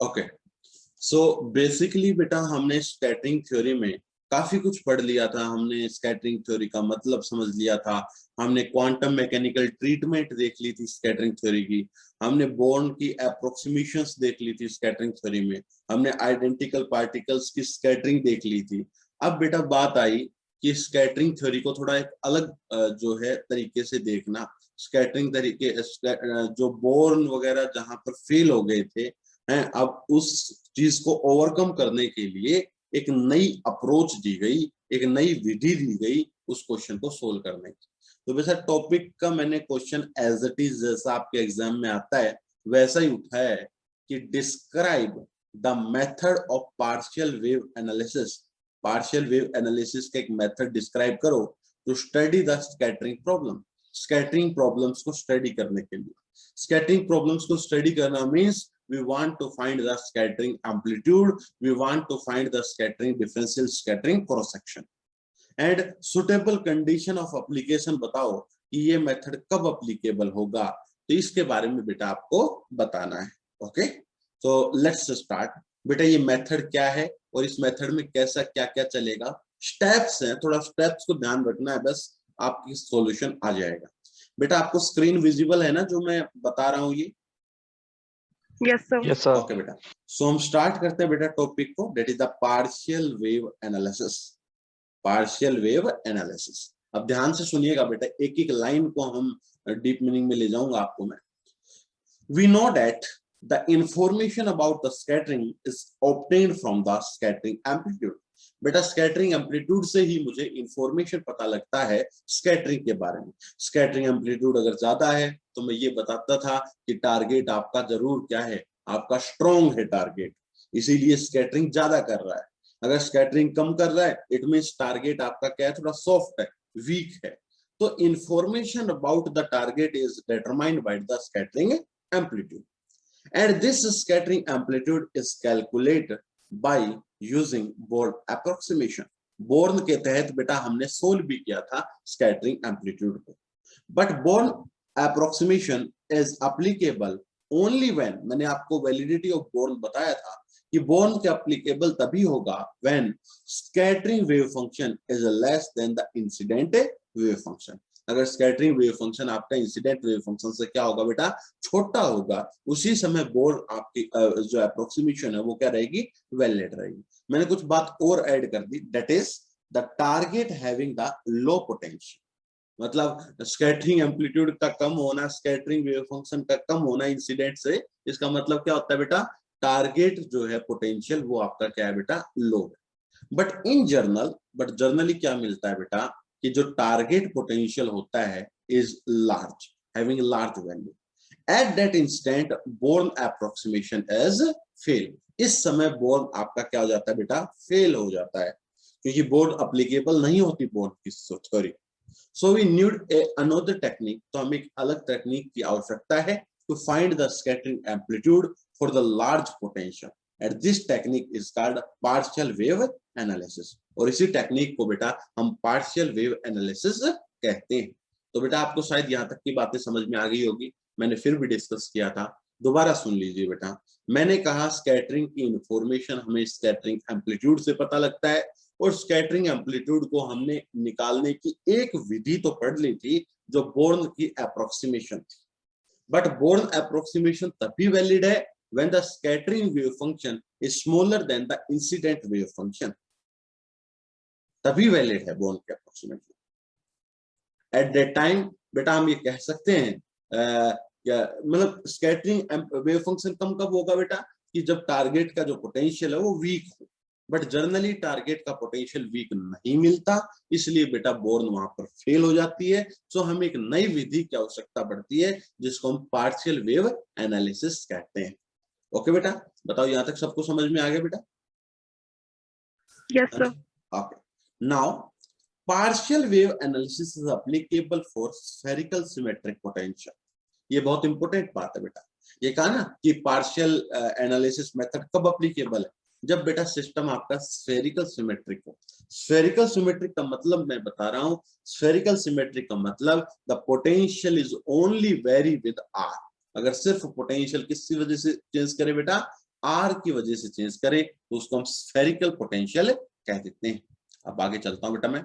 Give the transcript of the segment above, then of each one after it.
Okay, so basically बेटा हमने scattering theory में काफी कुछ पढ़ लिया था। हमने स्कैटरिंग थ्योरी का मतलब समझ लिया था, हमने क्वांटम मैकेनिकल ट्रीटमेंट देख ली थी स्कैटरिंग थ्योरी की, हमने बोर्न की अप्रोक्सीमेशंस देख ली थी स्कैटरिंग थ्योरी में, हमने आइडेंटिकल पार्टिकल्स की स्कैटरिंग देख ली थी। अब बेटा बात आई कि स्कैटरिंग थ्योरी को थोड़ा एक अलग जो है तरीके से देखना। स्कैटरिंग तरीके जो बोर्न वगैरह जहां पर फेल हो गए थे हैं, अब उस चीज को ओवरकम करने के लिए एक नई अप्रोच दी गई, एक नई विधि दी गई उस क्वेश्चन को सोल्व करने की। तो वैसा टॉपिक का मैंने क्वेश्चन एज इट इज जैसा आपके एग्जाम में आता है वैसा ही उठाया है कि describe the method of partial wave analysis. Partial wave analysis का एक मेथड डिस्क्राइब करो to study the scattering problem. Scattering problems को स्टडी करने के लिए, स्कैटरिंग प्रॉब्लम्स को स्टडी करना means we want to find the scattering amplitude, we want to find the scattering differential scattering cross section and suitable condition of application। बताओ कि ये method कब अप्लीकेबल होगा, तो इसके बारे में बेटा आपको बताना है। ओके, तो लेट्स स्टार्ट। बेटा ये मेथड क्या है और इस मेथड में कैसा क्या क्या चलेगा, स्टेप्स हैं, थोड़ा स्टेप्स को ध्यान रखना है, बस आपकी सॉल्यूशन आ जाएगा। बेटा आपको स्क्रीन विजिबल है ना जो मैं बता रहा हूँ ये? Yes sir. Yes sir. Okay बेटा, सो हम स्टार्ट करते हैं बेटा टॉपिक को, that is the partial wave analysis. Partial wave analysis, अब ध्यान से सुनिएगा बेटा, एक एक लाइन को हम डीप मीनिंग में ले जाऊंगा आपको मैं। We know that the information about the scattering is obtained from the scattering amplitude. बेटा स्कैटरिंग एम्पलीट्यूड से ही मुझे इंफॉर्मेशन पता लगता है स्कैटरिंग के बारे में। स्कैटरिंग एम्पलीट्यूड अगर ज्यादा है तो मैं ये बताता था कि टारगेट आपका जरूर क्या है, आपका स्ट्रॉन्ग है टारगेट, इसीलिए स्कैटरिंग ज्यादा कर रहा है। अगर स्कैटरिंग कम कर रहा है इट मींस टारगेट आपका क्या है, थोड़ा सॉफ्ट है, वीक है। तो information about the target is determined by the scattering amplitude and this scattering amplitude is calculated by using Born approximation। Born के तहत बेटा हमने सोल्व भी किया था स्कैटरिंग एम्पलीट्यूड को, but Born approximation is applicable only when, मैंने आपको वैलिडिटी ऑफ बोर्न बताया था कि बोर्न के एप्लीकेबल तभी होगा when scattering wave function is less than the incident wave function. अगर स्कैटरिंग वेव फंक्शन आपका इंसिडेंट वेव फंक्शन से क्या होगा बेटा, छोटा होगा, उसी समय बोर्न आपकी जो अप्रोक्सीमेशन है वो क्या रहेगी, वैलिड रहेगी। मैंने कुछ बात और ऐड कर दी, that is the target having the low potential. मतलब स्कैटरिंग एम्पलीट्यूड का कम होना, स्कैटरिंग वेव फंक्शन का कम होना इंसिडेंट से, इसका मतलब क्या होता है बेटा, टारगेट जो है पोटेंशियल वो आपका क्या है बेटा, लो है। But in journal, but generally क्या मिलता है बेटा कि जो टारगेट पोटेंशियल होता है is large, having large value. At that instant Born approximation is fail. इस समय बोर्न आपका क्या हो जाता है बेटा, फेल हो जाता है, क्योंकि बोर्न अप्लीकेबल नहीं होती बोर्न की theory. So we need another technique, तो हमें एक अलग टेक्निक की आवश्यकता है to find the scattering amplitude for the large potential, and this technique is called partial wave analysis. और इसी टेक्निक को बेटा हम पार्शियल वेव एनालिसिस कहते हैं। तो बेटा आपको शायद यहाँ तक की बातें समझ में आ गई होगी, मैंने फिर भी डिस्कस किया था, दोबारा सुन लीजिए बेटा। मैंने कहा स्कैटरिंग की इंफॉर्मेशन हमें स्कैटरिंग एम्पलीट्यूड से पता लगता है, और स्कैटरिंग एम्पलीट्यूड को हमने निकालने की एक विधि तो पढ़ ली थी जो बोर्न की अप्रोक्सीमेशन थी। बट बोर्न अप्रोक्सीमेशन तभी वैलिड है when the scattering wave function is smaller than the incident wave function, तभी वैलिड है बोर्न के अप्रोक्सीमेशन। एट दैट टाइम बेटा हम ये कह सकते हैं मतलब स्कैटरिंग वेव फंक्शन कम कब होगा बेटा, कि जब टारगेट का जो पोटेंशियल है वो वीक हो। बट जनरली टारगेट का पोटेंशियल वीक नहीं मिलता, इसलिए बेटा बोर्न वहां पर फेल हो जाती है। सो हमें एक नई विधि की आवश्यकता पड़ती है जिसको हम पार्शियल वेव एनालिसिस कहते हैं। ओके बेटा, बताओ यहाँ तक सबको समझ में आ गया बेटा? Yes sir. Okay, now partial wave analysis is applicable for spherical symmetric potential. ये बहुत इंपॉर्टेंट बात है बेटा, ये कहा ना कि पार्शियल एनालिसिस मेथड कब एप्लीकेबल है, जब बेटा सिस्टम आपका स्फेरिकल सिमेट्रिक हो। स्फेरिकल सिमेट्रिक का मतलब मैं बता रहा हूं, स्फेरिकल सिमेट्रिक का मतलब the potential is only vary with R. अगर सिर्फ पोटेंशियल किसी वजह से चेंज करे बेटा, आर की वजह से चेंज करे तो उसको हम स्फेरिकल पोटेंशियल कह देते हैं। अब आगे चलता हूं बेटा मैं।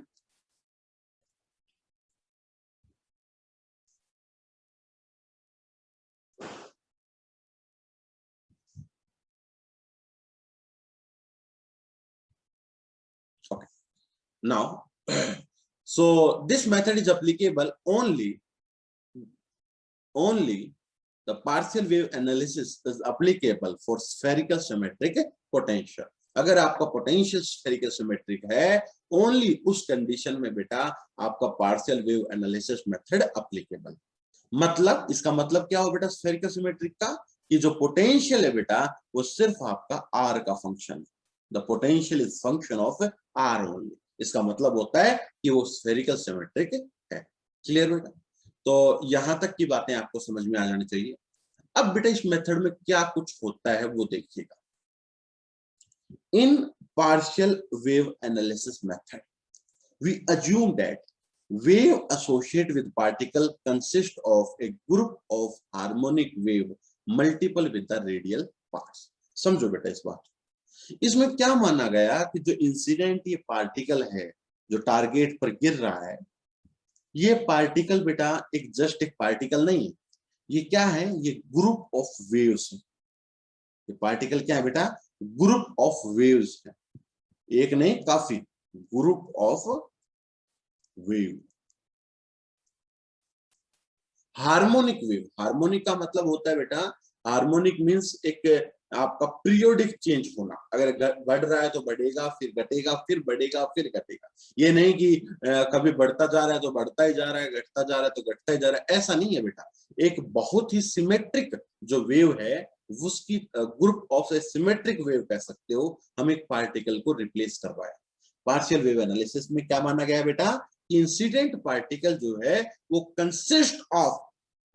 Okay. Now, so this method is applicable only the partial wave analysis is applicable for spherical symmetric potential. अगर आपका पोटेंशियल स्फेरिकल सिमेट्रिक है, ओनली उस कंडीशन में बेटा आपका partial wave analysis method applicable. मतलब इसका मतलब क्या हो बेटा स्फेरिकल सिमेट्रिक का, कि जो पोटेंशियल है बेटा वो सिर्फ आपका आर का फंक्शन है। The potential is function of R only. इसका मतलब होता है कि वो स्फेरिकल सिमेट्रिक है। क्लियर बेटा? तो यहां तक की बातें आपको समझ में आ जानी चाहिए। अब बेटा इस मेथड में क्या कुछ होता है वो देखिएगा। In partial wave analysis method we assume that wave associated with particle consist of a group of harmonic wave multiple with the radial parts। समझो बेटा इस बात, इसमें क्या माना गया कि जो इंसिडेंट ये पार्टिकल है जो टारगेट पर गिर रहा है, ये पार्टिकल बेटा एक पार्टिकल नहीं है, ये क्या है, ये ग्रुप ऑफ वेव्स है। ये पार्टिकल क्या है बेटा, ग्रुप ऑफ वेव्स है, एक नहीं काफी, group of wave. Harmonic wave, harmonic का मतलब होता है बेटा, हार्मोनिक मींस एक आपका पीरियोडिक चेंज होना। अगर बढ़ रहा है तो बढ़ेगा, फिर घटेगा, फिर बढ़ेगा, फिर घटेगा। ये नहीं कि कभी बढ़ता जा रहा है तो बढ़ता ही जा रहा है, घटता जा रहा है तो घटता ही जा रहा है, ऐसा नहीं है बेटा। एक बहुत ही सिमेट्रिक जो वेव है उसकी ग्रुप ऑफ सिमेट्रिक वेव कह सकते हो, हम एक पार्टिकल को रिप्लेस करवाया। पार्शियल वेव एनालिसिस में क्या माना गया बेटा, इंसिडेंट पार्टिकल जो है वो कंसिस्ट ऑफ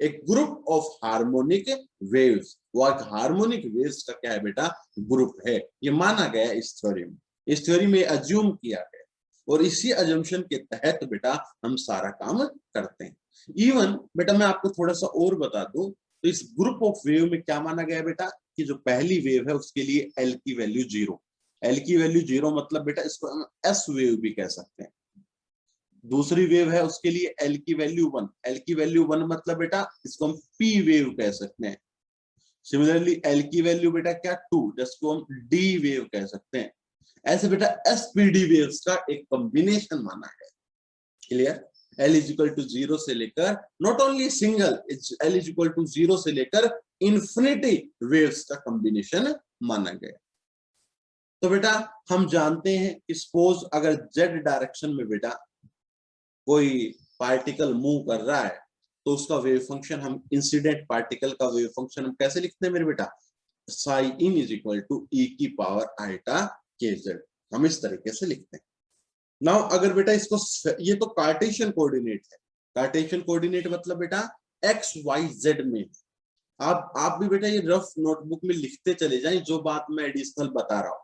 एक ग्रुप ऑफ हार्मोनिक वेव्स। वो एक हार्मोनिक वेव्स का क्या है बेटा, ग्रुप है। ये माना गया इस थ्योरी में, इस थ्योरी में अज्यूम किया गया, और इसी अजम्पशन के तहत बेटा हम सारा काम करते हैं। इवन बेटा मैं आपको थोड़ा सा और बता दूं, तो इस ग्रुप ऑफ वेव में क्या माना गया बेटा, कि जो पहली वेव है उसके लिए एल की वैल्यू 0। एल की वैल्यू 0 मतलब बेटा इसको हम एस वेव भी कह सकते हैं। दूसरी वेव है उसके लिए एल की वैल्यू 1, एल की वैल्यू 1 मतलब बेटा इसको हम पी वेव कह सकते हैं। सिमिलरली एल की वैल्यू बेटा क्या 2, जिसको हम डी वेव कह सकते हैं। ऐसे बेटा एसपीडी वेव्स का एक कॉम्बिनेशन माना है। Clear? L is equal to 0 से लेकर, not only single, L is equal to 0 से लेकर इंफिनिटी वेव्स का कॉम्बिनेशन माना गया। तो बेटा हम जानते हैं कि सपोज अगर जेड डायरेक्शन में बेटा कोई पार्टिकल मूव कर रहा है तो उसका वेव फंक्शन हम, इंसिडेंट पार्टिकल का वेव फंक्शन हम कैसे लिखते हैं मेरे बेटा, साई इन इज इक्वल टू ई की पावर आइटा के जेड, हम इस तरीके से लिखते हैं। नाउ अगर बेटा इसको, ये तो कार्टेशियन कोऑर्डिनेट है। कार्टेशियन कोऑर्डिनेट मतलब बेटा एक्स वाई जेड में। आप भी बेटा ये रफ नोटबुक में लिखते चले जाएं जो बात मैं एडिशनल बता रहा हूँ।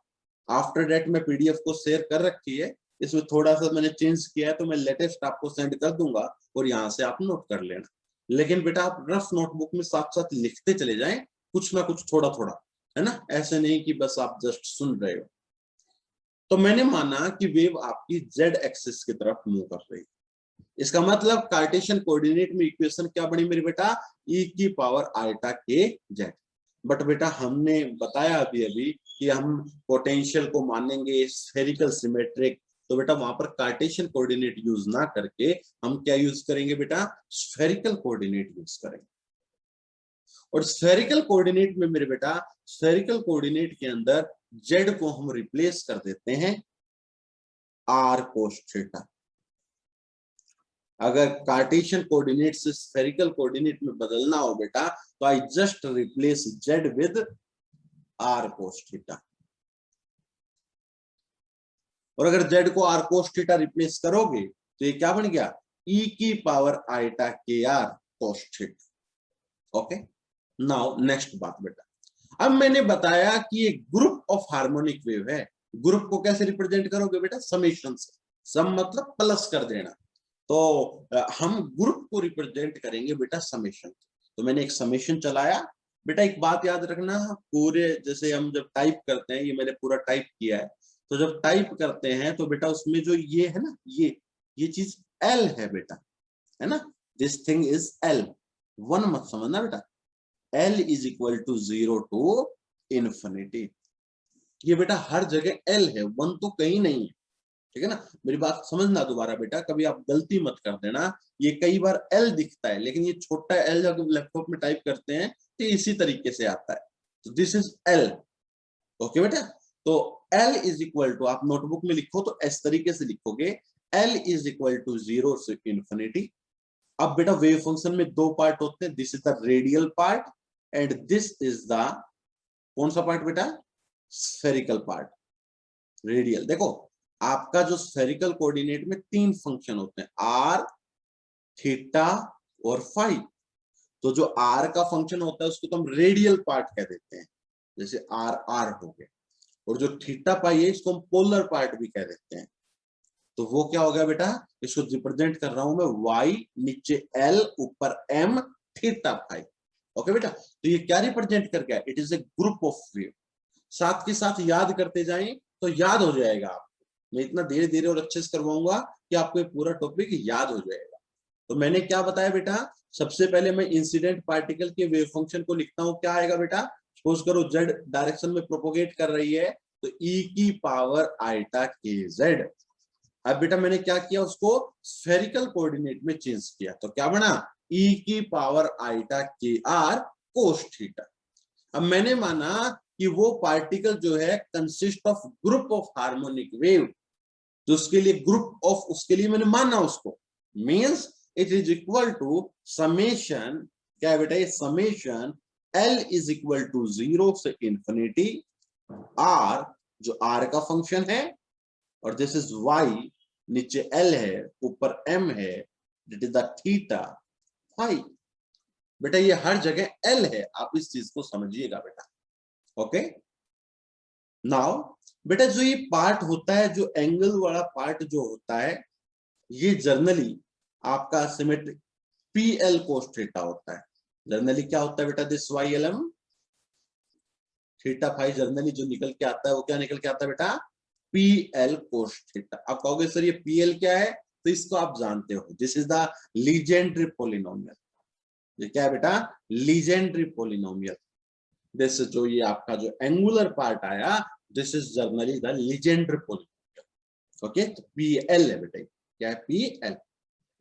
आफ्टर डेट मैं पीडीएफ को शेयर कर रखी है, इसमें थोड़ा सा मैंने चेंज किया है तो मैं लेटेस्ट आपको सेंड कर दूंगा और यहाँ से आप नोट कर लेना। लेकिन बेटा आप रफ नोटबुक में साथ साथ लिखते चले जाएं, कुछ ना कुछ थोड़ा थोड़ा, है ना, ऐसे नहीं कि बस आप जस्ट सुन रहे हो। तो मैंने माना कि वेव आपकी जेड एक्सिस की तरफ मूव कर रही है। इसका मतलब कार्टेशियन कोऑर्डिनेट में इक्वेशन क्या बनी मेरे बेटा, ई की power iota K Z. But बेटा हमने बताया अभी अभी कि हम पोटेंशियल को मानेंगे स्फेरिकल सिमेट्रिक, तो बेटा वहां पर कार्टेशियन कोऑर्डिनेट यूज ना करके हम क्या यूज करेंगे बेटा, स्फेरिकल कोऑर्डिनेट यूज करेंगे। और स्फेरिकल कोऑर्डिनेट में मेरे बेटा, स्फेरिकल कोऑर्डिनेट के अंदर जेड को हम रिप्लेस कर देते हैं आर कोस थीटा। अगर कार्टेशियन कोऑर्डिनेट से स्फेरिकल कोऑर्डिनेट में बदलना हो बेटा तो I just replace Z with R cos theta. और अगर जेड को आर कोस थीटा रिप्लेस करोगे तो ये क्या बन गया, ई की पावर आइटा के R cos theta. Okay, now next बात बेटा, अब मैंने बताया कि एक ग्रुप ऑफ हार्मोनिक वेव है। ग्रुप को कैसे रिप्रेजेंट करोगे बेटा, समेशन से। सम मतलब प्लस कर देना, तो हम ग्रुप को रिप्रेजेंट करेंगे बेटा समेशन। तो मैंने एक समेशन चलाया, बेटा एक बात याद रखना, पूरे जैसे हम जब टाइप करते हैं, ये मैंने पूरा टाइप किया है, तो जब टाइप करते हैं तो बेटा उसमें जो ये है ना, ये चीज एल है बेटा, है ना, this thing is L, one मत समझना बेटा, L is equal to 0 to infinity. ये बेटा हर जगह एल है, वन तो कहीं नहीं है, ठीक है ना। मेरी बात समझना दोबारा बेटा, कभी आप गलती मत कर देना, ये कई बार एल दिखता है लेकिन ये छोटा एल जब लैपटॉप में टाइप करते हैं तो इसी तरीके से आता है, तो दिस इज एल, ओके बेटा। तो एल इज इक्वल टू, आप नोटबुक में लिखो तो इस तरीके से लिखोगे, एल इज इक्वल टू 0 से इन्फिनिटी। अब बेटा वेव फंक्शन में दो पार्ट होते हैं, this is the radial part and this is the, कौन सा पार्ट बेटा, स्फेरिकल पार्ट। रेडियल, देखो आपका जो स्फेरिकल कोऑर्डिनेट में तीन फंक्शन होते हैं, आर, थीटा और फाई। तो जो आर का फंक्शन होता है उसको तो हम रेडियल पार्ट कह देते हैं, जैसे आर आर हो गया, और जो थीटा पाई है इसको हम पोलर पार्ट भी कह देते हैं। तो वो क्या हो गया बेटा, इसको रिप्रेजेंट कर रहा हूं मैं वाई, नीचे एल, ऊपर एम, थीटा फाई। ओके बेटा, तो ये क्या रिप्रेजेंट कर गया, it is a group of wave. साथ के साथ याद करते जाएं तो याद हो जाएगा आपको, मैं इतना धीरे धीरे और अच्छे से करवाऊंगा कि आपको पूरा टॉपिक याद हो जाएगा। तो मैंने क्या बताया बेटा, सबसे पहले मैं इंसिडेंट पार्टिकल के वेव फंक्शन को लिखता हूं, क्या आएगा बेटा, सपोज करो जेड डायरेक्शन में प्रोपोगेट कर रही है तो ई की पावर आइटा के जेड। अब बेटा मैंने क्या किया, उसको स्फेरिकल कोऑर्डिनेट में चेंज किया, तो क्या बना, ई की पावर आइटा के आर कोस थीटा। अब मैंने माना कि वो पार्टिकल जो है consist of group of harmonic wave, तो उसके लिए ग्रुप ऑफ, उसके लिए मैंने माना उसको, means it is equal to summation, क्या है बेटा, ये summation L is equal to 0 से इंफिनिटी आर, जो आर का फंक्शन है, और दिस इज वाई, नीचे एल है, ऊपर एम है, that is the theta phi. बेटा ये हर जगह एल है, आप इस चीज को समझिएगा बेटा, ओके। नाउ बेटा जो ये पार्ट होता है, जो एंगल वाला पार्ट जो होता है, ये जर्नली आपका symmetric P L cos theta होता है। जर्नली क्या होता है बेटा, this Y L M theta phi, generally जो निकल के आता है वो क्या निकल के आता है बेटा, पी एल कोस थीटा। आप कहोगे सर ये पी एल क्या है, तो इसको आप जानते हो, this is the Legendary polynomial. ये क्या है बेटा, लीजेंड्री पोलिनोमियल। दिस जो ये आपका जो एंगुलर पार्ट आया, this is generally the Legendary polynomial, okay. तो पी एल है बेटा, क्या है, पी एल।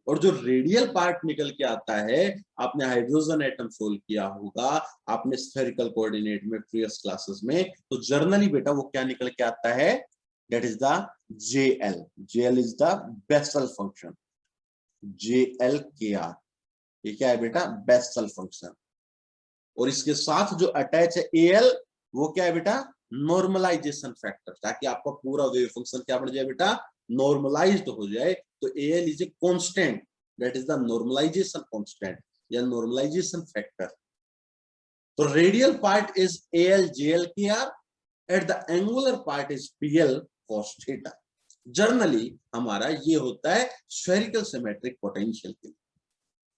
और जो रेडियल पार्ट निकल के आता है, आपने हाइड्रोजन एटम सोल्व किया होगा, आपने स्फेरिकल कोऑर्डिनेट में प्रीवियस क्लासेस में, तो जर्नली बेटा वो क्या निकल के आता है, that is the JL. JL is the Bessel function, JL K are, ये क्या है बेटा, बेसल फंक्शन। और इसके साथ जो अटैच है एएल, वो क्या है बेटा, नॉर्मलाइजेशन फैक्टर, ताकि आपका पूरा वेव फंक्शन क्या बन जाए बेटा, नॉर्मलाइज्ड हो जाए। तो AL is a constant, that is the normalization constant या नॉर्मलाइजेशन फैक्टर। तो radial part is AL JL K R, and the angular part is PL cos theta. Generally हमारा ये होता है स्फेरिकल सिमेट्रिक पोटेंशियल के लिए।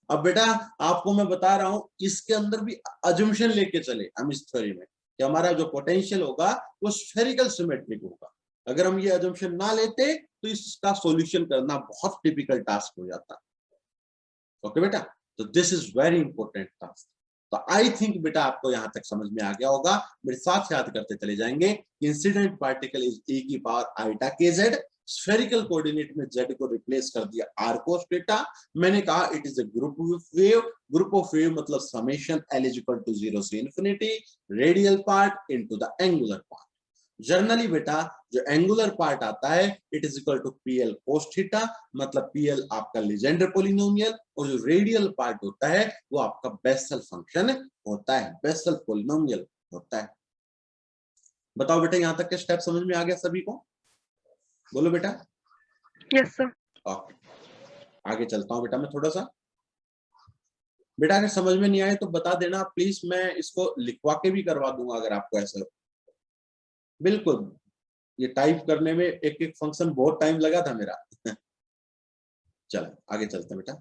अब बेटा आपको मैं बता रहा हूं, इसके अंदर भी अजम्पशन लेके चले हम इस थ्योरी में कि हमारा जो पोटेंशियल होगा वो स्फेरिकल सिमेट्रिक होगा। अगर हम ये अजम्पशन ना लेते तो इसका सॉल्यूशन करना बहुत डिफिकल्ट टास्क हो जाता। ओके बेटा, तो this is very important task. तो आई थिंक बेटा आपको यहां तक समझ में आ गया होगा, मेरे साथ याद करते चले जाएंगे। इंसिडेंट पार्टिकल इज e की power iota K Z, spherical coordinate में z को रिप्लेस कर दिया r cos थीटा। मैंने कहा it is a group of wave, group of wave मतलब summation l is equal to 0 से infinity radial part into the angular part. Generally बेटा जो एंगुलर पार्ट आता है it is equal to PL cos theta, मतलब PL आपका Legendre polynomial, और जो रेडियल पार्ट होता है वो आपका बेसल फंक्शन होता है, बेसल पोलिनोमियल होता है। बताओ बेटा यहां तक के स्टेप समझ में आ गया सभी को, बोलो बेटा। Yes, sir. ओके, आगे चलता हूं बेटा मैं थोड़ा सा। बेटा अगर समझ में नहीं आए तो बता देना प्लीज, मैं इसको लिखवा के भी करवा दूंगा अगर आपको ऐसा। बिल्कुल, ये टाइप करने में एक एक फंक्शन बहुत टाइम लगा था मेरा। चलो आगे चलते हैं बेटा।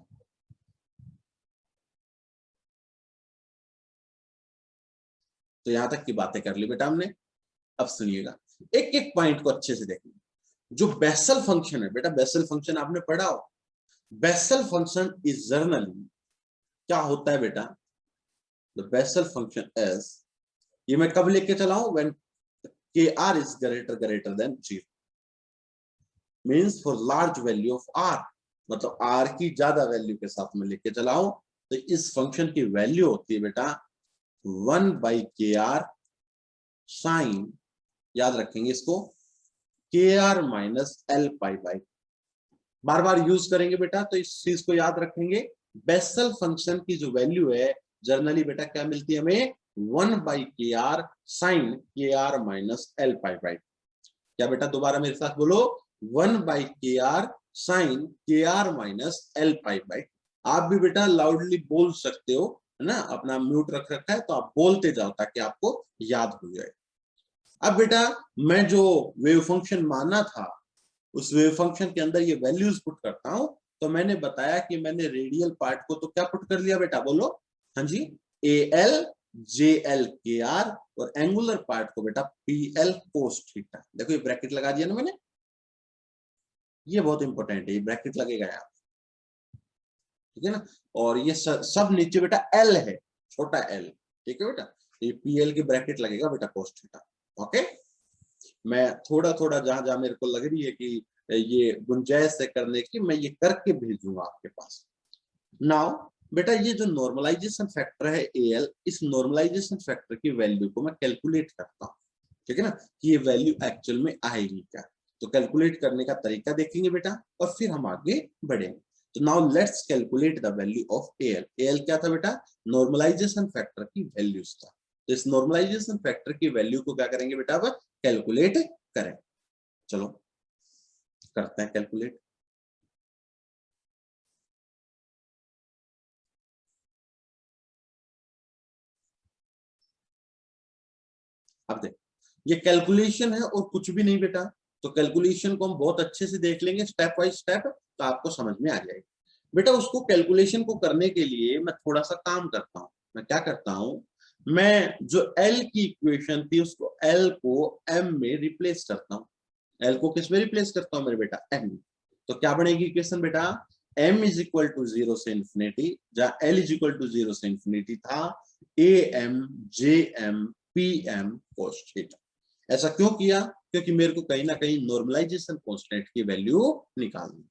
तो यहां तक की बातें कर ली बेटा हमने। अब सुनिएगा, एक एक पॉइंट को अच्छे से देखिए। जो बेसल फंक्शन है बेटा, बेसल फंक्शन आपने पढ़ा हो। बेसल फंक्शन इज जनरली क्या होता है बेटा, द बेसल फंक्शन इज, ये मैं कब लेके चला हूं, when K R is greater than 0, means for large value of R, मतलब आर की ज्यादा वैल्यू के साथ में लेके चला हूं, तो इस फंक्शन की वैल्यू होती है बेटा 1/kr साइन, याद रखेंगे इसको, K are minus L pi by, बार बार यूज करेंगे बेटा तो इस चीज को याद रखेंगे। बेसल फंक्शन की जो वैल्यू है जनरली बेटा क्या मिलती है हमें, 1/kr साइन के are minus L pi by. क्या बेटा, दोबारा मेरे साथ बोलो, 1/kr साइन के are minus L pi by. आप भी बेटा लाउडली बोल सकते हो, है ना, अपना म्यूट रख रखा है तो आप बोलते जाओ ताकि आपको याद हो जाए। अब बेटा मैं जो वेव फंक्शन माना था, उस वेव फंक्शन के अंदर ये वैल्यूज पुट करता हूं, तो मैंने बताया कि मैंने रेडियल पार्ट को तो क्या पुट कर लिया बेटा, बोलो, हाँ जी, A L J L K are, और एंगुलर पार्ट को बेटा पी एल कोस थीटा। देखो ये ब्रैकेट लगा दिया ना मैंने, ये बहुत इंपॉर्टेंट है, ये ब्रैकेट लगेगा यहाँ, ठीक है ना। और ये सब नीचे बेटा एल है, छोटा एल, ठीक है बेटा, तो ये पी एल की ब्रैकेट लगेगा बेटा कोस थीटा। ओके, मैं थोड़ा थोड़ा जहां जहां मेरे को लग रही है कि ये गुंजाइश से करने की, मैं ये करके भेजूंगा आपके पास। नाउ बेटा ये जो नॉर्मलाइजेशन फैक्टर है एल, इस नॉर्मलाइजेशन फैक्टर की वैल्यू को मैं कैलकुलेट करता हूँ, ठीक है ना, कि ये वैल्यू एक्चुअल में आएगी क्या। तो कैलकुलेट करने का तरीका देखेंगे बेटा और फिर हम आगे बढ़ेंगे। तो now let's calculate the value of L. L क्या था बेटा, नॉर्मलाइजेशन फैक्टर की वैल्यूज था। तो इस नॉर्मलाइजेशन फैक्टर की वैल्यू को क्या करेंगे बेटा, अब कैलकुलेट करें। चलो करते हैं कैलकुलेट। अब देख, ये कैलकुलेशन है और कुछ भी नहीं बेटा। तो कैलकुलेशन को हम बहुत अच्छे से देख लेंगे स्टेप बाय स्टेप, तो आपको समझ में आ जाएगी बेटा। उसको कैलकुलेशन को करने के लिए मैं थोड़ा सा काम करता हूँ। मैं क्या करता हूँ, मैं जो एल की इक्वेशन थी उसको एल को एम में रिप्लेस करता हूँ। एल को किस में रिप्लेस करता हूँ मेरे बेटा, एम। तो क्या बनेगी इक्वेशन बेटा, m इज इक्वल टू 0 से इंफिनिटी, जहां l इज इक्वल टू 0 से इंफिनिटी था, A M J M P M cos theta. ऐसा क्यों किया, क्योंकि मेरे को कहीं ना कहीं नॉर्मलाइजेशन कांस्टेंट की वैल्यू निकालनी।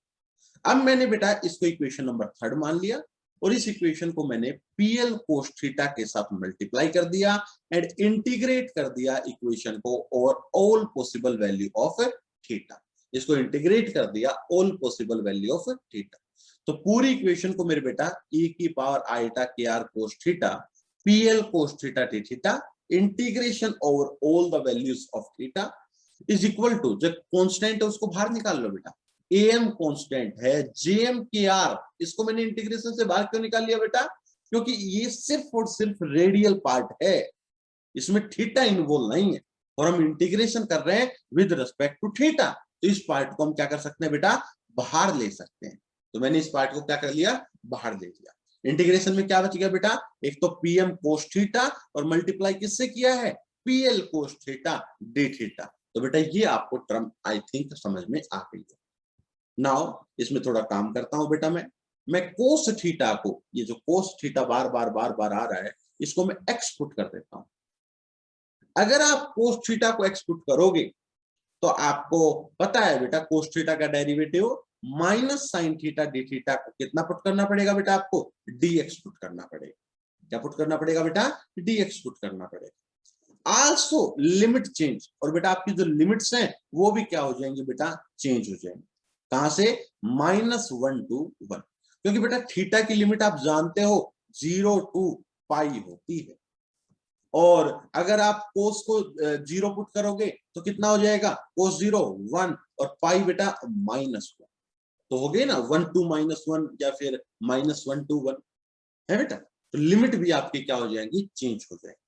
अब मैंने बेटा इसको इक्वेशन नंबर 3 मान लिया, और इस इक्वेशन को मैंने पीएल कोस थीटा के साथ मल्टीप्लाई कर दिया एंड इंटीग्रेट कर दिया इक्वेशन को, और all possible value of theta, इसको इंटीग्रेट कर दिया all possible value of theta. तो पूरी इक्वेशन को मेरे बेटा e की पावर आइटा के R cos theta PL cos theta D theta integration over all the values of theta is equal to, जो कांस्टेंट है उसको बाहर निकाल लो बेटा, एम कांस्टेंट है, जेएम के आर, इसको मैंने इंटीग्रेशन से बाहर क्यों निकाल लिया बेटा, क्योंकि ये सिर्फ और सिर्फ रेडियल पार्ट है, इसमें थीटा इन्वॉल्व नहीं है, और हम इंटीग्रेशन कर रहे हैं विद रिस्पेक्ट टू थीटा। तो इस पार्ट को हम क्या कर सकते हैं बेटा, बाहर ले सकते हैं। तो मैंने इस पार्ट को क्या कर लिया, बाहर ले लिया। इंटीग्रेशन में क्या बच गया बेटा, एक तो पीएम कोस थीटा और मल्टीप्लाई किससे किया है, PL cos theta D theta. तो बेटा ये आपको टर्म आई थिंक समझ में आ गई है। नाउ इसमें थोड़ा काम करता हूं बेटा, मैं कोस थीटा को, ये जो कोस थीटा बार बार बार बार आ रहा है, इसको मैं एक्स पुट कर देता हूं। अगर आप कोस थीटा को एक्स पुट करोगे तो आपको पता है बेटा कोस थीटा का derivative minus sign theta D theta को कितना पुट करना पड़ेगा बेटा, आपको dx पुट करना पड़ेगा। क्या पुट करना पड़ेगा बेटा, dx पुट करना पड़ेगा। आल्सो लिमिट चेंज, और बेटा आपकी जो लिमिट्स हैं वो भी क्या हो जाएंगे बेटा, चेंज हो जाएंगे। कहां से, -1 to 1, क्योंकि बेटा थीटा की लिमिट आप जानते हो 0 to पाई होती है, और अगर आप कोस को 0 पुट करोगे तो कितना हो जाएगा, कोस 0 1 और पाई बेटा -1, तो हो गए ना 1 to -1 या फिर -1 to 1 है बेटा। तो लिमिट भी आपकी क्या हो जाएंगी, चेंज हो जाएगी।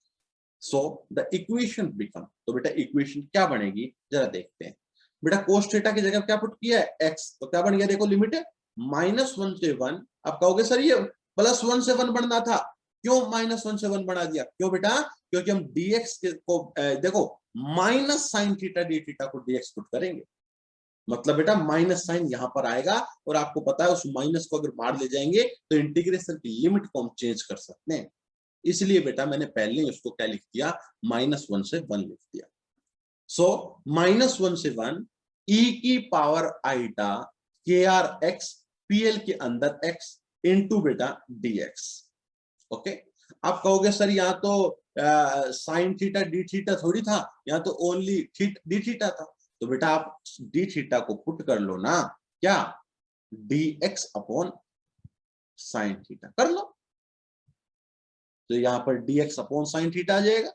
सो द इक्वेशन बिकम, तो बेटा इक्वेशन क्या बनेगी जरा देखते हैं बेटा। कोस थीटा की जगह क्या पुट किया है, एक्स, तो क्या बन गया देखो, लिमिट है -1 से 1। आप कहोगे सर ये +1 से 1 बनना था, क्यों -1 से 1 बढ़ा दिया? क्यों बेटा? क्योंकि हम dx को देखो minus sign theta D theta को dx पुट करेंगे, मतलब बेटा माइनस साइन यहां पर आएगा, और आपको पता है उस माइनस को अगर बाहर ले जाएंगे तो इंटीग्रेशन की लिमिट को हम चेंज कर सकते हैं। इसलिए बेटा मैंने पहले उसको क्या लिख दिया, -1 से 1 लिख दिया। सो -1 से 1 e की पावर आईटा kr x pl के अंदर x इनटू बेटा dx। ओके, आप कहोगे सर यहाँ तो साइन थीटा डी थीटा थोड़ी था, यहाँ तो ओनली डी थीटा था। तो बेटा आप डी थीटा को पुट कर लो ना, क्या dx अपॉन साइन थीटा कर लो, तो यहाँ पर dx अपॉन साइन थीटा आ जाएगा।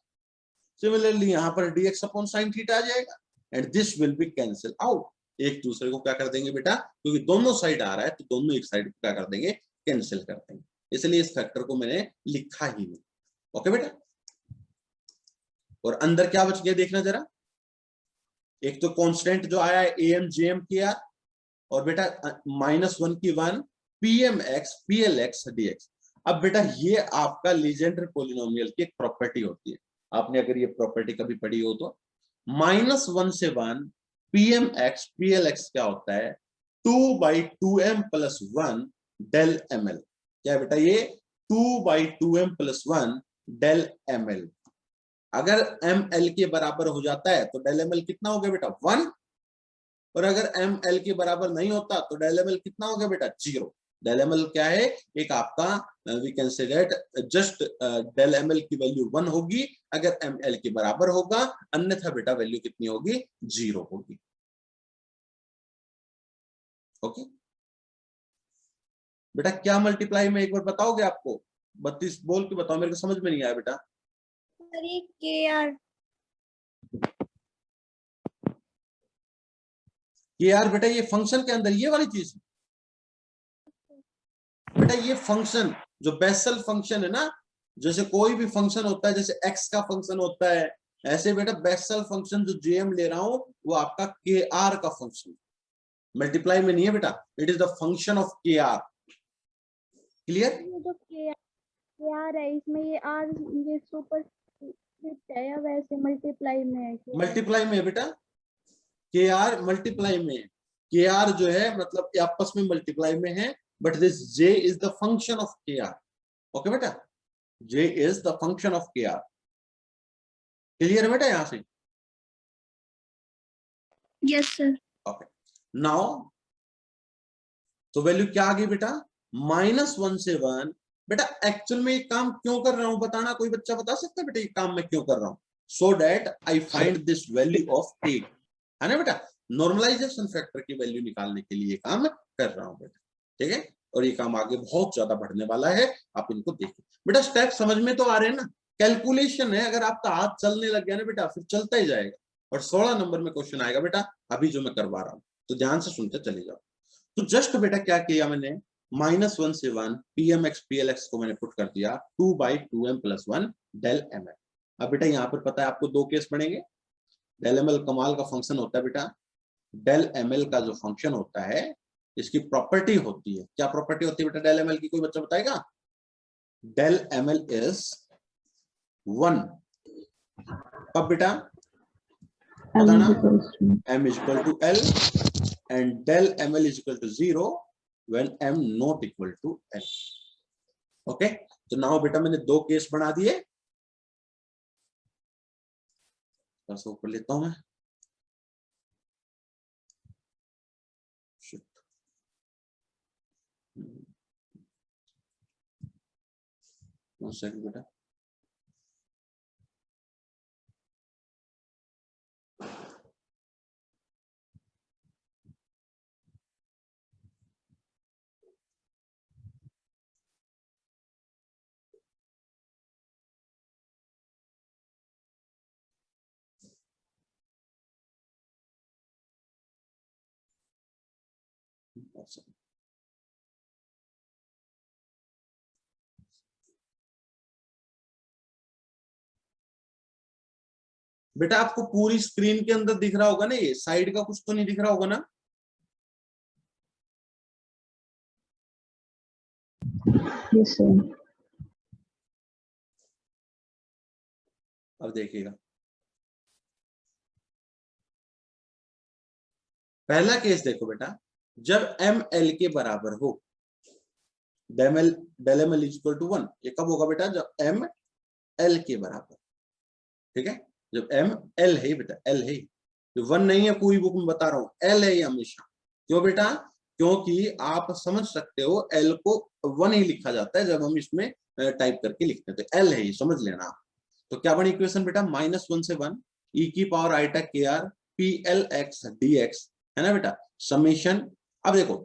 सिमिलरली यहाँ पर dx अपॉन साइन थीटा आ जाएगा, and this will be cancel out. एक दूसरे को क्या कर देंगे बेटा, क्योंकि दोनों साइड आ रहा है तो दोनों एक साइड को क्या कर देंगे, कैंसिल कर देंगे। इसलिए इस फैक्टर को मैंने लिखा ही नहीं। ओके बेटा, और अंदर क्या बच गया देखना जरा, एक तो कांस्टेंट जो आया है am jm kr, और बेटा -1 की 1 pmx plx dx। अब बेटा ये आपका लीजेंडर पॉलिनोमियल की एक प्रॉपर्टी होती है, आपने अगर ये प्रॉपर्टी कभी पढ़ी हो तो, -1 से 1 pmx plx क्या होता है, 2/2m + 1 del ml। क्या बेटा, ये 2/2m + 1 del ml। अगर ml के बराबर हो जाता है तो del ml कितना हो गया बेटा, 1, और अगर ml के बराबर नहीं होता तो del ml कितना हो गया बेटा, 0। del ml क्या है, एक आपका we can say that just del ml की वैल्यू 1 होगी अगर ml के बराबर होगा, अन्यथा बेटा वैल्यू कितनी होगी, 0 होगी। ओके बेटा, क्या मल्टीप्लाई में एक बार बताओगे, आपको 32 बोल के बताओ, मेरे को समझ में नहीं आया बेटा। अरे kr यार बेटा ये फंक्शन के अंदर ये वाली चीज बेटा, ये फंक्शन जो बेसल फंक्शन है ना, जैसे कोई भी फंक्शन होता है, जैसे x का फंक्शन होता है, ऐसे बेटा बेसल फंक्शन जो jm ले रहा हूं वो आपका kr का फंक्शन, मल्टीप्लाई में नहीं है बेटा, it is the function of kr। Clear? ये जो kr है इसमें ये r ये सुपर है या वैसे मल्टीप्लाई में है? मल्टीप्लाई में है बेटा, kr मल्टीप्लाई में है, kr जो है मतलब आपस में मल्टीप्लाई में है, but this j is the function of kr। Okay बेटा, j is the function of kr। Clear है बेटा यहां से? Yes sir. ओके, नाउ तो वैल्यू क्या आ गई बेटा, -1 से 1। बेटा एक्चुअल में ये काम क्यों कर रहा हूं बताना, कोई बच्चा बता सकता है बेटा ये काम मैं क्यों कर रहा हूं? So that I find this value of a, है ना बेटा, नॉर्मलाइजेशन फैक्टर की वैल्यू निकालने के लिए काम कर रहा हूं बेटा। ठीक है, और ये काम आगे बहुत ज्यादा बढ़ने वाला है, आप इनको देखिए बेटा। स्टेप समझ में तो आ रहे हैं ना, कैलकुलेशन है, अगर आपका हाथ चलने लग गया ना बेटा फिर चलता ही जाएगा, और 16 नंबर में क्वेश्चन आएगा बेटा अभी जो मैं करवा रहा हूं, तो ध्यान से सुनते चले जाओ। तो जस्ट बेटा क्या किया मैंने, -1 से 1 pmx plx को मैंने पुट कर दिया 2/2m + 1 del ml। अब बेटा यहाँ पर पता है आपको दो केस पड़ेंगे, del ml कमाल का फंक्शन होता है बेटा, del ml का जो फंक्शन होता है इसकी प्रॉपर्टी होती है, क्या प्रॉपर्टी होती है बेटा del ml की, कोई बच्चा बताएगा? del ml is 1। अब बेटा बताना, m = l and del ml = 0 when m not equal to l। Okay, तो नाउ बेटा मैंने दो केस बना दिए, बस ऊपर लेता हूं मैं। बेटा बेटा आपको पूरी स्क्रीन के अंदर दिख रहा होगा ना, ये साइड का कुछ तो नहीं दिख रहा होगा ना? Yes, sir. अब देखिएगा, पहला केस देखो बेटा, जब m l के बराबर हो, del M L equal to 1, ये कब होगा बेटा? जब m l के बराबर, ठीक है, जब m l है बेटा, l है, तो 1 नहीं है, पूरी बुक में बता रहा हूं l है ये हमेशा। क्यों बेटा? क्योंकि आप समझ सकते हो l को 1 ही लिखा जाता है जब हम इसमें टाइप करके लिखते हैं, तो l है ये, समझ लेना आप। तो क्या बनी इक्वेशन बेटा? -1 से 1 e की पावर आइटा के R P L x D x, है ना बेटा, समेशन। अब देखो,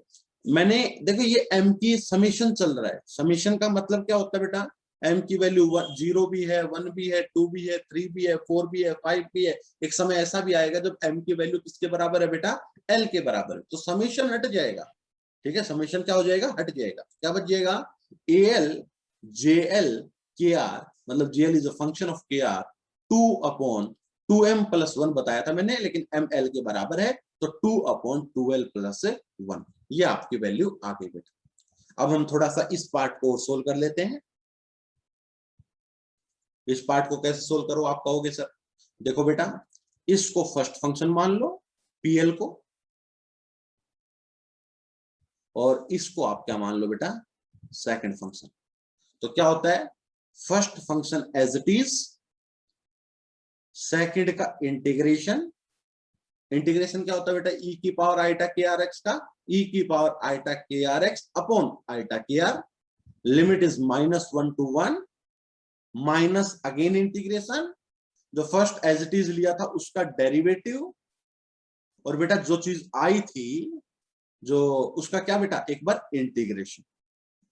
मैंने देखो ये m की समेशन चल रहा है। समेशन का मतलब क्या होता है बेटा? m की वैल्यू 0 भी है, 1 भी है, 2 भी है, 3 भी है, 4 भी है, 5 भी है। एक समय ऐसा भी आएगा जब m की वैल्यू किसके बराबर है बेटा? l के बराबर है, तो समेशन हट जाएगा। ठीक है, समेशन क्या हो जाएगा? हट जाएगा। क्या बच जाएगा? al jl kr, मतलब jl is a function of kr 2/2m + 1 बताया था मैंने, लेकिन ml के बराबर है तो 2/2l + 1, ये आपकी वैल्यू आ गई बेटा। अब हम थोड़ा सा इस पार्ट को सोल्व कर लेते हैं। इस पार्ट को कैसे सोल्व करो आप कहोगे सर? देखो बेटा, इसको फर्स्ट फंक्शन मान लो pl को, और इसको आप क्या मान लो बेटा? Second function. तो क्या होता है? First function as it is, second का इंटीग्रेशन। इंटीग्रेशन क्या होता है बेटा? e की पावर आइटा के आर एक्स का e की पावर आइटा के आर एक्स अपॉन आइटा के R, limit is -1 to 1, minus again integration, जो फर्स्ट एज इट इज लिया था उसका डेरिवेटिव, और बेटा जो चीज आई थी जो उसका क्या बेटा? एक बार इंटीग्रेशन।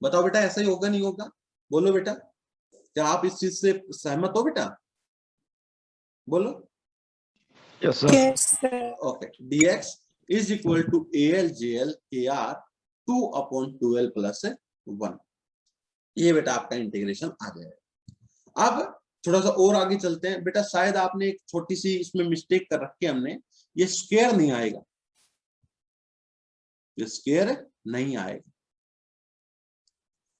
बताओ बेटा, ऐसा ही होगा नहीं होगा? बोलो बेटा, क्या आप इस चीज से सहमत हो बेटा? बोलो। Yes sir. Yes, sir. Okay, dx is equal to al jl kr 2/2l + 1, ये बेटा आपका इंटीग्रेशन आ जाएगा। अब थोड़ा सा और आगे चलते हैं बेटा, शायद आपने एक छोटी सी इसमें मिस्टेक कर रखी है हमने, ये स्क्वायर नहीं आएगा, ये स्क्वायर नहीं आएगा।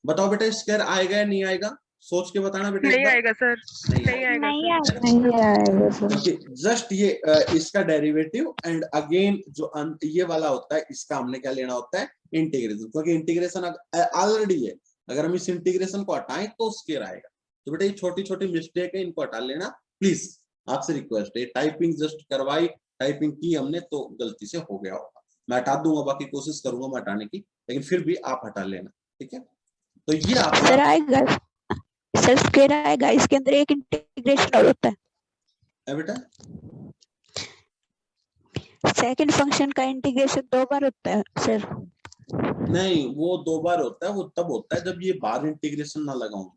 बताओ बेटा, स्क्वायर आएगा या नहीं आएगा? सोच के बताना बेटा एक नहीं बार। आएगा सर, नहीं आएगा नहीं सर। आएगा। क्योंकि जस्ट ये इसका डेरिवेटिव एंड अगेन जो ये वाला होता है, इसका हमने क्या लेना होता है? इंटीग्रेशन, क्योंकि इंटीग्रेशन ऑलरेडी है। अगर हम इस इंटीग्रेशन को हटाएं तो स्क्वायर आएगा। तो बेटा ये छोटी छोटी मिस्टेक है, इनको हटा लेना प्लीज, आपसे रिक्वेस्ट है। टाइपिंग जस्ट करवाई, टाइपिंग की हमने तो गलती से हो गया होगा, मैं हटा दूंगा, बाकी कोशिश करूंगा मैं हटाने की, लेकिन फिर भी आप हटा लेना, ठीक है? तो ये सर आपका आएगा, सर स्क्वायर आएगा, इसके अंदर एक इंटीग्रेशन और होता है बेटा। है। सेकंड फंक्शन का इंटीग्रेशन 2 बार होता है सर। नहीं, वो 2 बार होता है, वो तब होता है जब ये बार इंटीग्रेशन ना लगाऊं,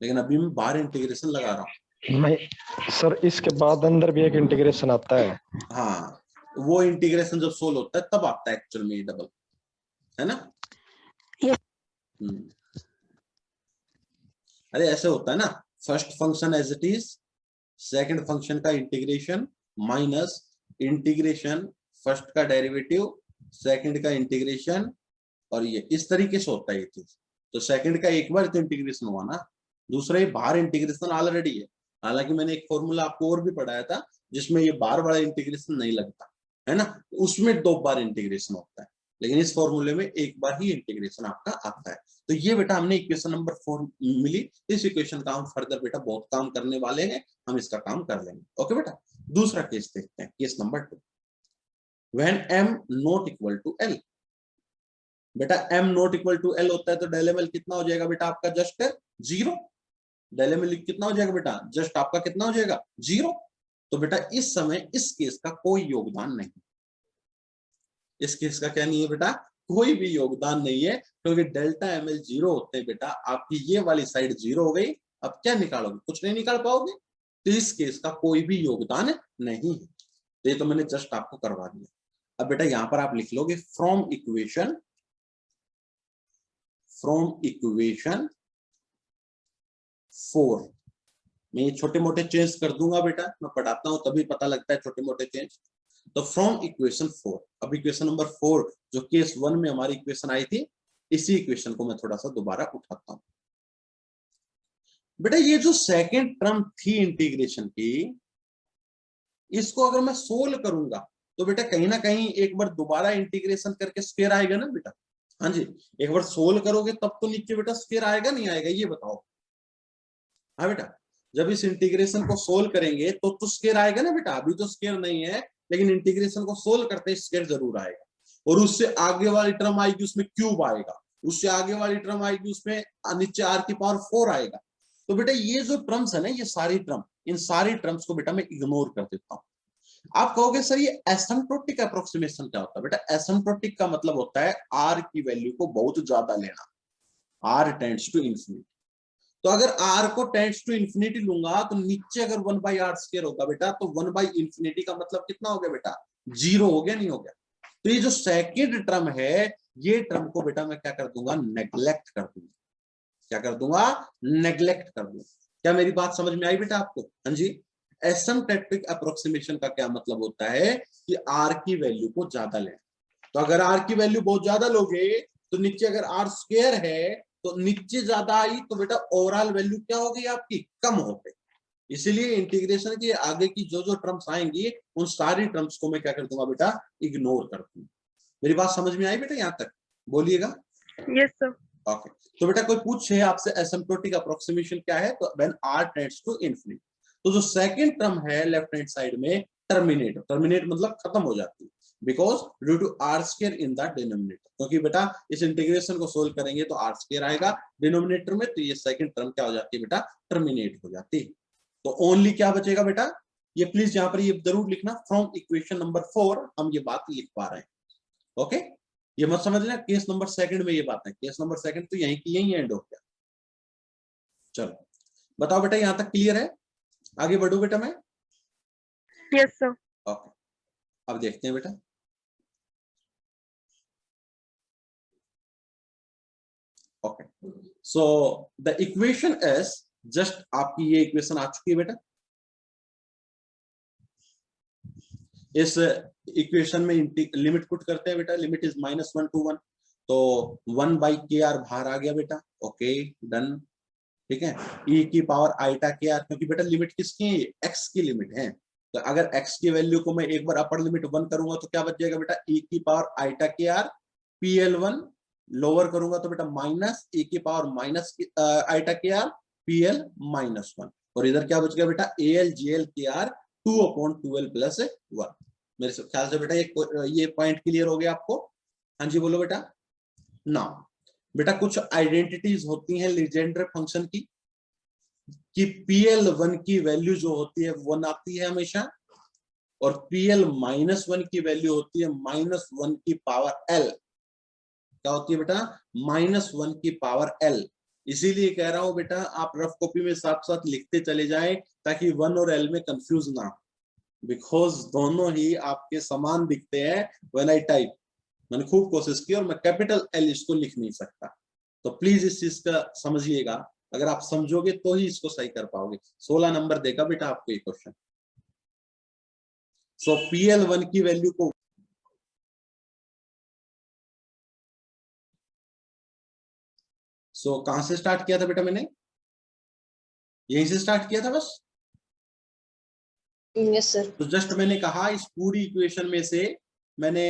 लेकिन अभी मैं बार इंटीग्रेशन लगा रहा हूँ। नहीं सर, इसके बाद अंदर भी एक इंटीग्रेशन आता है। हाँ, वो इंटीग्रेशन जब सोल्व होता है तब आता है एक्चुअल में ये डबल, है ना? Yep. अरे ऐसे होता है ना, first function as it is, second function का इंटीग्रेशन माइनस इंटीग्रेशन, फर्स्ट का डेरिवेटिव, सेकंड का इंटीग्रेशन, और ये इस तरीके से होता है ये चीज। तो सेकंड का एक बार तो इंटीग्रेशन हुआ ना, दूसरा ये बार इंटीग्रेशन ऑलरेडी है। हालांकि मैंने एक फॉर्मूला आपको और भी पढ़ाया था जिसमें ये बार वाला इंटीग्रेशन नहीं लगता है ना, उसमें 2 बार इंटीग्रेशन होता है, लेकिन इस फॉर्मूले में एक बार ही इंटीग्रेशन आपका आता है। तो ये बेटा हमने इक्वेशन नंबर 4 मिली। इस इक्वेशन का हम फर्दर बेटा बहुत काम करने वाले हैं, हम इसका काम कर लेंगे। ओके बेटा, दूसरा केस देखते हैं, case number 2। When m not equal to l, बेटा m not equal to l होता है तो डेल ml कितना हो जाएगा बेटा? आपका जस्ट 0। डेल ml कितना हो जाएगा बेटा? जस्ट आपका कितना हो जाएगा? 0। तो बेटा इस समय इस केस का कोई योगदान नहीं, इस केस का क्या नहीं है बेटा? कोई भी योगदान नहीं है, क्योंकि डेल्टा ml 0 होते हैं बेटा। आपकी ये वाली साइड 0 हो गई, अब क्या निकालोगे? कुछ नहीं निकाल पाओगे। तो इस केस का कोई भी योगदान नहीं है। तो ये तो मैंने जस्ट आपको करवा दिया। अब बेटा यहां पर आप लिख लोगे फ्रॉम इक्वेशन 4। मैं ये छोटे मोटे चेंज कर दूंगा बेटा, मैं पढ़ाता हूं तभी पता लगता है छोटे मोटे चेंज। तो फ्रॉम इक्वेशन 4, अब इक्वेशन नंबर 4 जो केस 1 में हमारी इक्वेशन आई थी, इसी इक्वेशन को मैं थोड़ा सा दोबारा उठाता हूं। बेटा ये जो सेकंड टर्म थी इंटीग्रेशन की, इसको अगर मैं सोल्व करूंगा तो बेटा कहीं ना कहीं एक बार दोबारा इंटीग्रेशन करके स्क्वायर आएगा ना बेटा। हाँ जी, एक बार सोल्व करोगे तब तो नीचे बेटा स्क्वायर आएगा नहीं आएगा, ये बताओ। हाँ बेटा, जब इस इंटीग्रेशन को सोल्व करेंगे तो स्क्वायर आएगा ना बेटा। अभी तो स्क्वायर नहीं है, लेकिन इंटीग्रेशन को सोल्व करते स्क्वायर जरूर आएगा। और उससे आगे वाली टर्म आएगी उसमें क्यूब आएगा, उससे आगे वाली टर्म आएगी उसमें नीचे r की पावर 4 आएगा। तो बेटा ये जो टर्म्स है ना, ये सारी टर्म, इन सारी टर्म्स को बेटा मैं इग्नोर कर देता हूँ। आप कहोगे सर ये एसिम्प्टोटिक अप्रोक्सीमेशन क्या होता है? बेटा एसिम्प्टोटिक का मतलब होता है r की वैल्यू को बहुत ज्यादा लेना, r टेंड्स टू इंफिनिटी। तो अगर r को टेंड्स टू इंफिनिटी लूंगा तो नीचे अगर 1/r² होगा बेटा, तो 1/∞ का मतलब कितना हो गया बेटा? 0 हो गया, नहीं हो गया? तो ये जो सेकंड टर्म है, ये टर्म को बेटा मैं क्या कर दूंगा? नेग्लेक्ट कर दूंगा। क्या कर दूंगा? नेग्लेक्ट कर दूंगा। क्या मेरी बात समझ में आई बेटा आपको? हाँ जी। एसिम्प्टोटिक अप्रोक्सीमेशन का क्या मतलब होता है कि r की वैल्यू को ज्यादा लें। तो अगर r की वैल्यू बहुत ज्यादा लोगे तो नीचे अगर r² है तो नीचे ज्यादा आई तो बेटा ओवरऑल वैल्यू क्या हो गई आपकी? कम हो गई। इसीलिए इंटीग्रेशन के आगे की जो जो टर्म्स आएंगी उन सारी टर्म्स को मैं क्या कर दूंगा बेटा? इग्नोर कर दूंगा। मेरी बात समझ में आई बेटा? यहां तक बोलिएगा। Yes, sir. ओके। तो बेटा कोई पूछे आपसे एसिम्प्टोटिक अप्रोक्सीमेशन क्या है, तो when r tends to infinity. तो जो सेकंड टर्म है लेफ्ट हैंड साइड में, टर्मिनेट, टर्मिनेट मतलब खत्म हो जाती है, because due to r² in the denominator. क्योंकि बेटा इस इंटीग्रेशन को सोल्व करेंगे तो r² आएगा डिनोमिनेटर में, तो ये सेकंड टर्म क्या हो जाती है बेटा? टर्मिनेट हो जाती है। तो ओनली क्या बचेगा बेटा? ये प्लीज यहाँ पर ये जरूर लिखना, फ्रॉम इक्वेशन नंबर 4 हम ये बात लिख पा रहे हैं। ओके, ये मत समझना केस नंबर सेकंड में ये बात है, केस नंबर सेकंड तो यहीं की यहीं एंड हो गया। चलो बताओ बेटा, यहां तक क्लियर है? आगे बढ़ू बेटा मैं? Yes, sir. ओके, अब देखते हैं बेटा। Okay, so the equation is just, आपकी ये इक्वेशन आ चुकी है बेटा। इस इक्वेशन में लिमिट पुट करते हैं बेटा, लिमिट इज -1 to 1, तो 1/kr बाहर आ गया बेटा। ओके डन, ठीक है। e की पावर आइटा kr, क्योंकि बेटा लिमिट किसकी है? x की लिमिट है। तो अगर x की वैल्यू को मैं एक बार अपर लिमिट 1 करूंगा तो क्या बच जाएगा बेटा? e की power iota kr pl1, lower करूंगा तो बेटा माइनस e की power minus iota kr pl-1, और इधर क्या बच गया बेटा? al/gl kr 2/12 + 1। मेरे ख्याल से बेटा ये पॉइंट क्लियर हो गया आपको? हाँ जी बोलो बेटा। नाउ बेटा कुछ आइडेंटिटीज होती हैं लीजेंडर फंक्शन की, कि pl1 की वैल्यू जो होती है 1 आती है हमेशा, और pl-1 की वैल्यू होती है -1 की पावर l। क्या होती है बेटा? -1 की पावर l। इसीलिए कह रहा हूं बेटा आप रफ कॉपी में साथ साथ लिखते चले जाएं, ताकि 1 और l में कंफ्यूज ना हो, बिकॉज दोनों ही आपके समान दिखते हैं व्हेन आई टाइप। मैंने खूब कोशिश की और मैं कैपिटल L इसको लिख नहीं सकता, तो प्लीज इस चीज का समझिएगा। अगर आप समझोगे तो ही इसको सही कर पाओगे। 16 नंबर देगा बेटा आपको ये क्वेश्चन। सो pl1 की वैल्यू को कहां से स्टार्ट किया था बेटा? मैंने यहीं से स्टार्ट किया था बस। Yes sir. तो जस्ट मैंने कहा इस पूरी इक्वेशन में से मैंने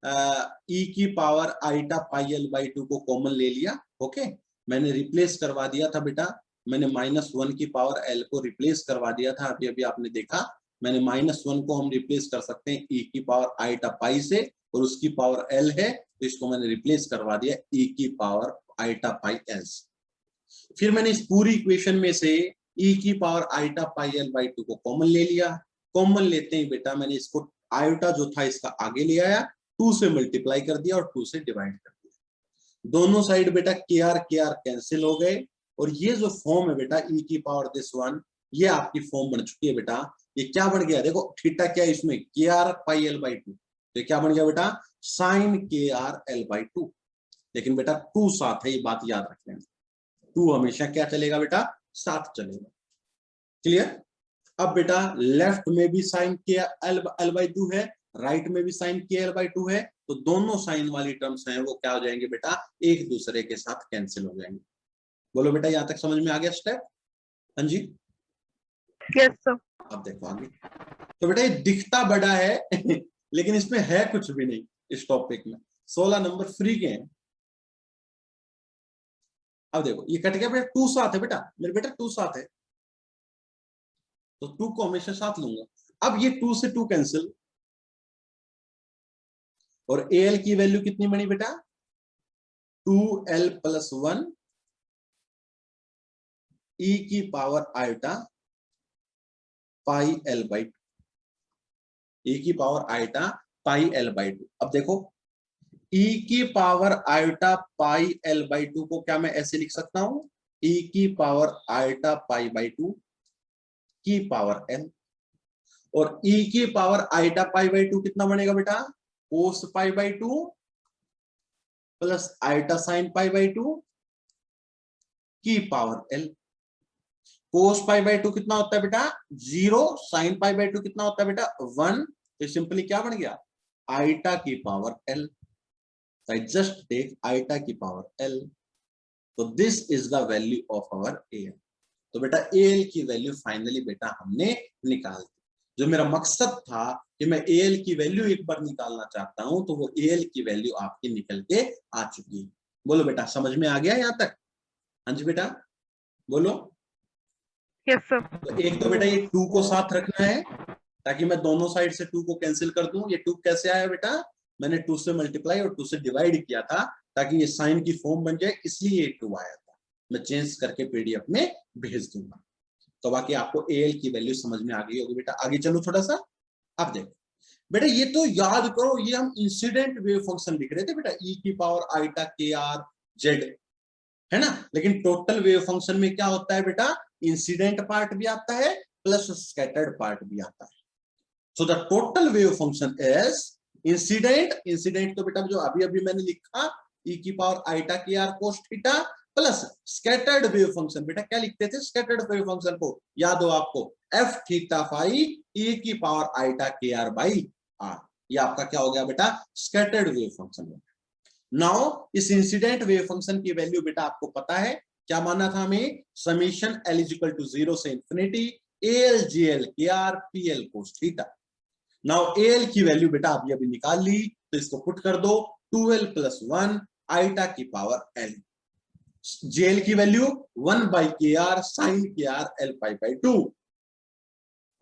e की पावर आइटा πl/2 को कॉमन ले लिया। ओके, मैंने रिप्लेस करवा दिया था बेटा, मैंने -1 की पावर l को रिप्लेस करवा दिया था। अभी अभी आपने देखा, मैंने -1 को हम रिप्लेस कर सकते हैं e की पावर आइटा पाई से, और उसकी पावर l है तो इसको मैंने रिप्लेस करवा दिया e की पावर आइटा पाई l से। फिर मैंने इस पूरी इक्वेशन में से e की पावर आइटा πl/2 को कॉमन ले लिया। कॉमन लेते ही बेटा मैंने इसको आयोटा जो था इसका आगे ले आया, 2 से मल्टीप्लाई कर दिया और 2 से डिवाइड कर दिया। दोनों साइड बेटा kr कैंसिल हो गए, और ये जो फॉर्म है बेटा e की पावर दिस 1, ये आपकी फॉर्म बन चुकी है बेटा। ये क्या बन गया? देखो थीटा क्या है इसमें? kr πl/2, तो क्या बन गया बेटा? sin kr l/2। लेकिन बेटा 2 साथ है, ये बात याद रख लेना, 2 हमेशा क्या चलेगा बेटा? साथ चलेगा। क्लियर? अब बेटा लेफ्ट में भी साइन l/2 है, राइट में भी साइन l/2 है, तो दोनों साइन वाली टर्म्स हैं वो क्या हो जाएंगे बेटा? एक दूसरे के साथ कैंसिल हो जाएंगे। बोलो बेटा यहां तक समझ में आ गया स्टेप? हाँ जी, यस सर। अब देखो आगे। तो बेटा ये दिखता बड़ा है लेकिन इसमें है कुछ भी नहीं इस टॉपिक में। 16 नंबर फ्री के हैं। अब देखो ये कट गया बेटा, 2 साथ है बेटा, मेरे बेटा 2 साथ है, तो 2 को हमेशा साथ लूंगा। अब ये 2 से 2 कैंसिल, और एल की वैल्यू कितनी बनी बेटा, 2l प्लस 1 e की power iota pi L by 2, e की power iota pi L by 2। अब देखो e की power iota pi L by 2 को क्या मैं ऐसे लिख सकता हूं, e की पावर आयोटा पाई बाई 2 की पावर एल, और e की पावर आयोटा पाई बाई 2 कितना बनेगा बेटा, cos pi by 2 plus iota sine pi by 2 की power L. Cos pi by 2 कितना होता है बेटा 0, साइन पाई बाई 2 कितना होता है बेटा 1, तो सिंपली क्या बन गया, आइटा की power L. I just take iota की पावर एल, तो this is the value of our L. तो बेटा एल की वैल्यू फाइनली बेटा हमने निकाल दी। जो मेरा मकसद था कि मैं एल की वैल्यू एक बार निकालना चाहता हूं, तो वो एल की वैल्यू आपकी निकल के आ चुकी है। बोलो बेटा समझ में आ गया यहां तक? हाँ जी बेटा बोलो। Yes sir. तो एक तो बेटा ये 2 को साथ रखना है ताकि मैं दोनों साइड से 2 को कैंसिल कर दूं। ये 2 कैसे आया बेटा, मैंने 2 से मल्टीप्लाई और 2 से डिवाइड किया था ताकि ये साइन की फॉर्म बन जाए, इसलिए ये 2 आया था। मैं चेंज करके पीडीएफ में भेज दूंगा। तो बाकी आपको एल की वैल्यू समझ में आ गई होगी बेटा। आगे चलो थोड़ा सा। अब देखो बेटा ये तो याद करो, ये हम इंसिडेंट वेव फंक्शन लिख रहे थे बेटा, ई की पावर आइटा के आर जेड, है ना। लेकिन टोटल वेव फंक्शन में क्या होता है बेटा, इंसिडेंट पार्ट भी आता है प्लस स्कैटर्ड पार्ट भी आता है। So the total wave function is incident तो बेटा जो अभी अभी मैंने लिखा, ई की पावर आइटा के R cos theta plus scattered wave function. बेटा क्या लिखते थे स्कैटर्ड वेव फंक्शन को, याद हो आपको, एफ थीटा फाई ई की पावर आइटा के आर बाई आर। ये आपका क्या हो गया बेटा, स्कैटर्ड वेव फंक्शन। नाउ इस इंसिडेंट वेव फंक्शन की वैल्यू बेटा आपको पता है, क्या माना था हमें, summation L is equal to 0 से infinity L G L K R P L cos theta. Now L की वैल्यू बेटा अभी अभी निकाल ली, तो इसको पुट कर दो 2l प्लस 1 आइटा की पावर एल। जेल की वैल्यू 1 बाई के आर साइन के आर एल पाई बाई 2,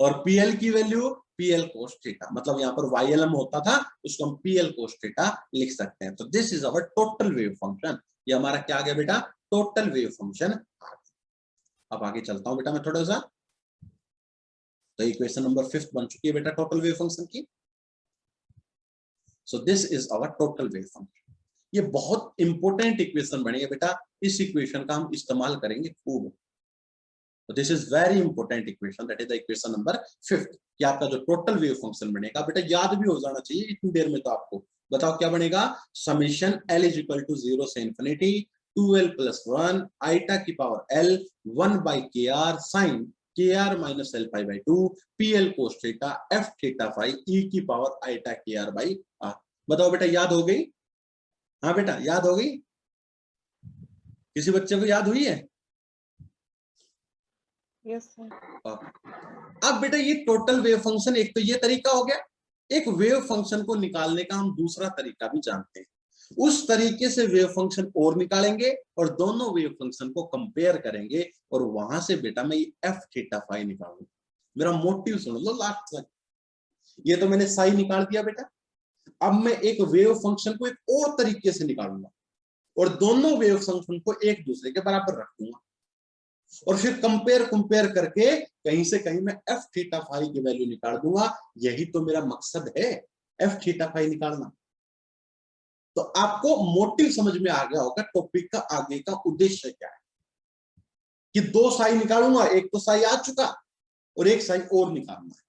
और पीएल की वैल्यू पीएल कोस थीटा, मतलब यहाँ पर वाईएलएम होता था उसको हम पीएल कोस थीटा लिख सकते हैं। तो this is our total wave function. ये हमारा क्या आ गया बेटा, टोटल वेव फंक्शन आ गया। अब आगे चलता हूं बेटा मैं थोड़ा सा। तो इक्वेशन नंबर 5 बन चुकी है बेटा टोटल वेव फंक्शन की। सो this is our total wave function. ये बहुत इंपॉर्टेंट इक्वेशन बनेगा बेटा, इस इक्वेशन का हम इस्तेमाल करेंगे खूब। So this is very important equation, that is the equation number 5 कि आपका जो टोटल वेव फंक्शन बनेगा बेटा, याद भी हो जाना चाहिए इतनी देर में। तो आपको बताओ क्या बनेगा, summation L is equal to 0 से इंफिनिटी 2l प्लस 1 आइटा की पावर एल 1 बाई के आर साइन के are minus L pi by 2 P L cos theta F theta phi E की पावर आइटा के आर बाई आर। बताओ बेटा याद हो गई? हाँ बेटा याद हो गई? किसी बच्चे को याद हुई है? Yes sir. अब बेटा ये टोटल वेव फंक्शन, एक तो ये तरीका हो गया, एक वेव फंक्शन को निकालने का हम दूसरा तरीका भी जानते हैं। उस तरीके से वेव फंक्शन और निकालेंगे और दोनों वेव फंक्शन को कंपेयर करेंगे, और वहां से बेटा मैं ये एफ थीटा फाई निकालूंगा। मेरा मोटिव सुन लो लास्ट तक। ये तो मैंने साई निकाल दिया बेटा, अब मैं एक वेव फंक्शन को एक और तरीके से निकालूंगा और दोनों वेव फंक्शन को एक दूसरे के बराबर रखूंगा, और फिर कंपेयर करके कहीं से कहीं मैं एफ थीटा फाई की वैल्यू निकाल दूंगा। यही तो मेरा मकसद है, एफ थीटा फाई निकालना। तो आपको मोटिव समझ में आ गया होगा, टॉपिक का आगे का उद्देश्य क्या है, कि 2 साई निकालूंगा, एक तो साई आ चुका और एक साई और निकालना है।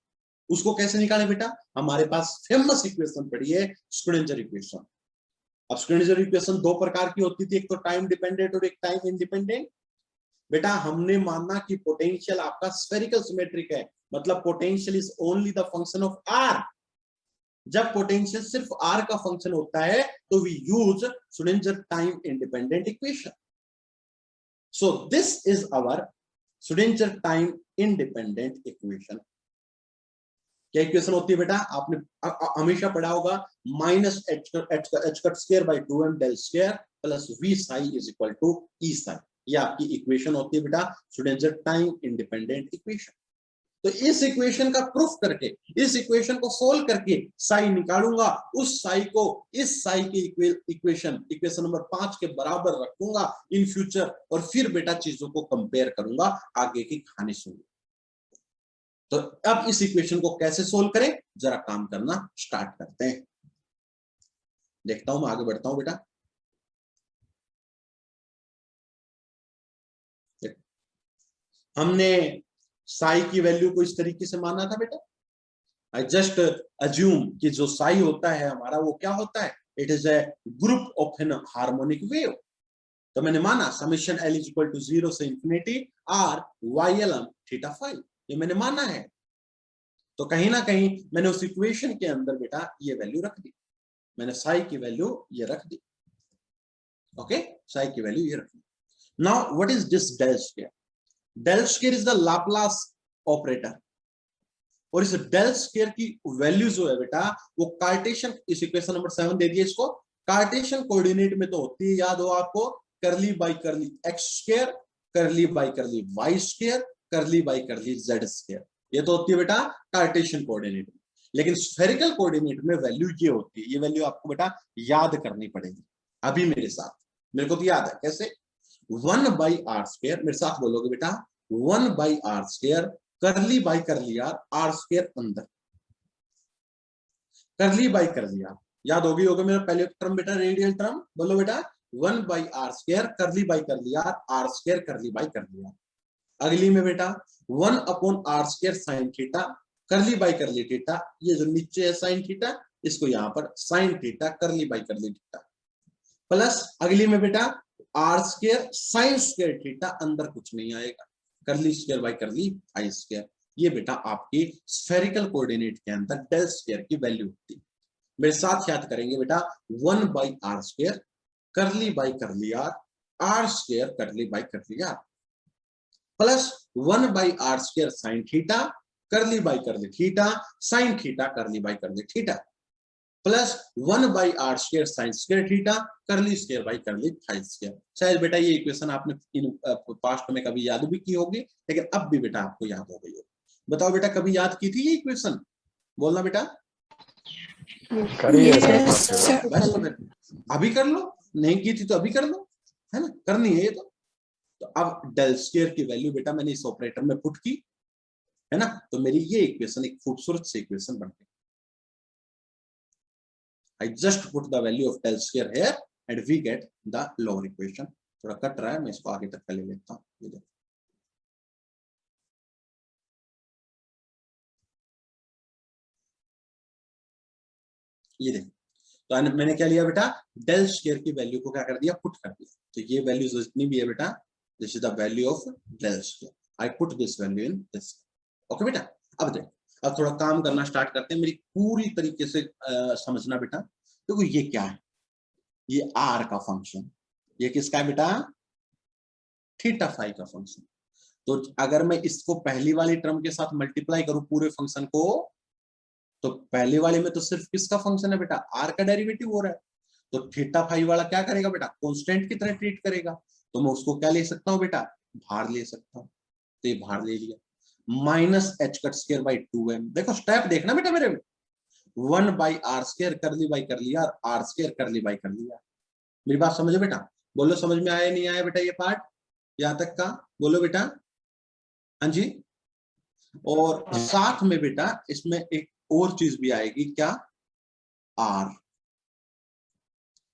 उसको कैसे निकाले बेटा, हमारे पास फेमस इक्वेशन पड़ी है स्क्रोडिंजर इक्वेशन। अब स्क्रोडिंजर इक्वेशन 2 प्रकार की होती थी, एक तो टाइम डिपेंडेंट और एक टाइम इंडिपेंडेंट। बेटा हमने माना कि पोटेंशियल आपका स्फेरिकल सिमेट्रिक है, मतलब potential is only the function of R. जब पोटेंशियल सिर्फ आर का फंक्शन होता है तो we use Schrodinger time independent equation. So this is our Schrodinger time independent equation. क्या इक्वेशन होती है बेटा? आपने हमेशा पढ़ा होगा minus H cut square by 2m del square plus v psi is equal to E psi. ये आपकी इक्वेशन होती है बेटा श्रोडिंगर टाइम इंडिपेंडेंट इक्वेशन। तो इस इक्वेशन का प्रूफ करके, इस इक्वेशन को सोल्व करके साई निकालूंगा, उस साई को इस साई की इक्वेशन नंबर 5 के बराबर रखूंगा इन फ्यूचर, और फिर बेटा चीजों को कंपेयर करूंगा आगे की कहानी सुनिए। तो अब इस इक्वेशन को कैसे सोल्व करें, जरा काम करना स्टार्ट करते हैं। देखता हूं, मैं आगे बढ़ता हूं बेटा। हमने साई की वैल्यू को इस तरीके से माना था बेटा। आई जस्ट अज्यूम कि जो साई होता है हमारा वो क्या होता है, it is a group of an harmonic wave. तो मैंने माना summation L is equal to 0 से infinity R Y L M theta phi, ये मैंने माना है। तो कहीं ना कहीं मैंने उस इक्वेशन के अंदर बेटा ये वैल्यू रख दी, मैंने साई की वैल्यू ये रख दी। ओके, साई की वैल्यू ये रख दी। Now what is this del square? Del square is the Laplace operator, और इस डेल स्क्वायर की वैल्यू जो है बेटा वो कार्टेशियन, इस इक्वेशन नंबर 7 दे दिए इसको, कार्टेशियन कोऑर्डिनेट में तो होती है, याद हो आपको, curly by curly X square, curly by curly Y square, curly by curly Z square, ये तो होती है बेटा कार्टेशियन कोऑर्डिनेट में। लेकिन स्फेरिकल कोऑर्डिनेट में वैल्यू ये होती है, ये वैल्यू आपको बेटा याद करनी पड़ेगी अभी मेरे साथ। मेरे को तो याद है कैसे, 1 बाई आर स्क्वायर, मेरे साथ बोलोगे बेटा 1 by are square, curly by curly are square अंदर, करली बाई करली आर, याद होगी होगा मेरा पहले टर्म बेटा, रेडियल टर्म, बोलो बेटा 1 by are square curly by curly are square curly by curly R. अगली में बेटा 1 upon R square sine theta, curly by curly theta, ये जो नीचे है साइन थीटा, इसको यहां पर sine theta curly by curly theta, plus अगली में बेटा R square sine square theta, अंदर कुछ नहीं आएगा, करली स्क्वायर बाई करली आई स्क्वायर। ये बेटा आपकी स्फेरिकल कोऑर्डिनेट के अंदर डेल स्क्वायर की वैल्यू होती है। मेरे साथ याद करेंगे बेटा 1 by are square curly by curly are square curly by curly R, plus 1 by are square sine theta curly by curly theta sine theta curly by curly theta, plus 1 by are square sine square theta curly square by curly phi square. शायद बेटा ये equation आपने in past में कभी याद भी की होगी, लेकिन अब भी बेटा आपको याद हो गई होगी। बताओ बेटा कभी याद की थी ये इक्वेशन? बोलना बेटा। yes, बस तो फिर अभी कर लो, नहीं की थी तो अभी कर लो, है ना, करनी है ये तो अब डेल स्क्वायर की वैल्यू बेटा मैंने इस ऑपरेटर में पुट की, है ना, तो मेरी ये इक्वेशन एक खूबसूरत सी इक्वेशन बन गई। I just put the value of del square here and we get the lower equation. थोड़ा कट रहा है, मैं इसको आगे तक ले लेता हूँ। ये देखो, ये देखो, तो मैंने क्या लिया बेटा, डेल स्क्वायर की वैल्यू को क्या कर दिया, पुट कर दिया। तो ये वैल्यू जितनी भी है बेटा, this is the value of del square, I put this value in this. Okay बेटा, अब देखो, अब थोड़ा काम करना स्टार्ट करते हैं, मेरी पूरी तरीके से समझना बेटा। देखो ये क्या है, ये आर का फंक्शन, ये किसका है बेटा, थीटा फाई का फंक्शन। तो अगर मैं इसको पहली वाली टर्म के साथ मल्टीप्लाई करूं पूरे फंक्शन को, तो पहले वाले में तो सिर्फ किसका फंक्शन है बेटा, आर का डेरिवेटिव हो रहा है। तो थीटा फाई वाला क्या करेगा बेटा, कांस्टेंट की तरह ट्रीट करेगा। तो मैं उसको क्या ले सकता हूं बेटा, भार ले सकता हूं। तो ये भार ले लिया, minus H cut square by 2m। देखो स्टेप देखना बेटा मेरे, 1 by are square curly by कर लिया, आर स्क्वायर करली बाई कर लिया। मेरी बात समझो बेटा, बोलो समझ में आया नहीं आया बेटा ये पार्ट, यहां तक का बोलो बेटा। हाँ जी, और साथ में बेटा इसमें एक और चीज भी आएगी, क्या, आर।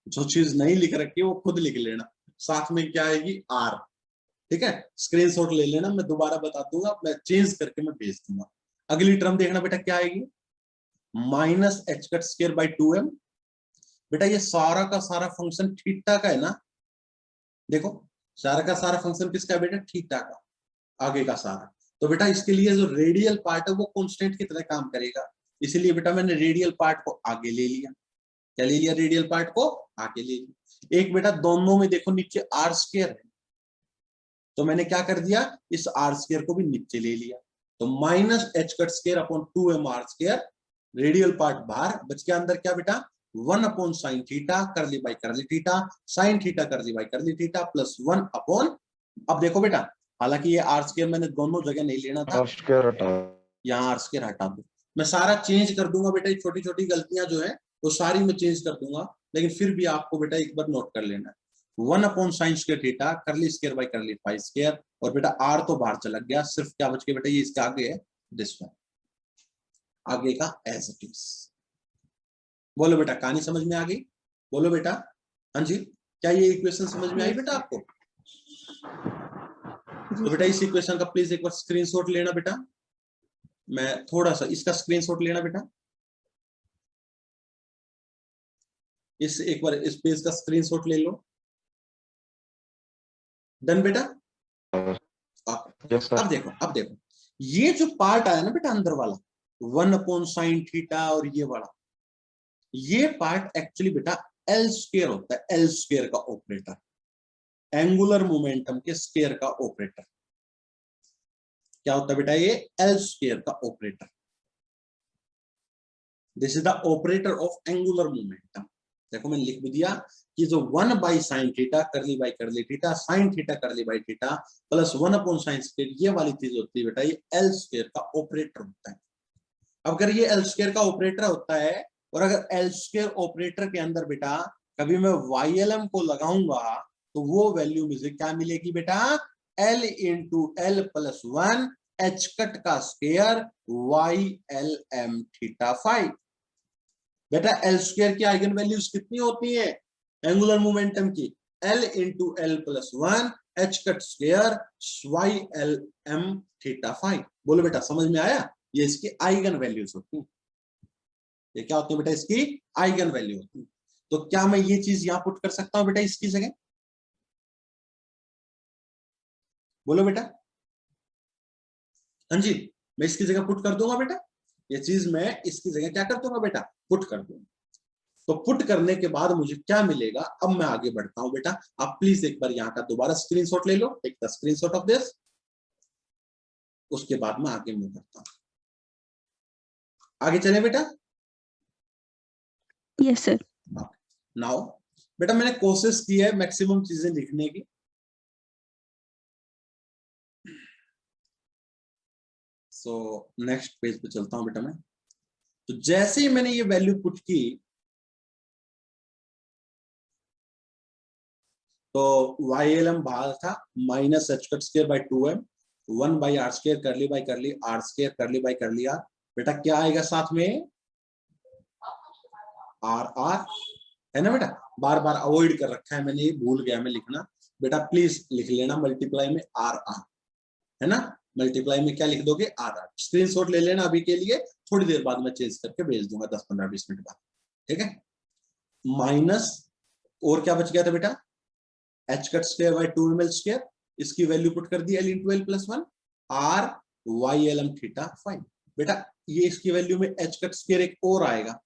जो चीज नहीं लिख रखी है वो खुद लिख लेना, साथ में क्या आएगी, आर। ठीक है, स्क्रीनशॉट ले लेना, मैं दोबारा बता दूंगा, मैं चेंज करके मैं भेज दूंगा। अगली टर्म देखना बेटा क्या आएगी, minus H cut square by 2m। बेटा ये सारा का सारा फंक्शन थीटा का है ना, देखो सारा का सारा फंक्शन किसका है बेटा, थीटा का, आगे का सारा। तो बेटा इसके लिए जो रेडियल पार्ट है वो कांस्टेंट की तरह काम करेगा, इसलिए बेटा मैंने रेडियल पार्ट को आगे ले लिया। क्या ले लिया, रेडियल पार्ट को आगे ले लिया। एक बेटा दोनों में देखो नीचे आर स्क्वायर है, तो मैंने क्या कर दिया, इस आर स्क्वायर को भी नीचे ले लिया, तो minus H cut square upon 2m are square, radial part बाहर, बच गया अंदर क्या बेटा 1 upon sine theta curly by curly theta, sine theta curly by curly theta plus 1 upon, अब देखो बेटा हालांकि ये आर स्क्वायर मैंने दोनों जगह नहीं लेना था, आर स्क्वायर हटा, यहाँ आर स्क्वायर हटा दो, मैं सारा चेंज कर दूंगा बेटा, छोटी छोटी गलतियां जो है वो सारी मैं चेंज कर दूंगा, लेकिन फिर भी आपको बेटा एक बार नोट कर लेना है, 1 upon sine square theta curly square by curly phi square, और बेटा आर तो बाहर चला गया, सिर्फ क्या बच गया बेटा, ये इसके आगे है दिस वन, आगे का एज इट इज। बोलो बेटा कहानी समझ में आ गई, बोलो बेटा, हाँ जी, क्या ये इक्वेशन समझ में आई बेटा आपको? तो बेटा इस इक्वेशन का प्लीज एक बार स्क्रीनशॉट लेना बेटा, मैं थोड़ा सा इसका स्क्रीनशॉट लेना बेटा, इस एक बार इस पेज का स्क्रीनशॉट ले लो, डन बेटा? Yes sir. अब देखो ये जो पार्ट आया ना बेटा अंदर वाला 1 अपॉन साइन थीटा और ये वाला, ये पार्ट एक्चुअली बेटा एल स्क्वायर होता है, एल स्क्वायर का ऑपरेटर, एंगुलर मोमेंटम के स्क्वायर का ऑपरेटर क्या होता है बेटा, ये एल स्क्वायर का operator, this is the operator of angular momentum. देखो मैंने लिख भी दिया कि जो 1 by sine theta curly by curly theta sine theta curly by theta plus 1 upon sine square, ये वाली चीज होती है बेटा, ये एल स्क्वायर का ऑपरेटर होता है। अब अगर ये एल स्क्वायर का ऑपरेटर होता है, और अगर एल स्क्वायर ऑपरेटर के अंदर बेटा कभी मैं YLM को लगाऊंगा, तो वो वैल्यू मुझे क्या मिलेगी बेटा, L into L plus 1 H cut का स्क्वायर YLM थीटा फाई। बेटा एल स्क्वायर की आइगन वैल्यूज कितनी होती है एंगुलर मोमेंटम की, L into L plus 1 H cut square YLM theta phi. बोलो बेटा समझ में आया, ये इसकी आइगन वैल्यूज होती है, ये क्या होती है बेटा, इसकी आइगन वैल्यू होती है। तो क्या मैं ये चीज यहां पुट कर सकता हूं बेटा इसकी जगह, बोलो बेटा, हाँ जी, मैं इसकी जगह पुट कर दूंगा बेटा, ये चीज मैं इसकी जगह क्या कर दूंगा बेटा, पुट कर दूंगा। तो पुट करने के बाद मुझे क्या मिलेगा, अब मैं आगे बढ़ता हूं बेटा, आप प्लीज एक बार यहाँ का दोबारा स्क्रीनशॉट ले लो, take the screenshot of this, उसके बाद मैं आगे मूव करता हूं, आगे चले बेटा। Yes sir. नाउ बेटा मैंने कोशिश की है मैक्सिमम चीजें लिखने की, सो नेक्स्ट पेज पे चलता हूं बेटा मैं। तो जैसे ही मैंने ये वैल्यू पुट की, तो YLM बाहर था minus H cut square by 2m 1 by are square curly by curly are square curly by curly R, बेटा क्या आएगा साथ में, आर आर, है ना बेटा, बार बार अवॉइड कर रखा है मैंने, ये भूल गया मैं लिखना, बेटा प्लीज लिख लेना मल्टीप्लाई में आर आर, है ना, मल्टीप्लाई में क्या लिख दोगे आर आर, स्क्रीनशॉट ले लेना अभी के लिए, थोड़ी देर बाद मैं चेंज करके भेज दूंगा 10-15-20 मिनट बाद, ठीक है। माइनस और क्या बच गया था बेटा, H cut square by 2ml square, इसकी वैल्यू पुट कर दी L into L plus 1 R YLM theta phi. बेटा ये इसकी वैल्यू में एच कट स्क्वायर एक और आएगा,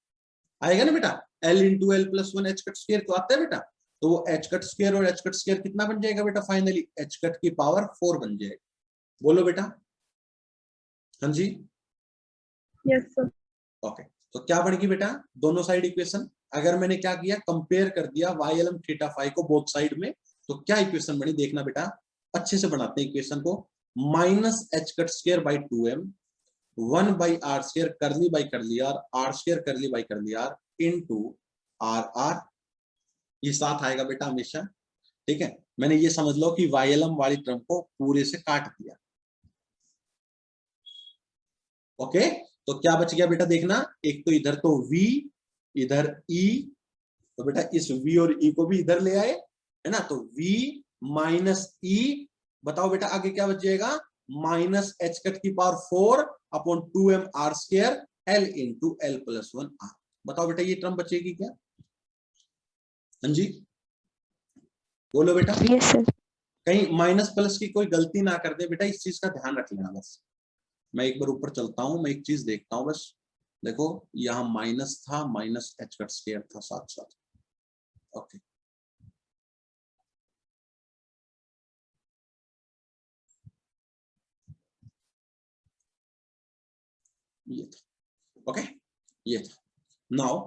आएगा ना बेटा, L into L plus 1 H cut square तो आता है बेटा, तो वो एच कट स्क्वायर और एच कट स्क्वायर कितना बन जाएगा बेटा, फाइनली एच कट की पावर 4 बन जाएगा। बोलो बेटा, हाँ जी, यस सर। ओके। तो क्या बढ़ेगी बेटा, दोनों साइड इक्वेशन अगर मैंने क्या किया, कंपेयर कर दिया YLM थीटा फाइव को बोथ साइड में, तो क्या इक्वेशन बनी देखना बेटा, अच्छे से बनाते हैं इक्वेशन को, minus H cut square by 2m 1 by are square curly by curly are square curly by curly R into R R, ये साथ आएगा बेटा हमेशा, ठीक है। मैंने ये समझ लो कि YLM वाली टर्म को पूरे से काट दिया, ओके। तो क्या बच गया बेटा देखना, एक तो इधर तो V इधर E, तो बेटा इस V और E को भी इधर ले आए, है ना, तो V माइनस E, बताओ बेटा आगे क्या बच जाएगा, माइनस एच कट की power 4 upon 2m are square L into L plus 1 r. बताओ बेटा ये टर्म बचेगी क्या, हाँ जी, बोलो बेटा। Yes sir. कहीं माइनस प्लस की कोई गलती ना कर दे बेटा, इस चीज का ध्यान रख लेना बस। मैं एक बार ऊपर चलता हूं, मैं एक चीज देखता हूं बस, देखो यहाँ माइनस था, माइनस एच कट स्क्वायर था साथ साथ, ओके। ये था, ओके ये था। नाउ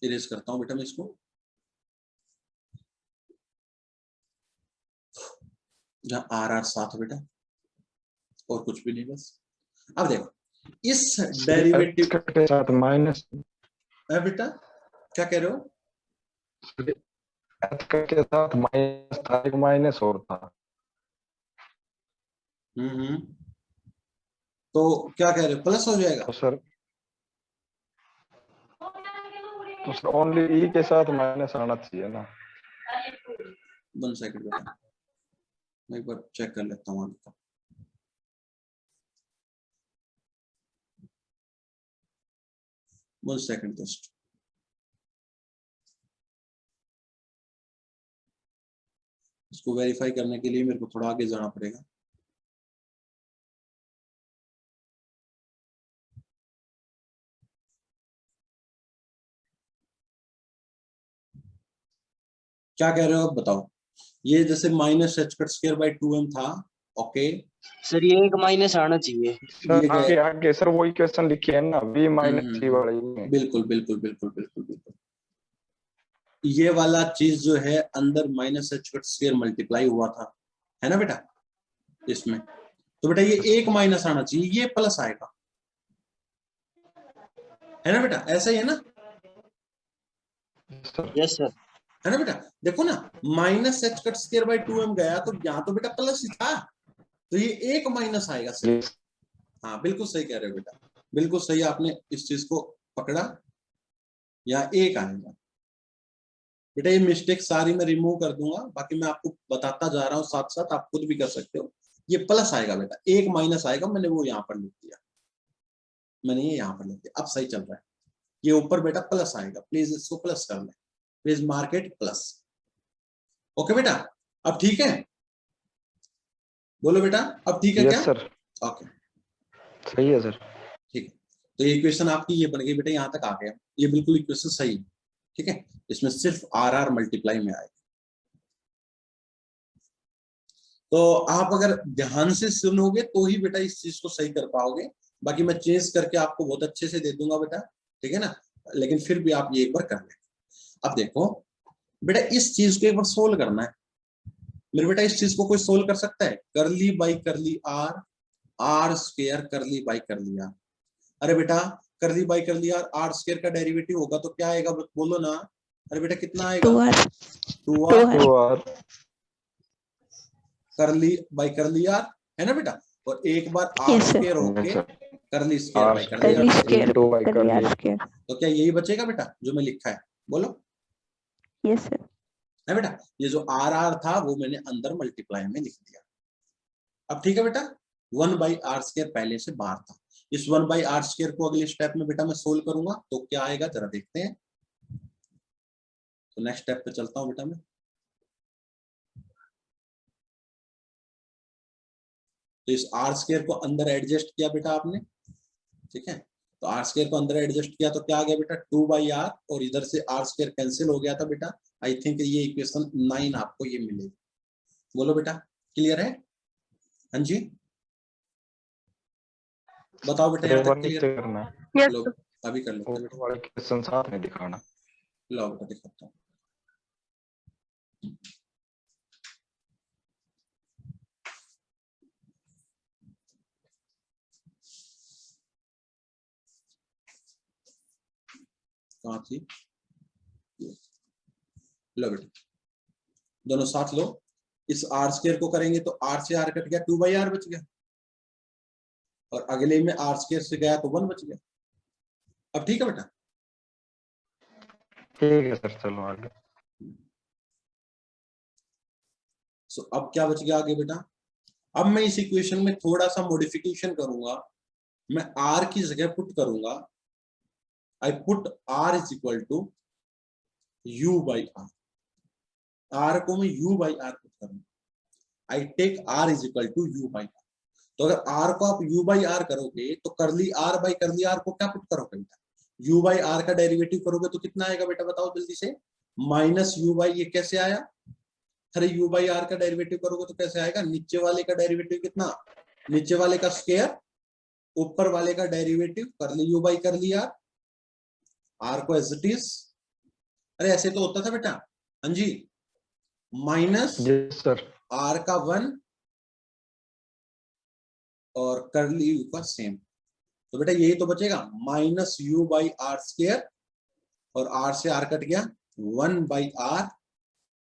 इरेज करता हूं बेटा मैं इसको, जहां आर आर साथ बेटा और कुछ भी नहीं बस। अब देखो इस डेरिवेटिव के साथ माइनस, बेटा क्या कह रहे हो? के साथ माइनस था, एक माइनस और था। तो क्या कह रहे हो, प्लस हो जाएगा? तो सर ओनली ई के साथ माइनस आना चाहिए ना। 1 सेकंड बेटा मैं एक बार चेक कर लेता हूँ आपका। वन सेकंड जस्ट, इसको वेरीफाई करने के लिए मेरे को थोड़ा आगे जाना पड़ेगा। क्या कह रहे हो अब बताओ? ये जैसे minus H cut square by 2m था, ओके सर ये एक माइनस आना चाहिए। सर ये आगे आगे सर वो इक्वेशन लिखी है ना, v माइनस सी वाली। बिल्कुल बिल्कुल बिल्कुल बिल्कुल बिल्कुल, ये वाला चीज जो है अंदर minus H cut square multiply हुआ था, है ना बेटा इसमें, तो बेटा ये एक माइनस आना चाहिए, ये प्लस आएगा, है ना बेटा? ऐसा ही है ना? Yes sir. है ना बेटा? देखो ना minus H cut square by 2m गया तो यहाँ तो बेटा प्लस ही था, तो ये एक माइनस आएगा सिर्फ। हाँ बिल्कुल सही कह रहे हो बेटा, बिल्कुल सही आपने इस चीज को पकड़ा, यहाँ एक आएगा बेटा। ये मिस्टेक सारी मैं रिमूव कर दूंगा, बाकी मैं आपको बताता जा रहा हूँ साथ साथ, आप खुद भी कर सकते हो। ये प्लस आएगा बेटा, एक माइनस आएगा, मैंने वो यहाँ पर लिख दिया, मैंने ये यहाँ पर लिख दिया, अब सही चल रहा है। ये ऊपर बेटा प्लस आएगा, प्लीज इसको प्लस कर ले, प्लीज मार्केट प्लस। ओके बेटा अब ठीक है, बोलो बेटा अब ठीक है क्या? सर ओके सही है सर। ठीक है, तो ये इक्वेशन आपकी ये बन गई बेटा, यहाँ तक आ गया, ये बिल्कुल इक्वेशन सही है। ठीक है, इसमें सिर्फ आर आर मल्टीप्लाई में आएगा। तो आप अगर ध्यान से सुनोगे तो ही बेटा इस चीज को सही कर पाओगे, बाकी मैं चेंज करके आपको बहुत अच्छे से दे दूंगा बेटा, ठीक है ना, लेकिन फिर भी आप ये एक बार कर लें। अब देखो बेटा इस चीज को एक बार सोल्व करना है मेरे बेटा, इस चीज को कोई सोल्व कर सकता है? Curly by curly r, r square curly by curly r. अरे बेटा curly by curly r, r square का डेरिवेटिव होगा तो क्या आएगा बोलो ना? अरे बेटा कितना आएगा? 2r करली बाई करली आर, है ना बेटा? और एक बार आर स्क्वायर होके करली स्क्वायर बाई करली आर, तो क्या यही बचेगा बेटा जो मैं लिखा है? बोलो यस सर। है बेटा, ये जो आर आर था वो मैंने अंदर मल्टीप्लाई में लिख दिया। अब ठीक है बेटा, 1 बाई आर स्क्वायर पहले से बाहर था, इस 1 बाई आर स्क्वायर को अगले स्टेप में बेटा मैं सोल्व करूंगा तो क्या आएगा जरा देखते हैं। तो नेक्स्ट स्टेप पे चलता हूं बेटा मैं। तो इस आर स्क्वायर को अंदर एडजस्ट किया बेटा आपने, ठीक है, तो आर स्क्वायर को अंदर एडजस्ट किया तो क्या आ गया बेटा 2 बाई आर, और इधर से आर स्क्वायर कैंसिल हो गया था बेटा। आई थिंक ये इक्वेशन 9 आपको ये मिलेगी। बोलो बेटा क्लियर है? हाँ जी बताओ बेटा यहाँ तक क्लियर करना यस लो, सर। अभी कर लेते हैं बेटा, वाले क्वेश्चन साथ में दिखाना। लो बेटा दिखाता हूँ। कहाँ थी? लो बेटा दोनों साथ लो, इस आर स्क्वायर को करेंगे तो आर से आर कट गया, 2 बाई आर बच गया, और अगले में आर स्क्वायर से गया तो 1 बच गया। अब ठीक है बेटा? ठीक है सर, चलो आगे। सो अब क्या बच गया आगे बेटा? अब मैं इस इक्वेशन में थोड़ा सा मॉडिफिकेशन करूंगा, मैं आर की जगह पुट करूंगा, I put r is equal to u by r, r को मैं u बाई आर पुट करूंगा, I take r is equal to u by r. तो अगर r को आप u बाई आर करोगे तो करली r बाई करली r को क्या पुट करोगे बेटा? u बाई आर का डेरिवेटिव करोगे तो कितना आएगा बेटा बताओ जल्दी से? माइनस u बाई, ये कैसे आया? अरे u बाई आर का डेरिवेटिव करोगे तो कैसे आएगा? नीचे वाले का डेरिवेटिव कितना? नीचे वाले का स्क्वायर ऊपर वाले का derivative curly u by curly r, r को एज इट इज, अरे ऐसे तो होता था बेटा, हाँ जी, माइनस यस सर। आर का 1 और करली यू का सेम। तो बेटा यही तो बचेगा, minus u by are square, और आर से आर कट गया, 1 by are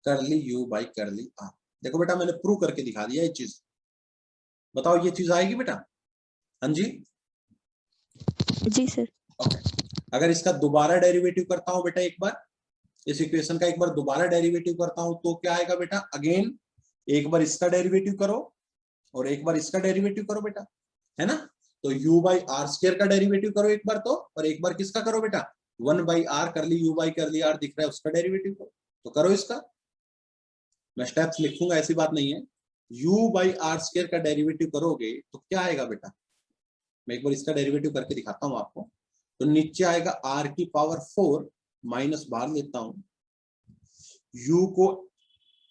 curly u by curly r. देखो बेटा मैंने प्रूव करके दिखा दिया ये चीज, बताओ ये चीज आएगी बेटा? हाँ जी जी सर। ओके। अगर इसका दोबारा डेरिवेटिव करता हूं बेटा, एक बार इस इक्वेशन का एक बार दोबारा डेरिवेटिव करता हूं तो क्या आएगा बेटा? अगेन एक बार इसका डेरिवेटिव करो और एक बार इसका डेरिवेटिव करो बेटा, है ना? तो u बाई आर स्क्वायर का डेरिवेटिव करो एक बार तो, और एक बार किसका करो बेटा? 1 by are curly u by curly are दिख रहा है उसका डेरिवेटिव करो, तो करो इसका। मैं स्टेप्स लिखूंगा, ऐसी बात नहीं है। u बाई आर स्क्वायर का डेरिवेटिव करोगे तो क्या आएगा बेटा? मैं एक बार इसका डेरिवेटिव करके दिखाता हूं आपको। तो नीचे आएगा r की पावर 4 माइनस बाहर लेता हूं, u को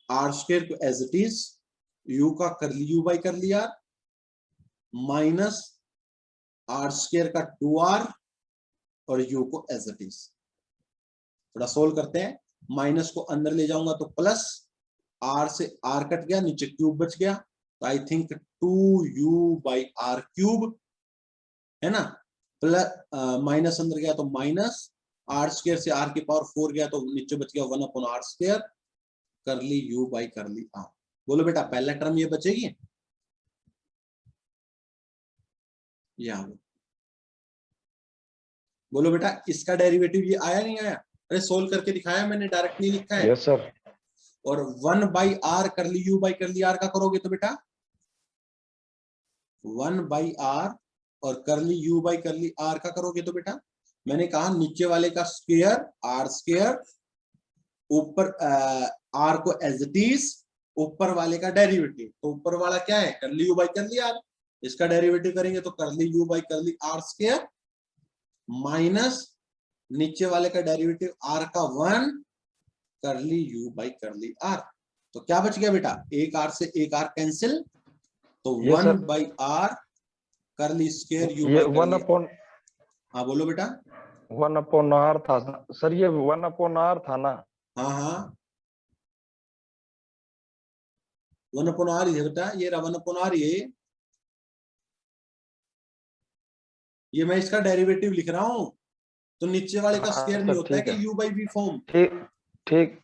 आर स्क्वायर को एज इट इज, u का curly u by curly r minus r square का 2r और u को एज इट इज। थोड़ा सोल्व करते हैं, माइनस को अंदर ले जाऊंगा तो प्लस, r से r कट गया, नीचे क्यूब बच गया, तो I think 2u by r cube, है ना? प्लस माइनस अंदर गया तो माइनस, आर स्क्वायर से आर की पावर 4 गया तो नीचे बच गया 1 अपॉन आर स्क्वायर करली यू बाई करली आर। बोलो बेटा पहला टर्म ये बचेगी, या बोलो बेटा इसका डेरिवेटिव ये आया नहीं आया? अरे सोल्व करके दिखाया मैंने, डायरेक्ट नहीं लिखा है। Yes sir. और 1 by are curly u by curly are का करोगे तो बेटा 1 बाई आर और करली यू बाई करली आर का करोगे तो बेटा, मैंने कहा नीचे वाले का स्क्वायर आर स्क्वायर, ऊपर आर को एज इट इज, ऊपर वाले का डेरिवेटिव। तो ऊपर वाला क्या है? Curly u by curly r, इसका डेरिवेटिव करेंगे तो curly u by curly are square minus नीचे वाले का डेरिवेटिव आर का 1 करली यू बाई करली आर। तो क्या बच गया बेटा? एक आर से एक आर कैंसिल, तो 1 by are curly square you ये बाई 1 अपॉन, हाँ बोलो बेटा। 1 अपॉन आर था सर, ये 1 अपॉन आर था ना? हाँ हाँ 1 अपॉन आर है बेटा, ये रहा 1 अपॉन आर, ये मैं इसका डेरिवेटिव लिख रहा हूं, तो नीचे वाले का स्क्वायर नहीं होता है कि u बाई वी फॉर्म। ठीक ठीक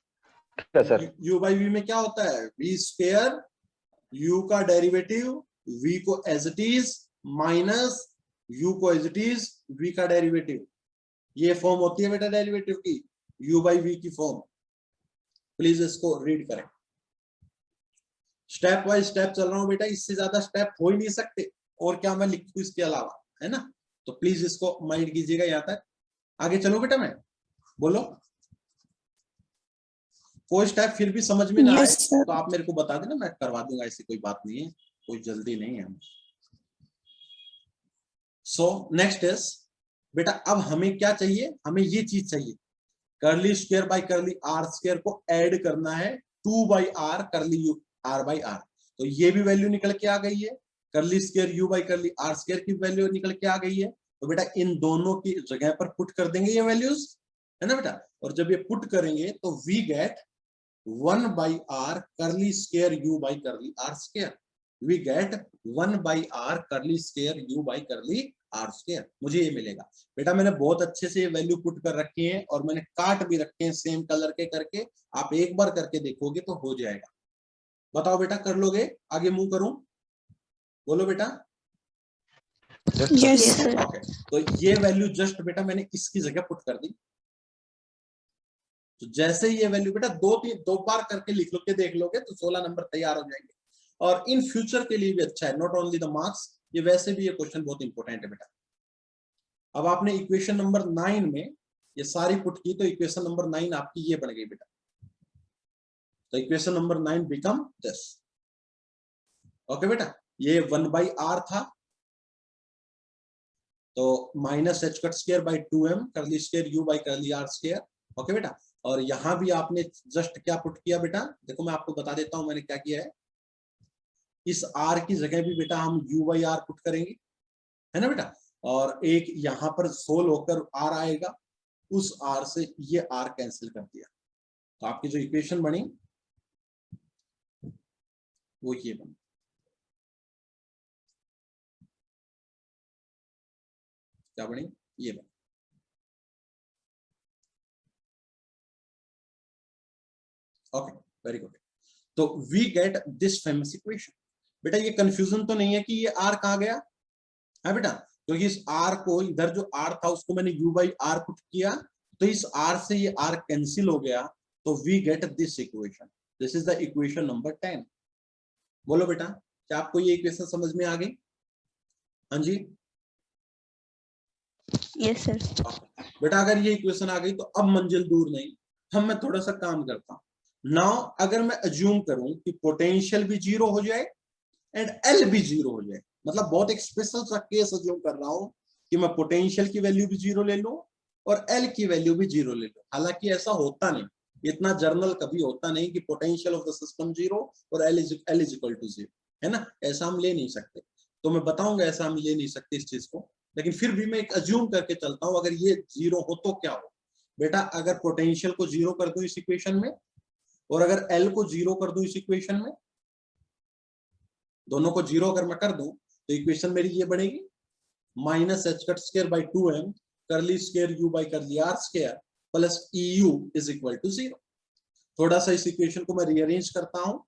है सर। u बाई वी में क्या होता है? v स्क्वायर, u का डेरिवेटिव, v को as it is minus u को एज इट इज v का डेरिवेटिव, ये फॉर्म होती है बेटा डेरिवेटिव की, u बाई v की फॉर्म। प्लीज इसको रीड करें, स्टेप बाय स्टेप चल रहा हूं बेटा, इससे ज्यादा स्टेप हो ही नहीं सकते, और क्या मैं लिखूं इसके अलावा, है ना? तो प्लीज इसको माइंड कीजिएगा यहाँ तक। आगे चलो बेटा, मैं बोलो कोई स्टेप फिर भी समझ में ना आए तो आप मेरे को बता देना, मैं करवा दूंगा, ऐसी कोई बात नहीं है, कोई जल्दी नहीं है। सो नेक्स्ट इज बेटा, अब हमें क्या चाहिए? हमें ये चीज चाहिए, curly square by curly are square को ऐड करना है 2 by are curly u r by r. तो ये भी वैल्यू निकल के आ गई है, curly square you by curly are square की वैल्यू निकल के आ गई है। तो बेटा इन दोनों की जगह पर पुट कर देंगे ये वैल्यूज, है ना बेटा? और जब ये पुट करेंगे तो we get 1 by are curly square you by curly are square, we get 1 by are curly square you by curly are square, मुझे ये मिलेगा। बेटा मैंने बहुत अच्छे से ये वैल्यू पुट कर रखी है और मैंने काट भी रखे हैं सेम कलर के करके, आप एक बार करके देखोगे तो हो जाएगा। बताओ बेटा कर लोगे? आगे मूव करूं? बोलो बेटा। Yes sir. ओके, तो ये वैल्यू जस्ट बेटा मैंने इसकी जगह पुट कर दी। तो जैसे ही ये वैल्यू बेटा दो बार करके लिख लोगे, देख लोगे तो 16 नंबर तैयार हो जाएंगे, और इन फ्यूचर के लिए भी अच्छा है, नॉट ओनली द मार्क्स, ये वैसे भी ये क्वेश्चन बहुत इंपॉर्टेंट है बेटा। अब आपने इक्वेशन नंबर 9 में ये सारी पुट की, तो इक्वेशन नंबर 9 आपकी ये बन गई बेटा। तो equation number 9 become this. Okay बेटा, ये 1 बाई आर था, तो minus H cut square by 2m curly square you by curly are square. Okay बेटा, और यहां भी आपने जस्ट क्या पुट किया बेटा? देखो मैं आपको बता देता हूं मैंने क्या किया है। इस r की जगह भी बेटा हम u बाई आर पुट करेंगे, है ना बेटा, और एक यहाँ पर सोल होकर r आएगा, उस r से ये r कैंसिल कर दिया, तो आपकी जो इक्वेशन बनी वो ये बनी। क्या बनी? ये बनी। Okay, very good. तो we get this famous equation. बेटा ये कंफ्यूजन तो नहीं है कि ये r कहाँ गया है बेटा, क्योंकि इस r को, इधर जो r था उसको मैंने u बाई r पुट किया, तो इस r से ये r कैंसिल हो गया, तो we get this equation. This is the equation number 10। बोलो बेटा, क्या आपको ये इक्वेशन समझ में आ गई? हाँ जी, यस सर। बेटा अगर ये इक्वेशन आ गई तो अब मंजिल दूर नहीं, हम मैं थोड़ा सा काम करता हूं। नाउ अगर मैं अज्यूम करूं कि पोटेंशियल भी जीरो हो जाए एंड एल भी जीरो हो जाए, मतलब बहुत एक स्पेशल सा केस अज्यूम कर रहा हूं कि मैं पोटेंशियल की वैल्यू भी जीरो ले लूं और एल की वैल्यू भी जीरो ले लूं। हालांकि ऐसा होता नहीं, इतना जर्नल कभी होता नहीं कि potential of the system zero और L is equal to zero, है ना, ऐसा हम ले नहीं सकते। तो मैं बताऊंगा ऐसा हम ले नहीं सकते इस चीज को, लेकिन फिर भी मैं एक अज्यूम करके चलता हूं, अगर ये जीरो हो तो क्या हो। बेटा अगर पोटेंशियल को जीरो कर दूं इस इक्वेशन में और अगर एल को जीरो कर दूं इस इक्वेशन में, दोनों को जीरो अगर मैं कर दूं तो इक्वेशन मेरी ये बनेगी minus H cut square by 2m curly square u by curly r square plus eu is equal to zero. थोड़ा सा इस इक्वेशन को मैं रीअरेंज करता हूं,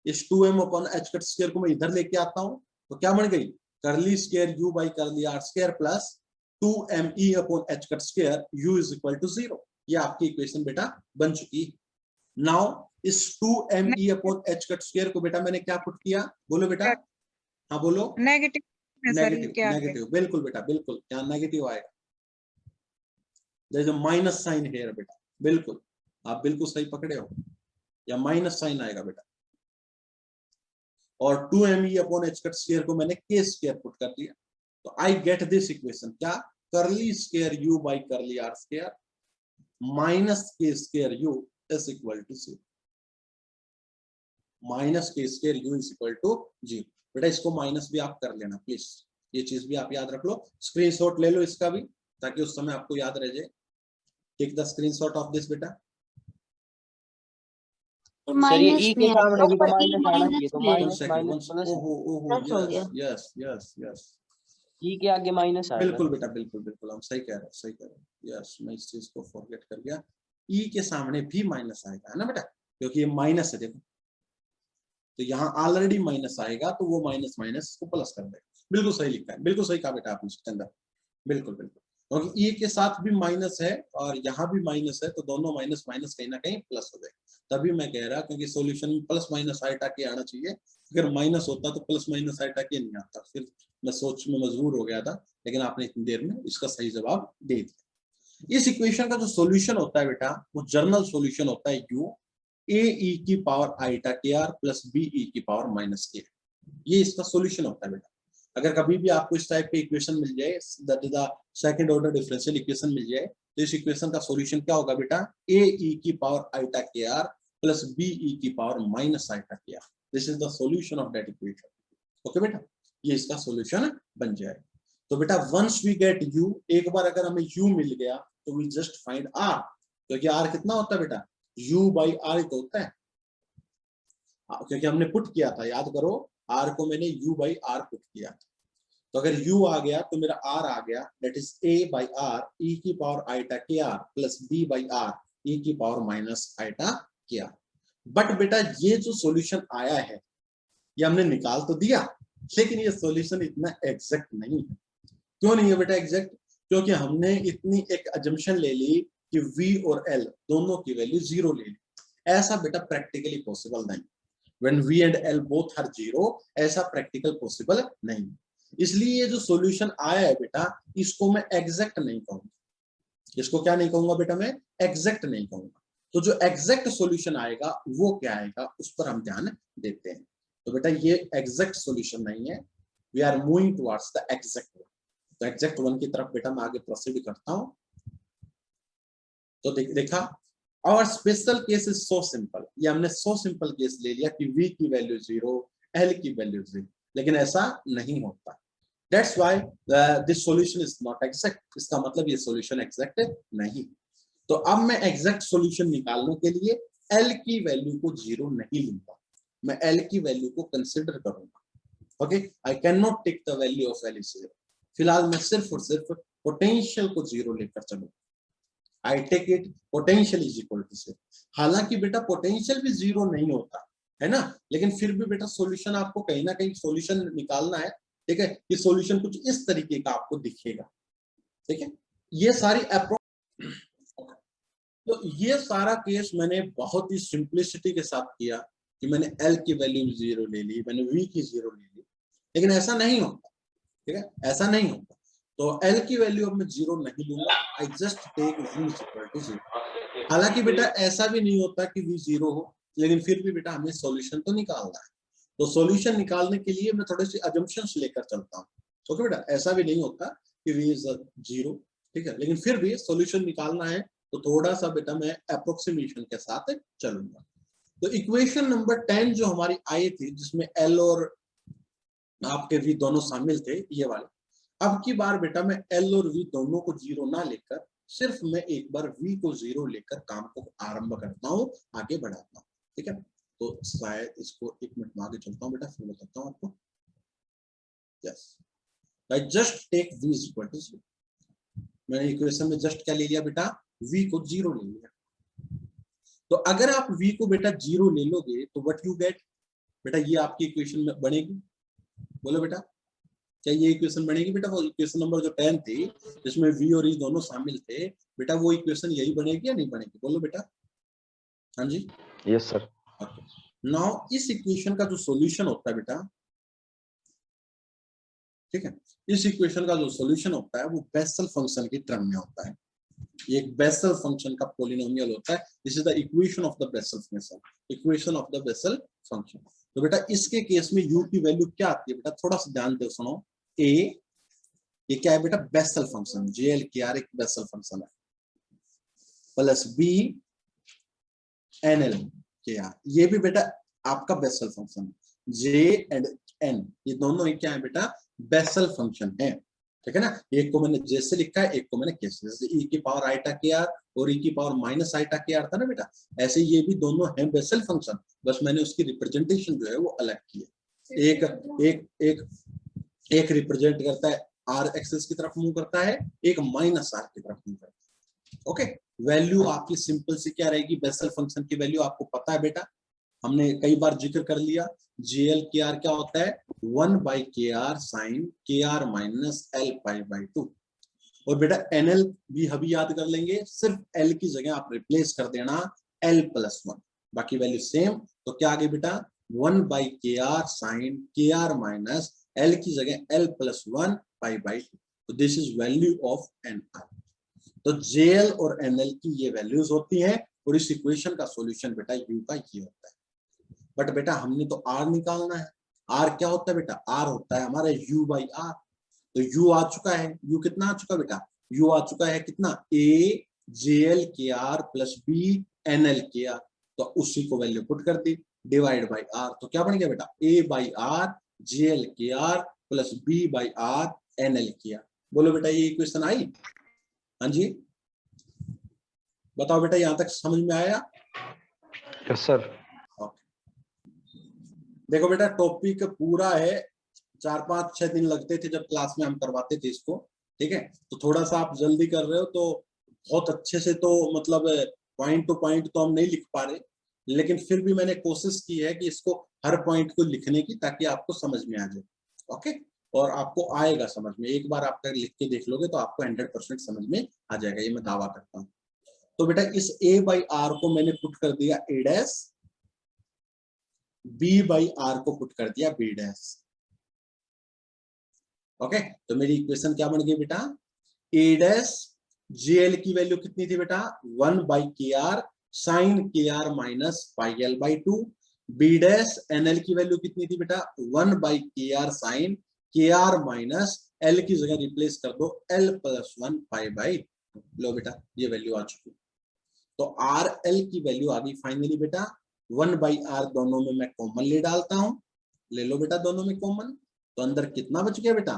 इस 2m upon h cut square को मैं इधर लेके आता हूं, तो क्या बन गई curly square u by curly r square plus 2me upon h cut square u is equal to zero. ये आपकी इक्वेशन बेटा बन चुकी है। नाउ इस 2me upon h cut square को बेटा मैंने क्या पुट किया, बोलो बेटा, हाँ बोलो। नेगेटिव नेगेटिव, नेगेटिव, बिल्कुल बेटा बिल्कुल, क्या नेगेटिव आएगा, there is a minus sign here बेटा, बिल्कुल आप बिल्कुल सही पकड़े हो, या माइनस साइन आएगा बेटा। और 2me upon h cut square को मैंने k स्क्वायर पुट कर दिया, तो आई गेट दिस इक्वेशन, क्या curly square u by curly r square minus k square u is equal to 0, minus k square u is equal to 0। बेटा इसको minus भी आप कर लेना प्लीज, ये चीज भी आप याद रख लो, स्क्रीनशॉट ले लो इसका भी ताकि उस समय आपको याद रह जाए। Take the screenshot of this बेटा। सर ये ई के सामने भी तो माइनस आना चाहिए, तो one minus second, minus plus ओहो ओहो, यस यस यस, ई के आगे माइनस आएगा। बिल्कुल बेटा बिल्कुल बिल्कुल, हम सही कह रहे हैं, सही कह रहे हैं, यस मैं इस चीज को फॉरगेट कर गया, ई के सामने भी माइनस आएगा, है ना बेटा, क्योंकि ये माइनस है, देखो तो यहाँ ऑलरेडी माइनस आएगा, तो वो माइनस माइनस को प्लस कर देगा। बिल्कुल सही लिखा है, बिल्कुल सही कहा बेटा आपने इसके अंदर, बिल्कुल बिल्कुल, क्योंकि ई के साथ भी माइनस है और यहाँ भी माइनस है, तो दोनों माइनस माइनस कहीं ना कहीं प्लस हो जाएगा। तभी मैं कह रहा, क्योंकि सॉल्यूशन में प्लस माइनस आइटा के आना चाहिए, अगर माइनस होता तो प्लस माइनस आइटा के नहीं आता, फिर मैं सोच में मजबूर हो गया था, लेकिन आपने इतनी देर में इसका सही जवाब दे दिया। इस इक्वेशन का जो सॉल्यूशन होता है बेटा, वो जर्नल सॉल्यूशन होता है u a e की पावर आइटा के आर प्लस b e की पावर माइनस के, ये इसका सॉल्यूशन होता है बेटा। अगर कभी भी आपको इस टाइप की इक्वेशन मिल जाए, that is the second order differential equation मिल जाए, तो इस इक्वेशन का सॉल्यूशन क्या होगा बेटा, a e की पावर आइटा के आर प्लस b e की पावर माइनस आइटा के r, this is the solution of that equation. Okay बेटा, ये इसका सॉल्यूशन बन जाएगा। तो बेटा वंस वी गेट u, एक बार अगर हमें u मिल गया तो वी जस्ट फाइंड r, क्योंकि r कितना होता है बेटा, u बाई r तो होता है, क्योंकि हमने पुट किया था, याद करो r को मैंने u बाई r पुट किया, तो अगर u आ गया तो मेरा r आ गया, that is a by r e की पावर आइटा के r plus b by r e की पावर माइनस आइटा के r। बट बेटा ये जो सॉल्यूशन आया है ये हमने निकाल तो दिया, लेकिन ये सॉल्यूशन इतना एग्जैक्ट नहीं है। क्यों नहीं है बेटा एग्जैक्ट, क्योंकि हमने इतनी एक अजम्पशन ले ली कि v और l दोनों की वैल्यू जीरो ले ली। ऐसा बेटा प्रैक्टिकली पॉसिबल नहीं, when v and l both are zero, ऐसा प्रैक्टिकल पॉसिबल नहीं। इसलिए ये जो सॉल्यूशन आया है बेटा, इसको मैं एग्जैक्ट नहीं कहूंगा, इसको क्या नहीं कहूंगा बेटा, मैं एग्जैक्ट नहीं कहूंगा। तो जो एग्जैक्ट सॉल्यूशन आएगा वो क्या आएगा, उस पर हम ध्यान देते हैं। तो बेटा ये एग्जैक्ट सॉल्यूशन नहीं है, we are moving towards the exact one. तो एग्जैक्ट वन की तरफ बेटा मैं आगे प्रोसीड करता हूं। तो देखा, और special case is so simple, ये हमने सो सिंपल केस ले लिया कि v की वैल्यू जीरो, l की वैल्यू जीरो, लेकिन ऐसा नहीं होता। That's why this solution is not exact, इसका मतलब ये सॉल्यूशन एग्जैक्ट नहीं। तो अब मैं एग्जैक्ट सॉल्यूशन निकालने के लिए L की वैल्यू को 0 नहीं लूंगा, मैं L की वैल्यू को कंसिडर करूंगा। Okay, I can not take the value of L is 0। फिलहाल मैं सिर्फ और सिर्फ पोटेंशियल को 0 लेकर चलूंगा। I take it potential is equal to 0। हालांकि बेटा पोटेंशियल भी 0 नहीं होता है ना, लेकिन फिर भी बेटा सॉल्यूशन आपको कहीं ना कहीं सॉल्यूशन निकालना है। ठीक है, ये सॉल्यूशन कुछ इस तरीके का आपको दिखेगा। ठीक है, ये सारी अप्रोच, तो ये सारा केस मैंने बहुत ही सिंप्लिसिटी के साथ किया कि मैंने L की वैल्यू 0 ले ली, मैंने V की 0 ले ली, लेकिन ऐसा नहीं होता। ठीक है, ऐसा नहीं होता। तो L की वैल्यू अब मैं 0 नहीं लूंगा, I just take V equal to 0। हालांकि बेटा ऐसा भी नहीं होता कि V 0 हो, लेकिन फिर भी बेटा हमें सॉल्यूशन तो निकालना है। तो सॉल्यूशन निकालने के लिए मैं थोड़े से अजम्पशंस लेकर चलता हूँ। ओके बेटा, ऐसा भी नहीं होता कि V इज 0। ठीक है, लेकिन फिर भी सॉल्यूशन निकालना है तो थोड़ा सा बेटा मैं अप्रोक्सीमेशन के साथ चलूंगा। तो इक्वेशन नंबर 10 जो हमारी आई थी, जिसमें L और आपके V दोनों शामिल थे, ये वाले, अब की बार बेटा मैं L और V दोनों को 0 ना लेकर सिर्फ मैं एक बार V को 0 लेकर काम को आरंभ करता हूँ, आगे बढ़ाता हूँ। ठीक है, तो शायद इसको 1 मिनट में आगे चलता हूँ बेटा, फिर बताता हूँ आपको। Yes, I just take V is equal to 0। मैंने इक्वेशन में जस्ट क्या ले लिया बेटा, V को 0 ले लिया। तो अगर आप V को बेटा 0 ले लोगे तो व्हाट यू गेट बेटा, ये आपकी इक्वेशन में बनेगी। बोलो बेटा, क्या ये इक्वेशन बनेगी बेटा? वो इक्वेशन नंबर जो 10 थी जिसमें V और E दोनों शामिल थे बेटा, वो इक्वेशन यही बनेगी या नहीं बनेगी? बोलो बेटा। हाँ जी, यस सर। ओके, नाउ इस इक्वेशन का जो सॉल्यूशन होता है बेटा, ठीक है, इस इक्वेशन का जो सॉल्यूशन होता है वो बेसल फंक्शन की टर्म में होता है। ये एक बेसल फंक्शन का पॉलिनोमियल होता है। This is the equation of the Bessel function, equation of the Bessel function. तो बेटा इसके केस में u की वैल्यू क्या आती है बेटा, थोड़ा सा ध्यान दे सुनो। a, ये क्या है बेटा, बेसल फंक्शन, JL एक बेसल फंक्शन है, प्लस b NL ये भी बेटा आपका बेसल फंक्शन है। J एंड N ये दोनों ही क्या है बेटा, बेसल फंक्शन है। ठीक है ना, एक को मैंने J से लिखा है, एक को मैंने K से, जैसे e की पावर आइटा KR और e की पावर माइनस आइटा KR था ना बेटा, ऐसे ये भी दोनों हैं बेसल फंक्शन, बस मैंने उसकी रिप्रेजेंटेशन जो है वो अलग की है। एक रिप्रेजेंट करता है R एक्सिस की तरफ मूव करता है, एक माइनस R की तरफ मूव करता है। ओके, वैल्यू आपकी सिंपल सी क्या रहेगी, बेसल फंक्शन की वैल्यू आपको पता है बेटा, हमने कई बार जिक्र कर लिया। JL KR क्या होता है, 1/KR sine KR minus L pi by 2। और बेटा NL भी अभी याद कर लेंगे, सिर्फ L की जगह आप रिप्लेस कर देना L प्लस 1, बाकी वैल्यू सेम। तो क्या आ गई बेटा, 1/KR sine KR minus L की जगह L प्लस 1 पाई बाई 2। तो this is value of NR। तो JL और NL की ये वैल्यूज होती हैं और इस इक्वेशन का सॉल्यूशन बेटा U का ये होता है। बट बेटा हमने तो R निकालना है। R क्या होता है बेटा, R होता है हमारा U/R। तो U आ चुका है, U कितना आ चुका बेटा, U आ चुका है कितना, A JL KR plus B NL KR। तो उसी को वैल्यू पुट कर दी, डिवाइड बाई R। तो क्या बन गया बेटा, A/R JL KR plus B/R NL KR। बोलो बेटा ये इक्वेशन आई? हाँ जी, बताओ बेटा, यहां तक समझ में आया? Yes sir. देखो बेटा टॉपिक पूरा है, 4-5-6 दिन लगते थे जब क्लास में हम करवाते थे इसको। ठीक है, तो थोड़ा सा आप जल्दी कर रहे हो तो बहुत अच्छे से, तो मतलब पॉइंट टू पॉइंट तो हम नहीं लिख पा रहे, लेकिन फिर भी मैंने कोशिश की है कि इसको हर पॉइंट को लिखने की, ताकि आपको समझ में आ जाए। ओके, और आपको आएगा समझ में, एक बार आप लिख के देख लोगे तो आपको 100% समझ में आ जाएगा, ये मैं दावा करता हूँ। तो बेटा इस A/R को मैंने पुट कर दिया A डैश, B/R को पुट कर दिया B डैश। ओके, तो मेरी इक्वेशन क्या बन गई बेटा, A डैश JL की वैल्यू कितनी थी बेटा, 1/KR sine KR minus pi L by 2। B dash NL की वैल्यू कितनी थी बेटा, 1/KR sine KR minus L की जगह रिप्लेस कर दो L प्लस 1 पाई बाई 2। लो बेटा ये वैल्यू आ चुकी। तो RL की वैल्यू आ गई फाइनली बेटा 1/R, दोनों में मैं कॉमन ले डालता हूं, ले लो बेटा दोनों में कॉमन। तो अंदर कितना बच गया बेटा,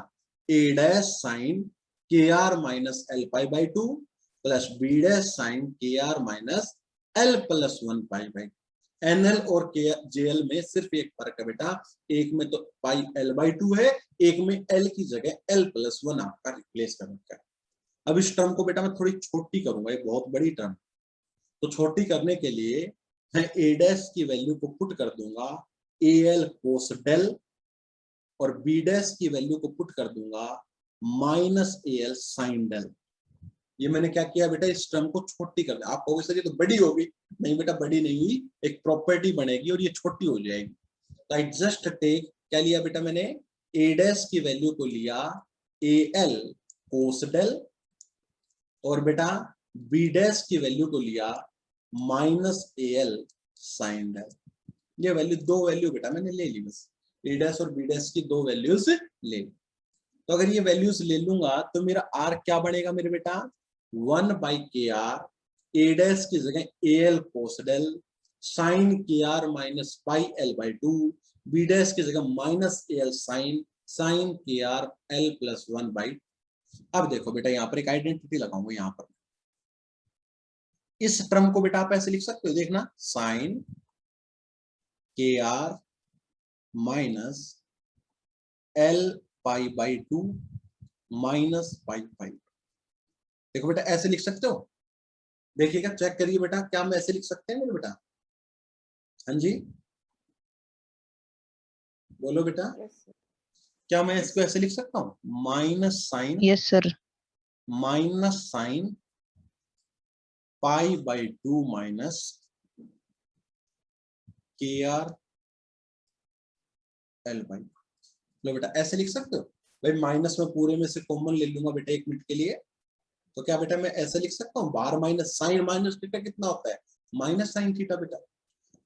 ए डैश साइन के are minus L pi by 2 plus B dash sine के are minus L plus 1 pi by. NL और के जेएल में सिर्फ एक फर्क है बेटा, एक में तो पाई एल बाई 2 है, एक में एल की जगह एल प्लस 1 आपका रिप्लेस कर रखा है। अब इस टर्म को बेटा मैं थोड़ी छोटी करूंगा, ये बहुत बड़ी टर्म, तो छोटी करने के लिए मैं ए डैश की वैल्यू को पुट कर दूंगा ए एल कोस डेल और बी डैश की वैल्यू को पुट कर दूंगा minus A L sine del. ये मैंने क्या किया बेटा, इस टर्म को छोटी कर दिया। आप कहोगे सर ये तो बड़ी होगी, नहीं बेटा बड़ी नहीं हुई, एक प्रॉपर्टी बनेगी और ये छोटी हो जाएगी। तो आई जस्ट टेक, क्या लिया बेटा मैंने, ए डैश की वैल्यू को लिया ए एल कोस डेल और बेटा बी डैश की वैल्यू को लिया minus A L sine del. ये वैल्यू, दो वैल्यू बेटा मैंने ले ली, बस ए डैश और बी डैश की दो वैल्यूज ले ली। तो अगर ये वैल्यूज ले लूंगा तो मेरा आर क्या बनेगा मेरे बेटा, 1 बाई के आर, ए डैश की जगह A L cos del sine के are minus pi L by 2, B dash की जगह माइनस ए एल साइन के आर एल प्लस 1 बाई। अब देखो बेटा यहाँ पर एक आइडेंटिटी लगाऊंगा, यहाँ पर इस टर्म को बेटा आप ऐसे लिख सकते हो, देखना, साइन के are minus L pi by 2 minus pi pi. देखो बेटा ऐसे लिख सकते हो, देखिएगा, चेक करिए बेटा, क्या हम ऐसे लिख सकते हैं मेरे बेटा? हाँ जी बोलो बेटा, क्या मैं इसको ऐसे लिख सकता हूँ, minus sine, yes sir, minus sine pi by 2 minus k are l by. लो बेटा ऐसे लिख सकते हो भाई, माइनस में पूरे में से कॉमन ले लूंगा बेटा 1 मिनट के लिए, तो क्या बेटा मैं ऐसे लिख सकता हूँ, बाहर माइनस साइन माइनस थीटा कितना होता है, माइनस साइन थीटा बेटा,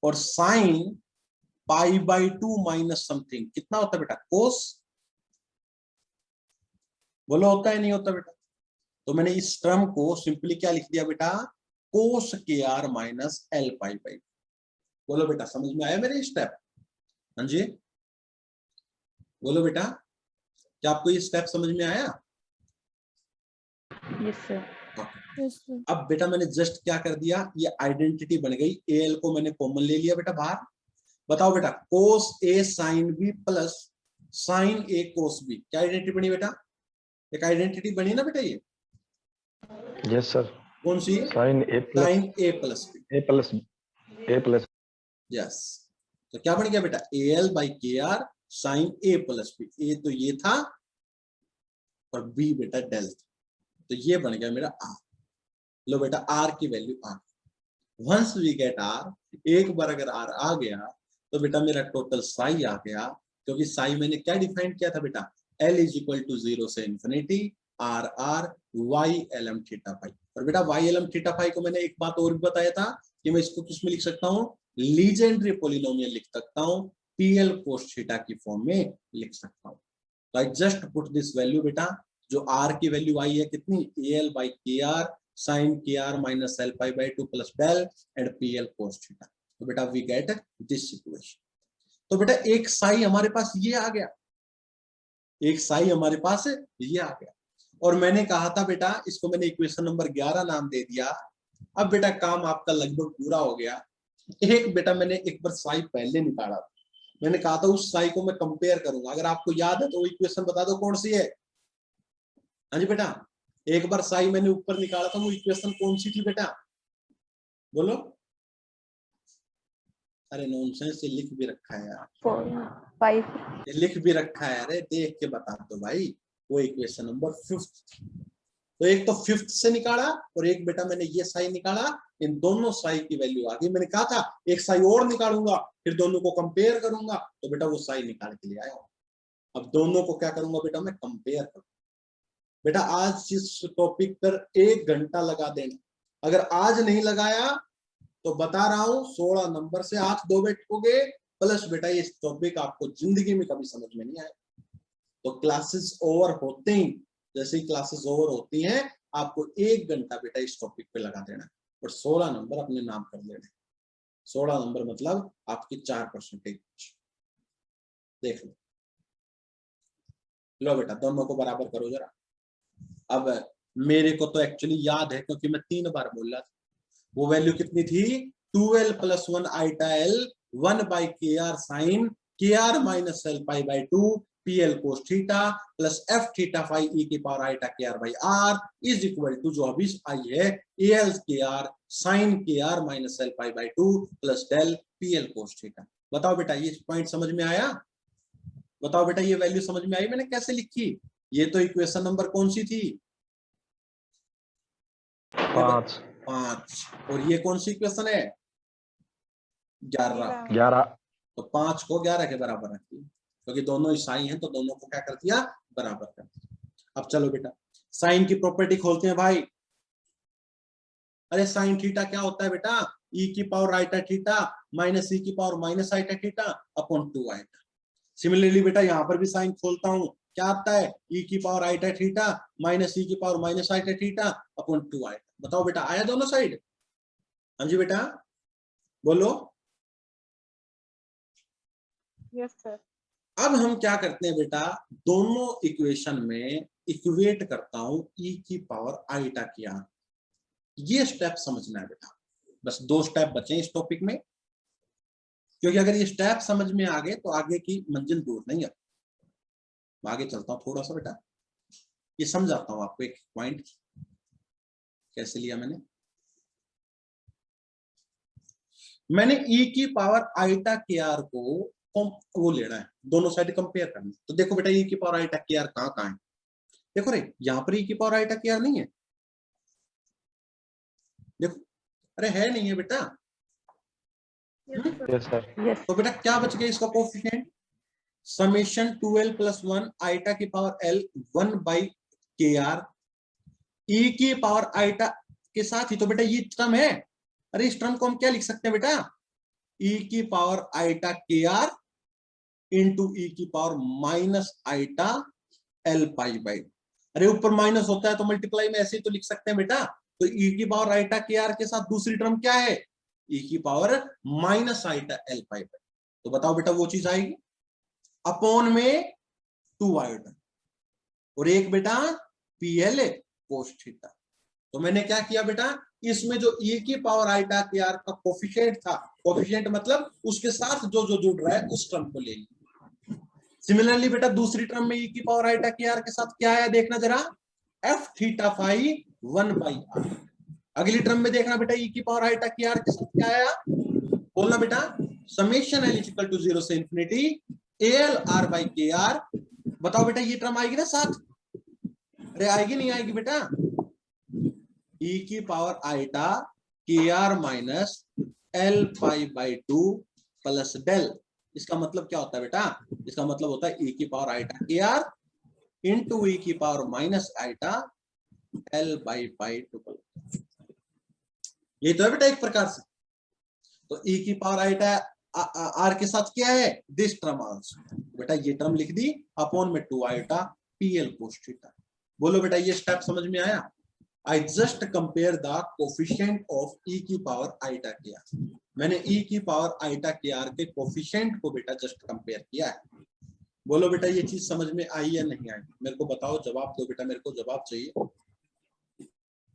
और sign pi by 2 minus something कितना होता है बेटा, कोस। बोलो होता है नहीं होता बेटा? तो मैंने इस टर्म को सिंपली क्या लिख दिया बेटा, cos k are minus L pi by. बोलो बेटा समझ में आया मेरे स्टेप? हाँ जी बोलो बेटा, क्या आपको ये स्टेप समझ में आया? Yes sir. अब बेटा मैंने जस्ट क्या कर दिया, ये आइडेंटिटी बन गई, ए एल को मैंने कॉमन ले लिया बेटा बाहर। बताओ बेटा, कोस ए साइन बी प्लस साइन ए कोस बी, क्या आइडेंटिटी बनी बेटा? एक आइडेंटिटी बनी ना बेटा, ये यस सर, कौन सी? Sine A plus plus yes. तो क्या बन गया बेटा, ए एल बाई के are sine A plus B. ए तो ये था और बी बेटा डेल था, तो ये बन गया मेरा आर। लो बेटा आर की value r, once we get r, एक बार अगर आर आ गया तो बेटा मेरा टोटल साई आ गया, क्योंकि साई मैंने क्या डिफाइन किया था बेटा, एल इज इक्वल टू 0 से infinity r r Y L M theta phi. और बेटा Y L M theta phi को मैंने एक बात और भी बताया था कि मैं इसको किसमें लिख सकता हूँ, लीजेंड्री पोलिनोमियल लिख सकता हूँ, पीएल कोस थीटा की फॉर्म में लिख सकता हूँ। तो I just put this value बेटा, जो आर की वैल्यू आई है कितनी, ए एल बाई के आर साइन के are minus L pi by 2 plus del and P l cos theta. तो बेटा वी गेट दिस इक्वेशन। तो बेटा एक साई हमारे पास ये आ गया, एक साई हमारे पास ये आ गया, और मैंने कहा था बेटा इसको मैंने इक्वेशन नंबर 11 नाम दे दिया। अब बेटा काम आपका लगभग पूरा हो गया। एक बेटा मैंने एक बार साई पहले निकाला, मैंने कहा था उस साई को मैं कंपेयर करूंगा, अगर आपको याद है तो वो इक्वेशन बता दो कौन सी है। हाँ जी बेटा, एक बार साई मैंने ऊपर निकाला था, वो इक्वेशन कौन सी थी बेटा, बोलो। अरे नॉनसेंस, ये लिख भी रखा है यार, 5 ये लिख भी रखा है, अरे देख के बता दो भाई। वो इक्वेशन नंबर 5, तो एक तो 5th से निकाला और एक बेटा मैंने ये साई निकाला, इन दोनों साई की वैल्यू आ गई। मैंने कहा था एक साई और निकालूंगा फिर दोनों को कंपेयर करूंगा, तो बेटा वो साई निकाल के लिए आया। अब दोनों को क्या करूंगा बेटा, मैं कंपेयर करूंगा। बेटा आज इस टॉपिक पर 1 घंटा लगा देना, अगर आज नहीं लगाया तो बता रहा हूं 16 नंबर से आंख दो बैठोगे, प्लस बेटा ये टॉपिक आपको जिंदगी में कभी समझ में नहीं आया। तो क्लासेस ओवर होते ही, जैसे ही क्लासेस ओवर होती हैं, आपको 1 घंटा बेटा इस टॉपिक पे लगा देना और 16 नंबर अपने नाम कर लेना। 16 नंबर मतलब आपकी 4% देख लो। लो बेटा दोनों को बराबर करो जरा। अब मेरे को तो एक्चुअली याद है क्योंकि मैं 3 बार बोल रहा था। वो वैल्यू कितनी थी 2l + 1 iota l 1/kr sin kr minus l pi by 2 pl cos theta plus f theta phi e की power iota kr by r is equal to जो अभी आई है al kr sin kr minus l pi by 2 plus del pl cos theta. बताओ बेटा ये point समझ में आया? बताओ बेटा ये वैल्यू समझ में आई मैंने कैसे लिखी? ये तो इक्वेशन नंबर कौन सी थी? 5। और ये कौन सी इक्वेशन है? 11। तो 5 को 11 के बराबर रख दिया क्योंकि दोनों ईसाई हैं तो दोनों को क्या कर दिया? बराबर कर दिया। अब चलो बेटा साइन की प्रॉपर्टी खोलते हैं भाई। अरे साइन थीटा क्या होता है बेटा? e की power iota theta minus e की power minus iota theta upon 2 iota. Similarly बेटा यहाँ पर भी साइन खोलता हूँ, क्या आता है? e की power iota theta minus e की power minus iota theta upon 2 iota. बताओ बेटा आया दोनों साइड? हाँ जी बेटा बोलो। Yes sir. अब हम क्या करते हैं बेटा, दोनों इक्वेशन में इक्वेट करता हूं e की पावर आइटा की r। ये स्टेप समझना है बेटा, बस 2 स्टेप बचे इस टॉपिक में, क्योंकि अगर ये स्टेप समझ में आ गए तो आगे की मंजिल दूर नहीं है। आगे चलता हूं थोड़ा सा बेटा, ये समझाता हूं आपको एक पॉइंट कैसे लिया मैंने e की पावर आइटा के आर को वो लेना है, दोनों साइड कंपेयर करना। तो देखो बेटा e की पावर आइटा के आर कहाँ है? देखो रे यहाँ पर e की पावर आइटा के आर नहीं है, देखो अरे है नहीं है बेटा। Yes sir. तो बेटा क्या बच गया इसका कोफिशिएंट? समेशन 2l + 1 आइटा की पावर l 1/kr e की पावर आइटा के साथ ही तो बेटा ये टर्म है। अरे इस टर्म को हम क्या लिख सकते हैं बेटा? e की power iota kr into e की power minus iota l pi by. अरे ऊपर माइनस होता है तो मल्टीप्लाई में ऐसे ही तो लिख सकते हैं बेटा। तो e की पावर आइटा kr के साथ दूसरी टर्म क्या है? e की power minus iota l pi by. तो बताओ बेटा वो चीज आएगी अपॉन में 2 आइटा और एक बेटा pl cos थीटा। तो मैंने क्या किया बेटा, इसमें जो e की पावर आइटा के आर का कोफिशिएंट था, कोफिशिएंट मतलब उसके साथ जो जो जुड़ रहा है उस टर्म को ले लिया। सिमिलरली बेटा दूसरी टर्म में e की पावर आइटा के आर के साथ क्या आया देखना जरा, f थीटा फाई 1/r। अगली टर्म में देखना बेटा e की पावर आइटा के आर के साथ क्या आया, बोलना बेटा समेशन l इक्वल टू 0 से इंफिनिटी al r बाई के आर। बताओ बेटा ये टर्म आएगी ना साथ? अरे आएगी नहीं आएगी बेटा? e की पावर आइटा के are minus l pi by 2 plus del. इसका मतलब क्या होता है बेटा? इसका मतलब होता है e की पावर आइटा के आर इंटू e की power minus iota l by pi 2। ये तो है बेटा एक प्रकार से। तो e की पावर आइटा आर के साथ क्या है? This term also. बेटा ये टर्म लिख दी अपॉन में 2 आइटा pl cos थीटा। बोलो बेटा ये स्टेप समझ में आया? I just compare the coefficient of e की पावर आइटा के आर। मैंने e की पावर आइटा के आर के कोफिशिएंट को बेटा जस्ट कंपेयर किया है। बोलो बेटा ये चीज समझ में आई या नहीं आई? मेरे को बताओ, जवाब दो बेटा, मेरे को जवाब चाहिए।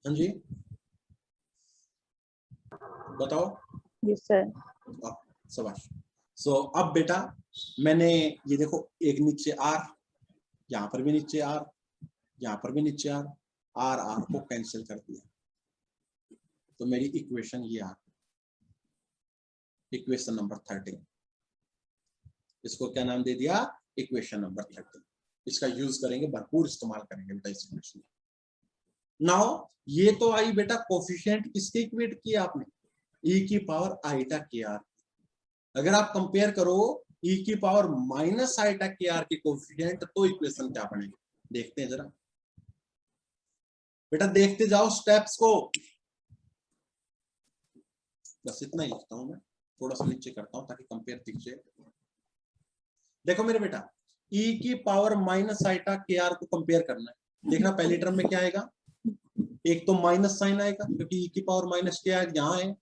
हाँ जी बताओ। Yes sir. शाबाश। सो अब बेटा मैंने ये देखो एक नीचे r, यहाँ पर भी नीचे r, यहाँ पर भी नीचे r, r को कैंसिल कर दिया तो मेरी इक्वेशन ये आ, इक्वेशन नंबर 13। इसको क्या नाम दे दिया? Equation number 13। इसका यूज करेंगे, भरपूर इस्तेमाल करेंगे बेटा इस इक्वेशन। नाउ ये तो आई बेटा कोफिशिएंट किसके इक्वेट किया आपने? e की पावर आइटा के आर। अगर आप कंपेयर करो e की पावर माइनस आइटा के आर के कोफिशिएंट तो इक्वेशन क्या बनेगी देखते हैं जरा बेटा, देखते जाओ स्टेप्स को। बस इतना ही लिखता हूं मैं, थोड़ा सा नीचे करता हूं ताकि कंपेयर दिख जाए। देखो मेरे बेटा e की पावर माइनस आइटा के आर को कंपेयर करना है। देखना पहली टर्म में क्या आएगा, एक तो माइनस साइन आएगा क्योंकि e की पावर माइनस क्या है यहाँ है।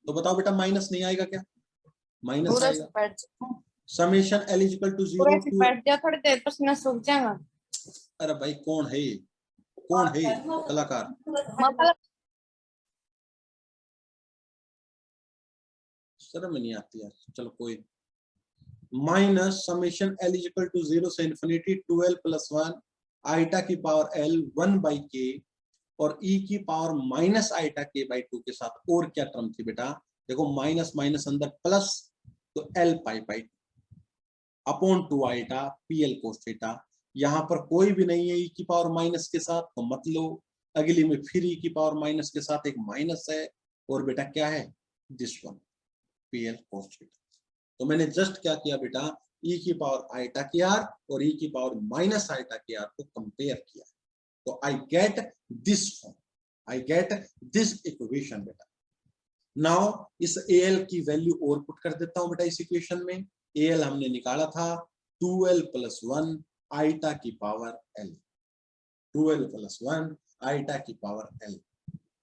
तो बताओ बेटा माइनस नहीं आएगा क्या? माइनस आएगा। Summation L is equal to पूरा 0 ऐसे टू, बैठ जाओ थोड़ी देर पसीना सूख जाएगा। अरे भाई कौन है ये, कौन है ये कलाकार? मतलब शर्म नहीं आती यार, चलो कोई। Minus summation L is equal to 0 से इन्फिनिटी 2l प्लस 1 आइटा की पावर l 1 बाई के और e की power minus iota k by 2 के साथ और क्या टर्म थी बेटा? देखो माइनस माइनस अंदर प्लस, तो l pi by upon 2 iota pl cos theta. यहाँ पर कोई भी नहीं है e की पावर माइनस के साथ, तो मत लो। अगली में फिर e की पावर माइनस के साथ एक माइनस है, और बेटा क्या है? This one pl cos theta. तो मैंने जस्ट क्या किया बेटा, e की पावर आइटा के आर और e की पावर माइनस आइटा के आर को कंपेयर किया, तो I get this form, I get this equation बेटा। नाउ इस al की वैल्यू और पुट कर देता हूं बेटा इस इक्वेशन में। al हमने निकाला था 2l प्लस 1 आइटा की power l, 2l plus 1 iota की पावर l।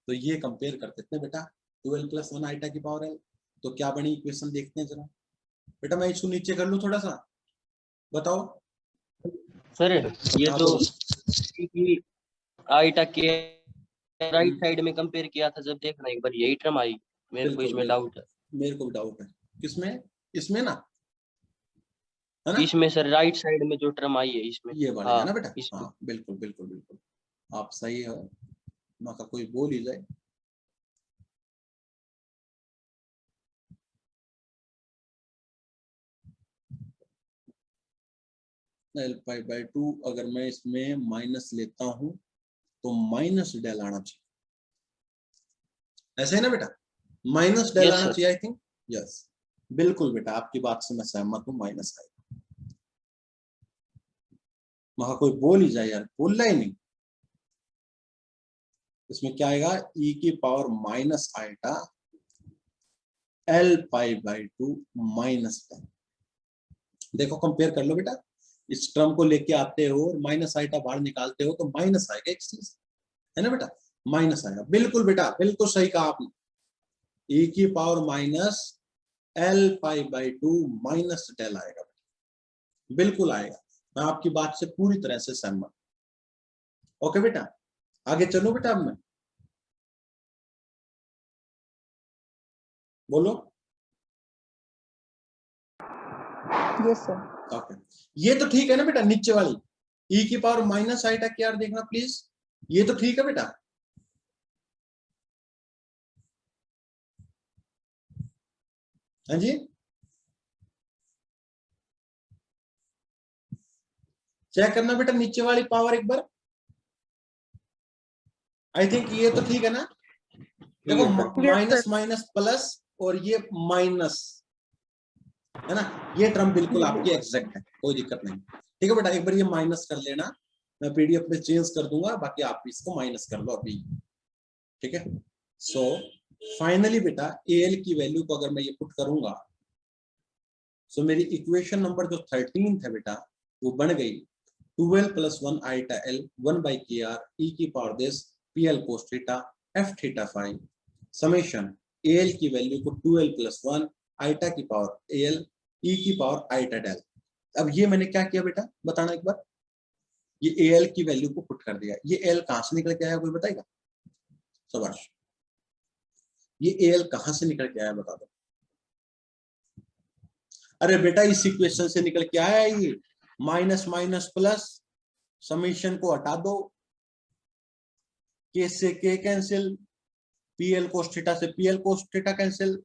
तो ये कंपेयर कर देते हैं बेटा, 2l प्लस 1 आइटा की पावर l। तो क्या बनी इक्वेशन, देखते हैं जरा बेटा। मैं इसको नीचे कर लूं थोड़ा सा, बताओ। सर ये हाँ जो बोलो। आइटा के राइट साइड में कंपेयर किया था, जब देखना एक बार यही टर्म आई, मेरे को बिल्कुल इसमें बिल्कुल, डाउट है। मेरे को भी डाउट है। किसमें? इसमें ना, है ना? इसमें सर राइट साइड में जो टर्म आई है इसमें, ये वाले है हाँ ना बेटा? इसमें। हाँ बिल्कुल बिल्कुल बिल्कुल, आप सही है। माँ का कोई बोल ही जाए। एल पाई बाई 2 अगर मैं इसमें माइनस लेता हूं तो माइनस डेल आना चाहिए, ऐसे है ना बेटा? माइनस डेल यस आना सर। चाहिए, आई थिंक। यस बिल्कुल बेटा, आपकी बात से मैं सहमत हूं, माइनस आएगा। वहां कोई बोल ही जाए यार, बोलना ही नहीं। इसमें क्या आएगा? e की power minus iota L pi by 2 minus 10। देखो कंपेयर कर लो बेटा, इस टर्म को लेके आते हो और माइनस आइटा बाहर निकालते हो तो माइनस आएगा एक चीज, है ना बेटा? माइनस आएगा, बिल्कुल बेटा, बिल्कुल सही कहा आपने। e की power minus L pi by 2 minus del आएगा, बिल्कुल आएगा। मैं आपकी बात से पूरी तरह से सहमत। ओके बेटा, आगे चलो बेटा। अब मैं बोलो। Yes sir. ओके, ये तो ठीक है ना बेटा? नीचे वाली e की पावर माइनस आइटा क्या देखना प्लीज, ये तो ठीक है बेटा? हाँ जी, चेक करना बेटा नीचे वाली पावर एक बार। आई थिंक ये तो ठीक है ना? देखो माइनस माइनस प्लस और ये माइनस, है ना? ये टर्म बिल्कुल आपकी एग्जैक्ट है, कोई दिक्कत नहीं। ठीक है बेटा, एक बार ये माइनस कर लेना, मैं पीडीएफ में चेंज कर दूंगा, बाकी आप इसको माइनस कर लो अभी। ठीक है, सो फाइनली बेटा एल की वैल्यू को अगर मैं ये पुट करूंगा, सो मेरी इक्वेशन नंबर जो 13 है बेटा, वो बन गई 12 प्लस 1 आइटा एल 1 बाई के आर ई की power this P L cos theta F theta phi summation l की वैल्यू को 2l प्लस 1 आइटा की पावर एल ई की पावर आइटा डेल। अब ये मैंने क्या किया बेटा, बताना एक बार। ये एल की वैल्यू को पुट कर दिया। ये एल कहां से निकल के आया, कोई बताएगा? शाबाश। ये एल कहां से निकल के आया, बता दो। अरे बेटा इस इक्वेशन से निकल के आया ये, माइनस माइनस प्लस, समेशन को हटा दो, के से k cancel, P l cos theta से P l cos theta cancel,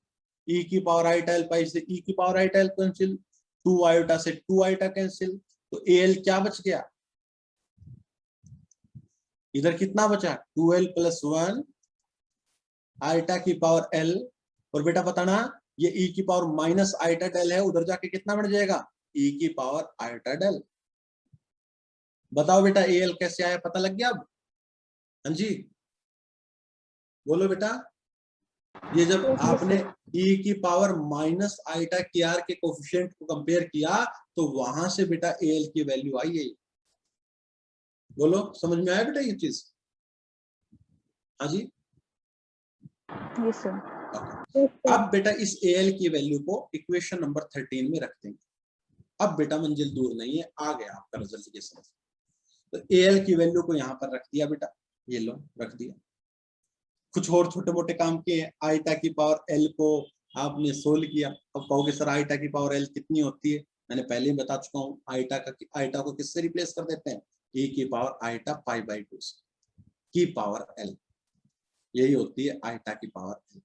e की पावर आइटा एल पाई से ई की power iota l cancel, 2 iota से 2 आइटा कैंसिल, तो एल क्या बच गया? इधर कितना बचा? 2l प्लस 1 आइटा की पावर एल, और बेटा बताना ये e की पावर माइनस आइटा डेल है, उधर जाके कितना बन जाएगा? e की पावर आइटा डेल। बताओ बेटा एल कैसे आया, पता लग गया अब? हाँ जी बोलो बेटा। ये जब आपने e की पावर माइनस आइटा के आर के कोफिशिएंट को कंपेयर किया तो वहां से बेटा एल की वैल्यू आई है। बोलो समझ में आया बेटा ये चीज? हाँ जी यस सर। अब बेटा इस एल की वैल्यू को इक्वेशन नंबर 13 में रख देंगे। अब बेटा मंजिल दूर नहीं है, आ गया आपका रिजल्ट के साथ। तो एल की वैल्यू को यहाँ पर रख दिया बेटा, ये लो रख दिया। कुछ और छोटे मोटे काम किए, आइटा की पावर एल को आपने सोल्व किया। अब कहोगे सर आइटा की पावर एल कितनी होती है, मैंने पहले ही बता चुका हूँ। आइटा को किससे रिप्लेस कर देते हैं, ए की पावर आइटा पाई बाई 2 की पावर एल, यही होती है आइटा की पावर एल,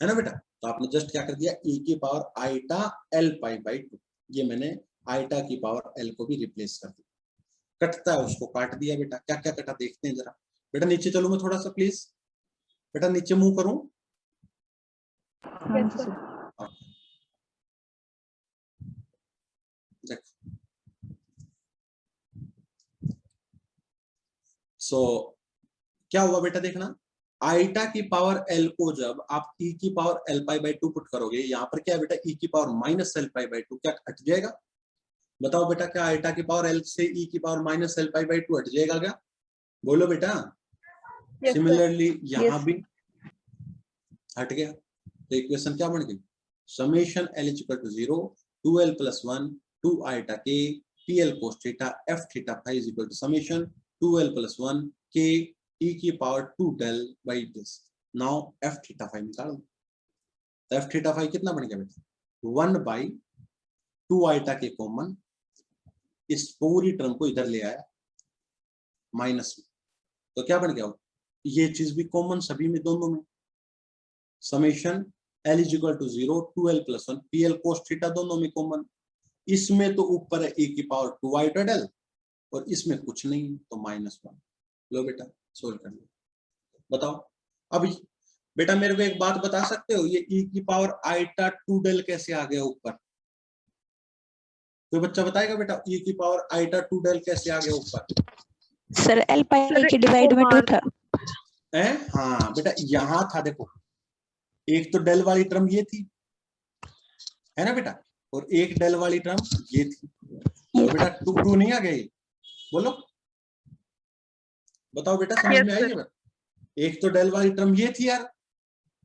है ना बेटा। तो आपने जस्ट क्या कर दिया, e की power iota L pi by 2, ये मैंने आइटा की पावर एल को भी रिप्लेस कर दिया। कटता है उसको काट दिया बेटा, क्या क्या कटा देखते हैं जरा। बेटा नीचे चलो मैं थोड़ा सा प्लीज, बेटा नीचे मूव करूं। हाँ जी सर। देखो सो क्या हुआ बेटा, देखना आइटा की पावर एल को जब आप e की power L pi by 2 put करोगे, यहाँ पर क्या है बेटा, e की power minus L pi by 2, क्या हट जाएगा, बताओ बेटा, क्या आइटा की पावर एल से e की power minus L pi by 2 हट जाएगा क्या, बोलो बेटा। सिमिलरली यहाँ भी हट गया, तो इक्वेशन क्या बन गई, summation L equal to 0 2l + 1 2 eta के pl cos theta f theta phi is equal to summation 2l + 1 k e की power 2 del by this. Now f theta phi निकालो, तो f थीटा फाई कितना बन गया बेटा, 1/2 आइटा के common, इस पूरी टर्म को इधर ले आया माइनस में, तो क्या बन गया, ये चीज भी कॉमन सभी में, दोनों में, summation L is equal to 0 2l + 1 pl cos theta, दोनों में कॉमन। इसमें तो ऊपर है e की पावर 2 आइटा डेल और इसमें कुछ नहीं, तो -1। लो बेटा सोल्व कर लो, बताओ। अब बेटा मेरे को एक बात बता सकते हो, ये e की पावर आइटा 2 डेल कैसे आ गया ऊपर, कोई बच्चा बताएगा बेटा, e की पावर आइटा 2 डेल कैसे आ गया ऊपर। सर एल पाई के डिवाइड में 2 था। हाँ बेटा यहाँ था, देखो एक तो डेल वाली टर्म ये थी, है ना बेटा, और एक डेल वाली टर्म ये थी, तो बेटा 2 नहीं आ गई, बोलो बताओ बेटा, समझ में आई है। एक तो डेल वाली टर्म ये थी यार,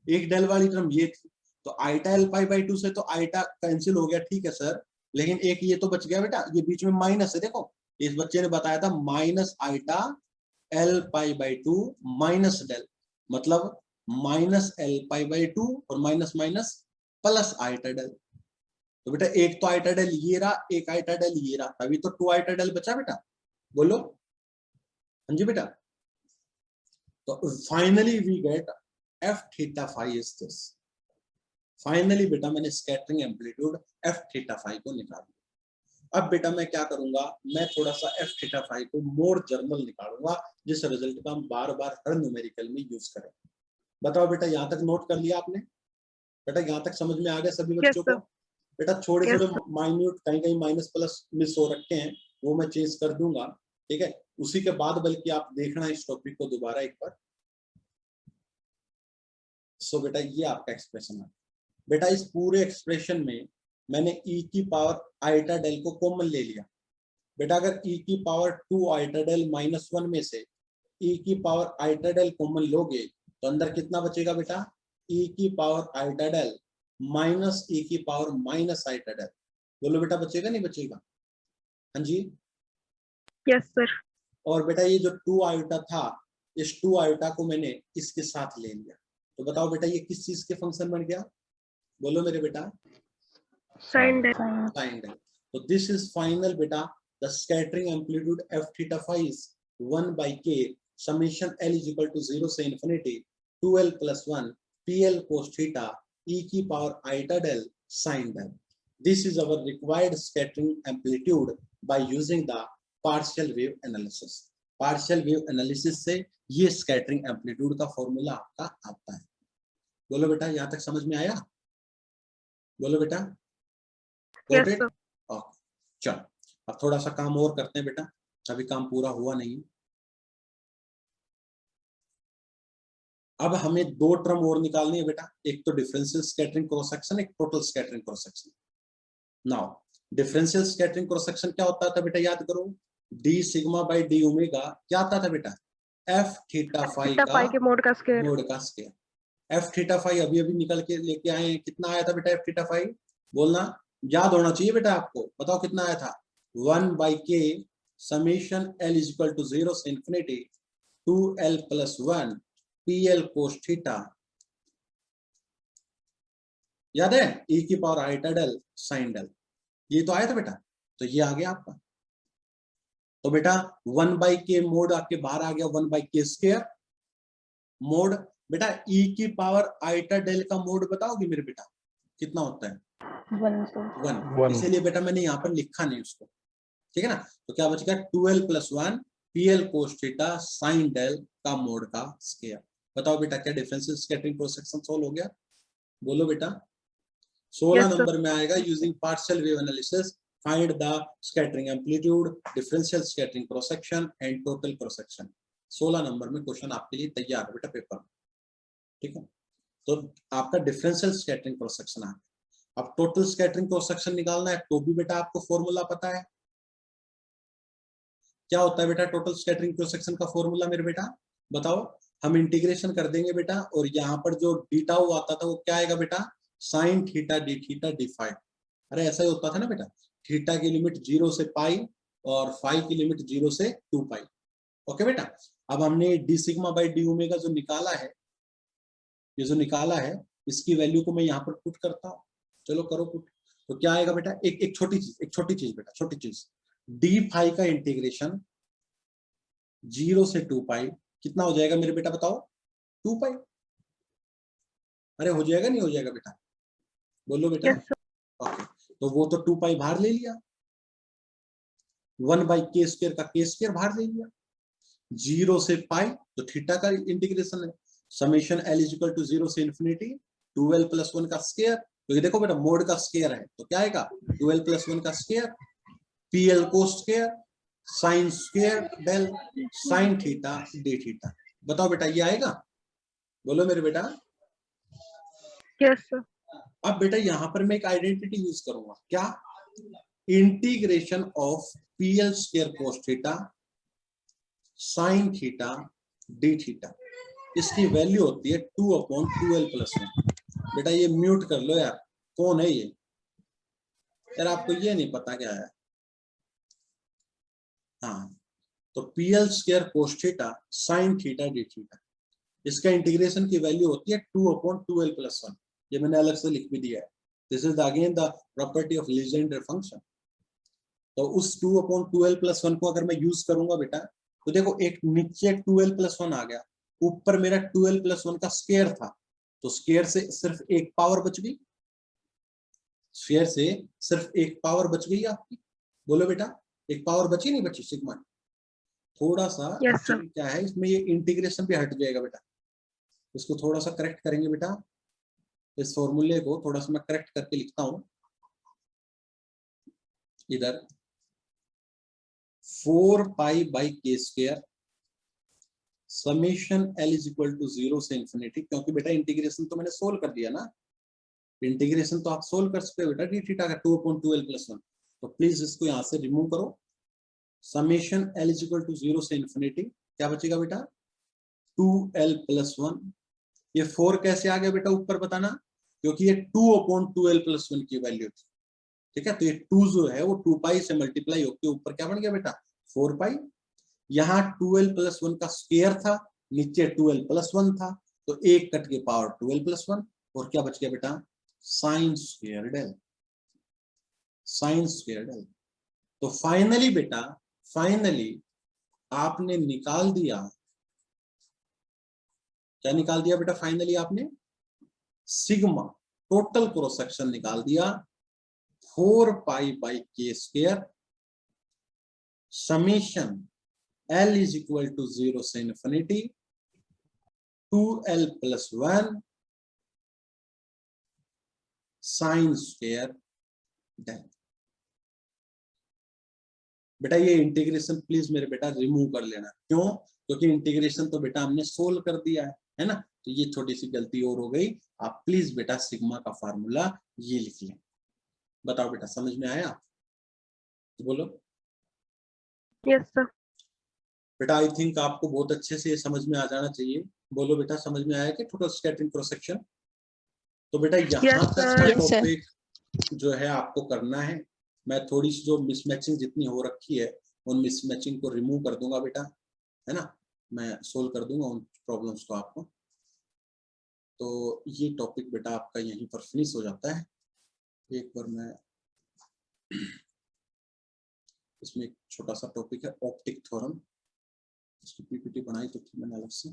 एक डेल वाली टर्म ये थी, तो आइटा एल पाई बाई 2 से तो आइटा कैंसिल हो गया, ठीक है सर, लेकिन एक ये तो बच गया बेटा, ये बीच में माइनस है, देखो इस बच्चे ने बताया था minus iota L pi by 2 minus del, मतलब माइनस एल पाई बाई 2 और minus minus plus eta del. तो बेटा एक तो आइटा डेल ये रहा, एक आइटा डेल ये रहा, तभी तो 2 आइटा डेल बचा बेटा, बोलो हाँ जी बेटा। तो finally we get f theta phi is this. Finally बेटा मैंने scattering amplitude f theta phi को निकाल दिया। अब बेटा मैं क्या करूंगा, मैं थोड़ा सा f थीटा फाई को मोर जर्नल निकालूंगा, जिस रिजल्ट का हम बार बार हर न्यूमेरिकल में यूज करें। बताओ बेटा यहाँ तक नोट कर लिया आपने, बेटा यहाँ तक समझ में आ गया सभी बच्चों को। बेटा थोड़े थोड़े माइन्यूट कहीं कहीं माइनस प्लस मिस हो रखे हैं, वो मैं चेंज कर दूंगा, ठीक है। उसी के बाद बल्कि आप देखना इस टॉपिक को दोबारा एक बार। सो बेटा ये आपका एक्सप्रेशन है। बेटा इस पूरे एक्सप्रेशन में मैंने e की पावर आइटा डेल को कॉमन ले लिया। बेटा अगर e की पावर 2 आइटा डेल -1 में से e की पावर आइटा डेल कॉमन लोगे तो अंदर कितना बचेगा बेटा, e की power eta del minus e की पावर माइनस आइटा डेल। बोलो बेटा बचेगा नहीं बचेगा, हाँ जी यस सर। और बेटा ये जो 2 आइटा था, इस 2 आइटा को मैंने इसके साथ ले लिया, तो बताओ बेटा ये किस चीज के फंक्शन बन गया, बोलो मेरे बेटा, साइन डेल। Sine del. तो दिस इज फाइनल बेटा, the scattering amplitude f theta phi is 1/k summation l is equal to 0 से infinity 2l + 1 pl cos theta e की power eta del sine del. This is our required scattering amplitude by using the partial wave analysis. Partial wave analysis से ये scattering amplitude का formula आपका आता है। बोलो बेटा यहाँ तक समझ में आया, बोलो बेटा यस सर। ओके चलो अब थोड़ा सा काम और करते हैं बेटा, अभी काम पूरा हुआ नहीं। अब हमें 2 टर्म और निकालनी है बेटा, एक तो डिफरेंशियल स्कैटरिंग क्रॉस सेक्शन, एक total scattering cross section. Now differential scattering cross section क्या होता था बेटा, याद करो, d sigma by d omega क्या आता था बेटा, f थीटा फाई के मोड का स्क्वायर। f थीटा फाई अभी अभी निकल के लेके आए हैं, कितना आया था बेटा f थीटा फाई, बोलना याद होना चाहिए बेटा आपको। बताओ कितना आया था, 1/k summation l is equal to 0 से infinity 2l plus 1 pl cos theta, याद है, e की power eta del sine del, ये तो आया था बेटा। तो ये आ गया आपका। तो बेटा 1/k मोड आपके बाहर आ गया 1/k स्क्वायर मोड। बेटा e की पावर आइटा डेल का मोड बताओगे मेरे बेटा कितना होता है, 1। इसीलिए बेटा मैंने यहाँ पर लिखा नहीं उसको, ठीक है ना। तो क्या बच गया 2l plus 1 pl cos theta sine del का मोड का स्क्वायर। बताओ बेटा क्या differential scattering cross section solve हो गया, बोलो बेटा। 16 Yes, sir. नंबर में आएगा using partial wave analysis find the scattering amplitude, differential scattering cross section and total cross section. 16 number में क्वेश्चन आपके लिए तैयार है बेटा पेपर में, ठीक है। तो आपका डिफरेंशियल स्कैटरिंग क्रॉस सेक्शन आ गया। अब टोटल स्कैटरिंग क्रॉस सेक्शन निकालना है तो भी बेटा आपको फॉर्मूला पता है, क्या होता है बेटा टोटल स्कैटरिंग क्रॉस सेक्शन का फॉर्मूला मेरे बेटा बताओ। हम इंटीग्रेशन कर देंगे बेटा, और यहाँ पर जो डीटा आता था वो क्या आएगा बेटा, sine theta D theta d phi. अरे ऐसा ही होता था ना बेटा, थीटा की लिमिट 0 से पाई और फाई की लिमिट 0 से 2 पाई। ओके बेटा, अब हमने D sigma by D omega जो निकाला है, ये जो निकाला है इसकी वैल्यू को मैं यहाँ पर पुट करता हूँ, चलो करो पुट। तो क्या आएगा बेटा, एक छोटी चीज बेटा, छोटी चीज, डी फाई का इंटीग्रेशन 0 से 2 पाई कितना हो जाएगा मेरे बेटा बताओ, 2 पाई। अरे हो जाएगा नहीं हो जाएगा बेटा, बोलो बेटा। Yes, sir. ओके, तो वो तो 2 पाई बाहर ले लिया, 1/k स्क्वायर का k स्क्वायर बाहर ले लिया, 0 से पाई तो थीटा का इंटीग्रेशन है, summation l is equal to 0 से इंफिनिटी 2l प्लस 1 का स्क्वायर। तो ये देखो बेटा मोड का स्क्वायर है तो क्या आएगा 2l प्लस 1 का स्क्वायर pl को square sine square del sine theta D theta. बताओ बेटा ये आएगा, बोलो मेरे बेटा। Yes, sir. अब बेटा यहाँ पर मैं एक आइडेंटिटी यूज करूंगा, क्या, integration of pl square cos theta sine theta D theta, इसकी वैल्यू होती है 2/2l प्लस 1। बेटा ये म्यूट कर लो यार, कौन है ये यार, आपको ये नहीं पता क्या है। हाँ, तो pl स्क्वायर कोस theta sine theta D theta, इसका इंटीग्रेशन की वैल्यू होती है 2/2l प्लस 1। ये मैंने अलग से लिख भी दिया है, this is again the property of Legender function. तो उस 2/2l प्लस 1 को अगर मैं यूज करूंगा बेटा, तो देखो एक नीचे 2l प्लस 1 आ गया, ऊपर मेरा 2l प्लस 1 का स्क्वायर था, तो स्क्वायर से सिर्फ एक पावर बच गई, स्क्वायर से सिर्फ एक पावर बच गई आपकी, बोलो बेटा एक पावर बची नहीं बची सिग्मा। थोड़ा सा Yes, sir. क्या है इसमें, ये इंटीग्रेशन भी हट जाएगा बेटा, इसको थोड़ा सा करेक्ट करेंगे बेटा, इस फॉर्मूले को थोड़ा सा मैं करेक्ट करके लिखता हूं इधर, 4 पाई बाई के square summation l is equal to 0 से इंफिनिटी, क्योंकि बेटा इंटीग्रेशन तो मैंने सोल्व कर दिया ना, इंटीग्रेशन तो आप सोल्व कर सकते हो बेटा डी थीटा का 2/2l प्लस 1। तो प्लीज इसको यहां से रिमूव करो, summation l is equal to 0 से इंफिनिटी, क्या बचेगा बेटा 2l प्लस 1। ये 4 कैसे आ गया बेटा ऊपर बताना, क्योंकि ये 2/2l प्लस 1 की वैल्यू थी, ठीक है। तो ये 2 जो है वो 2 पाई से मल्टीप्लाई होकर ऊपर क्या बन गया बेटा 4 पाई। यहाँ 2l प्लस 1 का स्क्वायर था, नीचे 2l प्लस 1 था, तो एक कट के पावर 2l प्लस 1, और क्या बच गया बेटा sine square del, sine square del. तो फाइनली बेटा, फाइनली आपने निकाल दिया, क्या निकाल दिया बेटा, फाइनली आपने सिग्मा टोटल क्रॉस सेक्शन निकाल दिया 4 पाई बाई के square summation l is equal to 0 से infinity 2l plus 1 sine square del. बेटा ये इंटीग्रेशन प्लीज मेरे बेटा रिमूव कर लेना, क्यों, क्योंकि इंटीग्रेशन तो बेटा हमने सोल्व कर दिया है ना, तो ये छोटी सी गलती और हो गई। आप प्लीज बेटा सिग्मा का फार्मूला ये लिख लें। बताओ बेटा समझ में आया, बोलो। Yes, sir. बेटा आई थिंक आपको बहुत अच्छे से समझ में आ जाना चाहिए, बोलो बेटा समझ में आया कि टोटल स्कैटरिंग क्रॉस सेक्शन। तो बेटा यहाँ Yes, तक sir. का Yes, sir. टॉपिक जो है आपको करना है, मैं थोड़ी सी जो मिसमैचिंग जितनी हो रखी है उन मिसमैचिंग को रिमूव कर दूंगा बेटा, है ना, मैं सोल्व कर दूंगा उन प्रॉब्लम्स को आपको। तो ये टॉपिक बेटा आपका यहीं पर फिनिश हो जाता है। एक बार मैं इसमें एक छोटा सा टॉपिक है ऑप्टिक थ्योरम, इसकी पीपीटी बनाई तो थी मैंने अलग से,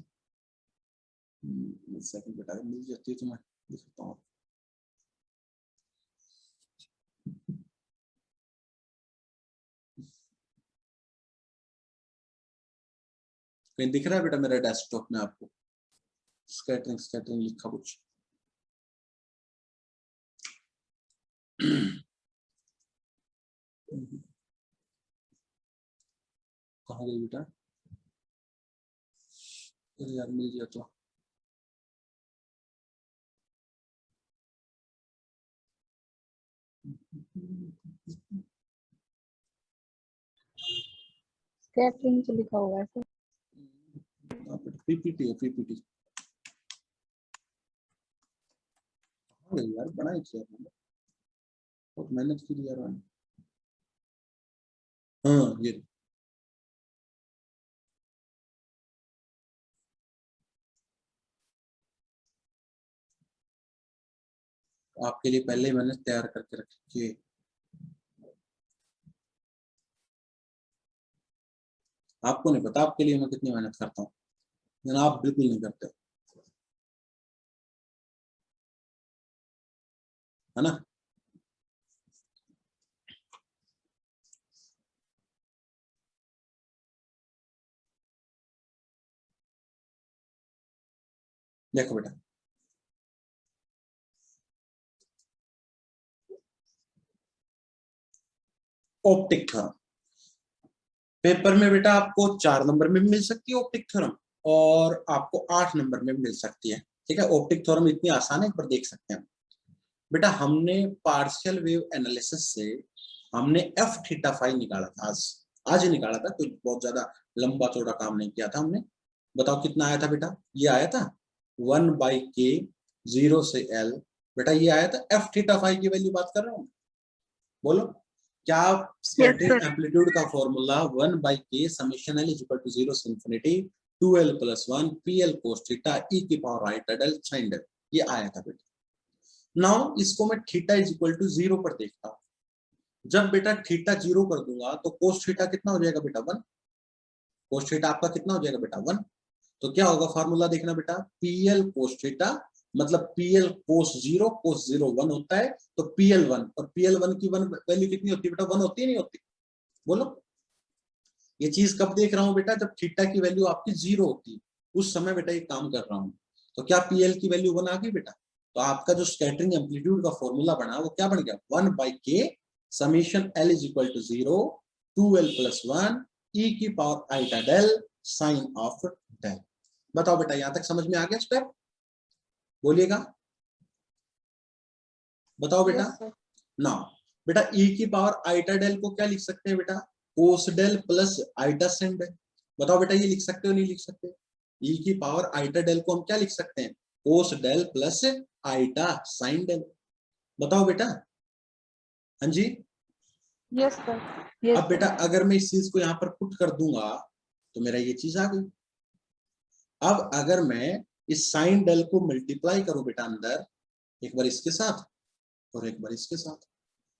सेकंड बेटा मिल जाती है तो मैं दिखाता हूँ। कहीं दिख रहा है बेटा मेरा डेस्कटॉप में आपको स्कैटरिंग स्कैटरिंग लिखा कुछ? कहाँ गई बेटा? अरे यार मिल गया तो। स्कैटरिंग से लिखा हुआ है सर। पीपीटी है पीपीटी। यार बनाई थी यार मैंने, बहुत मेहनत की यार मैंने। हाँ ये आपके लिए पहले ही मैंने तैयार करके रखी है। आपको नहीं पता आपके लिए मैं कितनी मेहनत करता हूँ, लेकिन आप बिल्कुल नहीं करते, है ना। देखो बेटा ऑप्टिक थ्योरम पेपर में बेटा आपको 4 नंबर में भी मिल सकती है ऑप्टिक थ्योरम, और आपको 8 नंबर में भी मिल सकती है। ठीक है, ऑप्टिक थ्योरम इतनी आसान है, एक बार देख सकते हैं बेटा। हमने पार्शियल वेव एनालिसिस से हमने एफ थीटा फाई निकाला था, आज ही निकाला था, कोई बहुत ज्यादा लंबा चौड़ा काम नहीं किया था हमने। बताओ कितना आया था बेटा? ये आया था 1/k 0 से L। बेटा ये आया था एफ थीटा फाई की वैल्यू बात कर रहा हूँ, बोलो क्या? Scattering sir. एम्पलीट्यूड का formula 1/k summation L equal to 0 से infinity 2L + 1 PL cos theta e की power i del sin del, ये आया था बेटा। नाउ इसको मैं थीटा इज इक्वल टू 0 पर देखता हूँ। जब बेटा थीटा 0 कर दूंगा तो कोस थीटा कितना हो जाएगा बेटा? 1। कोस थीटा आपका कितना हो जाएगा बेटा? 1। तो क्या होगा फार्मूला देखना बेटा, PL कोस थीटा मतलब PL कोस 0 कोस 0 1 होता है, तो PL 1 और PL 1 की वैल्यू कितनी होती है बेटा? 1 होती है नहीं होती? बोलो ये चीज कब देख रहा हूँ बेटा? जब थीटा की वैल्यू आपकी 0 होती है, उस समय बेटा ये काम कर रहा हूँ। तो क्या PL की वैल्यू 1 आ गई बेटा? तो आपका जो स्कैटरिंग एम्पलीट्यूड का फॉर्मूला बना वो क्या बन गया? 1/k summation L is equal to 0 2L + 1 e की power i del sine of del. बताओ बेटा यहां तक समझ में आ गया स्टेप? बोलिएगा, बताओ बेटा। ना बेटा e की पावर आइटा डेल को क्या लिख सकते हैं बेटा? Cos del plus iota sin del. बताओ बेटा ये लिख सकते हो नहीं लिख सकते? e की पावर आइटा डेल को हम क्या लिख सकते हैं? Cos del plus iota sin del. बताओ बेटा। हाँ जी। Yes sir. अब बेटा अगर मैं इस चीज को यहाँ पर पुट कर दूंगा तो मेरा ये चीज आ गई। अब अगर मैं इस साइन डेल को मल्टीप्लाई करूं बेटा अंदर, एक बार इसके साथ और एक बार इसके साथ,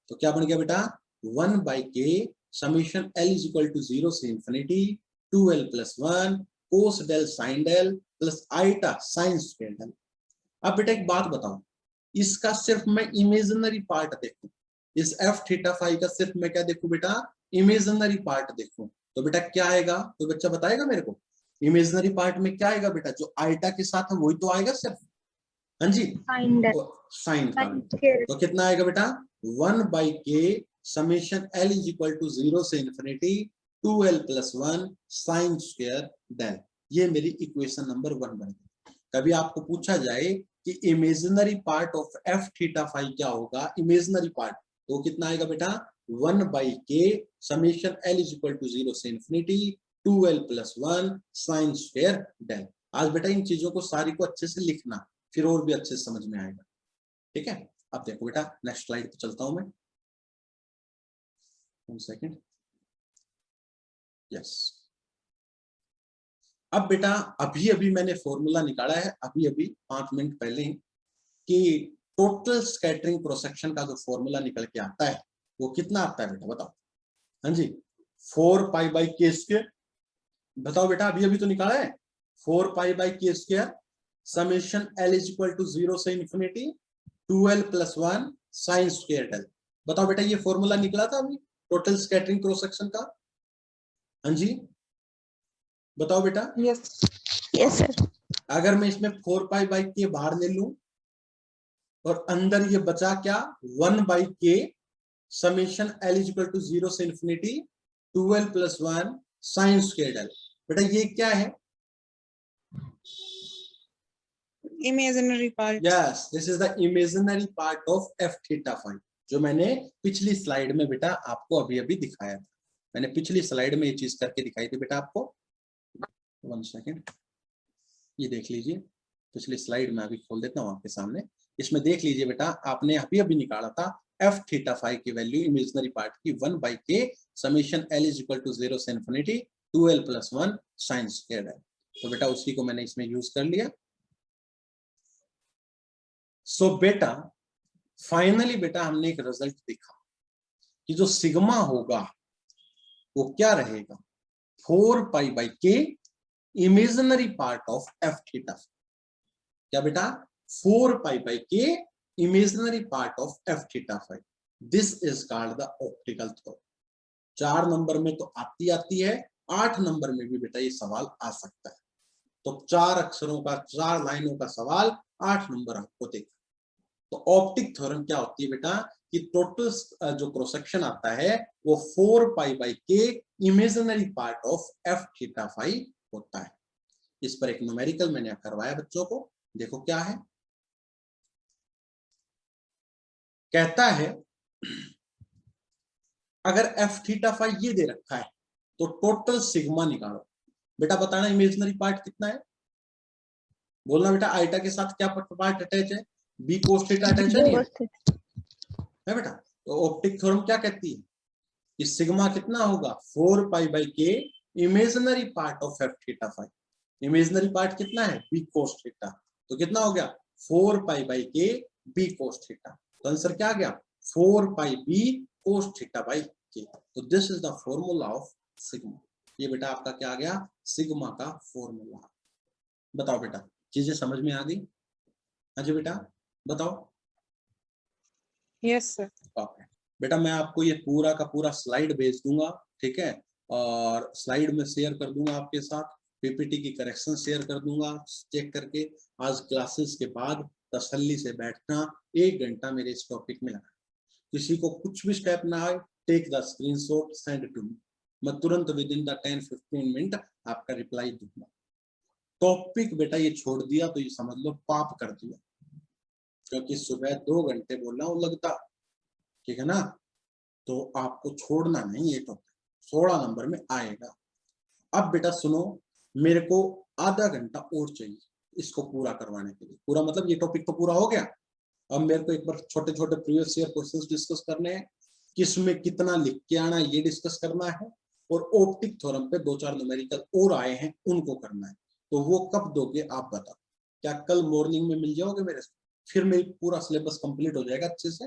तो क्या बन गया बेटा? 1/k summation L is equal to 0 से infinity 2L + 1 cos del sine del plus iota sine square del. अब बेटा एक बात बताओ, इसका सिर्फ मैं इमेजिनरी पार्ट देखूं, इस एफ थीटा फाई का सिर्फ मैं क्या देखूं बेटा? इमेजिनरी पार्ट देखूं, तो बेटा क्या आएगा? तो बच्चा बताएगा मेरे को इमेजिनरी पार्ट में क्या आएगा बेटा? जो आइटा के साथ है वही तो आएगा सिर्फ। हाँ जी, साइन का। तो कितना आएगा बेटा? 1/k summation L is equal to 0 से infinity 2L + 1 sine square del. ये मेरी इक्वेशन नंबर 1 बन गई। कभी आपको पूछा जाए कि imaginary part of f theta phi क्या होगा, इमेजिनरी पार्ट, तो कितना आएगा बेटा? 1/k summation L is equal to 0 से infinity 2L + 1 sine square del. आज बेटा इन चीजों को सारी को अच्छे से लिखना, फिर और भी अच्छे से समझ में आएगा। ठीक है, अब देखो बेटा, नेक्स्ट स्लाइड पे चलता हूं मैं, 1 सेकेंड। यस, अब बेटा अभी अभी मैंने फॉर्मूला निकाला है, अभी अभी 5 मिनट पहले ही, कि टोटल स्कैटरिंग क्रॉस सेक्शन का जो फॉर्मूला निकल के आता है वो कितना आता है बेटा, बताओ। हाँ जी, 4 पाई बाई के स्क्वायर, बताओ बेटा, अभी अभी तो निकाला है, 4 पाई बाई के square summation L is equal to 0 से infinity 2l + 1 sine square L. बताओ बेटा, ये फॉर्मूला निकला था अभी टोटल स्कैटरिंग क्रॉस सेक्शन का। हाँ जी, बताओ बेटा। Yes yes sir. अगर मैं इसमें 4 पाई बाई के बाहर ले लूं और अंदर ये बचा क्या, 1 बाई के summation L is equal to 0 से infinity 2l + 1 sine square L. बेटा ये क्या है? imaginary part. Yes, this is the imaginary part of f theta phi, जो मैंने पिछली स्लाइड में बेटा आपको अभी अभी दिखाया था। मैंने पिछली स्लाइड में ये चीज करके दिखाई थी बेटा आपको। 1 सेकेंड, ये देख लीजिए, पिछली स्लाइड में अभी खोल देता हूँ आपके सामने। इसमें देख लीजिए बेटा, आपने अभी अभी निकाला था f थीटा फाई की वैल्यू इमेजिनरी पार्ट की 1 बाई के summation l is equal to 0 से infinity 2l + 1 sine square L. तो बेटा उसी को मैंने इसमें यूज कर लिया। सो बेटा फाइनली बेटा हमने एक रिजल्ट देखा कि जो सिग्मा होगा वो क्या रहेगा, 4 पाई बाई के imaginary part of f theta. क्या बेटा, 4 पाई बाई के imaginary part of f theta phi. This is called the optical theorem. 4 number में तो आती है, 8 नंबर में भी बेटा ये सवाल आ सकता है। तो 4 अक्षरों का, 4 लाइनों का सवाल 8 नंबर आपको देखा। तो ऑप्टिक थ्योरम क्या होती है बेटा, कि टोटल जो क्रॉस सेक्शन आता है वो 4 पाई बाई के imaginary part of f theta phi होता है। इस पर एक न्यूमेरिकल मैंने करवाया बच्चों को, देखो क्या है। कहता है अगर f थीटा फाई ये दे रखा है तो टोटल सिग्मा निकालो। बेटा बताना इमेजिनरी पार्ट कितना है, बोलना बेटा। आइटा के साथ क्या पार्ट अटैच है, बी कोस थीटा अटैच है, नहीं है बेटा। तो ऑप्टिक थ्योरम क्या कहती है कि सिग्मा कितना होगा, 4 पाई बाई के imaginary part of f theta phi. Imaginary part कितना है, बी कोस थीटा। तो कितना हो गया, 4 पाई बाई के बी कोस थीटा। तो आंसर क्या आ गया, 4 पाई बी कोस थीटा बाई के। तो this is the formula of sigma. ये बेटा आपका क्या आ गया, सिग्मा का फॉर्मूला। बताओ बेटा, चीजें समझ में आ गई? हाँ जी बेटा बताओ। Yes sir. ओके बेटा, मैं आपको ये पूरा का पूरा स्लाइड भेज दूंगा, ठीक है, और स्लाइड में शेयर कर दूंगा आपके साथ, पीपीटी की करेक्शन शेयर कर दूंगा। चेक करके आज क्लासेस के बाद तसल्ली से बैठना, 1 घंटा मेरे इस टॉपिक में लगा। किसी को कुछ भी स्टेप ना आए, take the screenshot, send to me. मैं तुरंत विद इन द 10-15 मिनट आपका रिप्लाई दूंगा। टॉपिक बेटा ये छोड़ दिया तो ये समझ लो पाप कर दिया, क्योंकि सुबह 2 घंटे बोलना वो लगता, ठीक है ना। तो आपको छोड़ना नहीं, ये टॉपिक 16 नंबर में आएगा। अब बेटा सुनो, मेरे को आधा घंटा और चाहिए इसको पूरा करवाने के लिए। पूरा मतलब ये टॉपिक तो पूरा हो गया, अब मेरे को एक बार छोटे छोटे प्रीवियस ईयर क्वेश्चंस डिस्कस करने हैं, किसमें कितना लिख के आना ये डिस्कस करना है, और ऑप्टिक थ्योरम पे 2-4 न्यूमेरिकल और आए हैं उनको करना है। तो वो कब दोगे आप बताओ, क्या कल मॉर्निंग में मिल जाओगे मेरे से? फिर मेरी पूरा सिलेबस कंप्लीट हो जाएगा अच्छे से।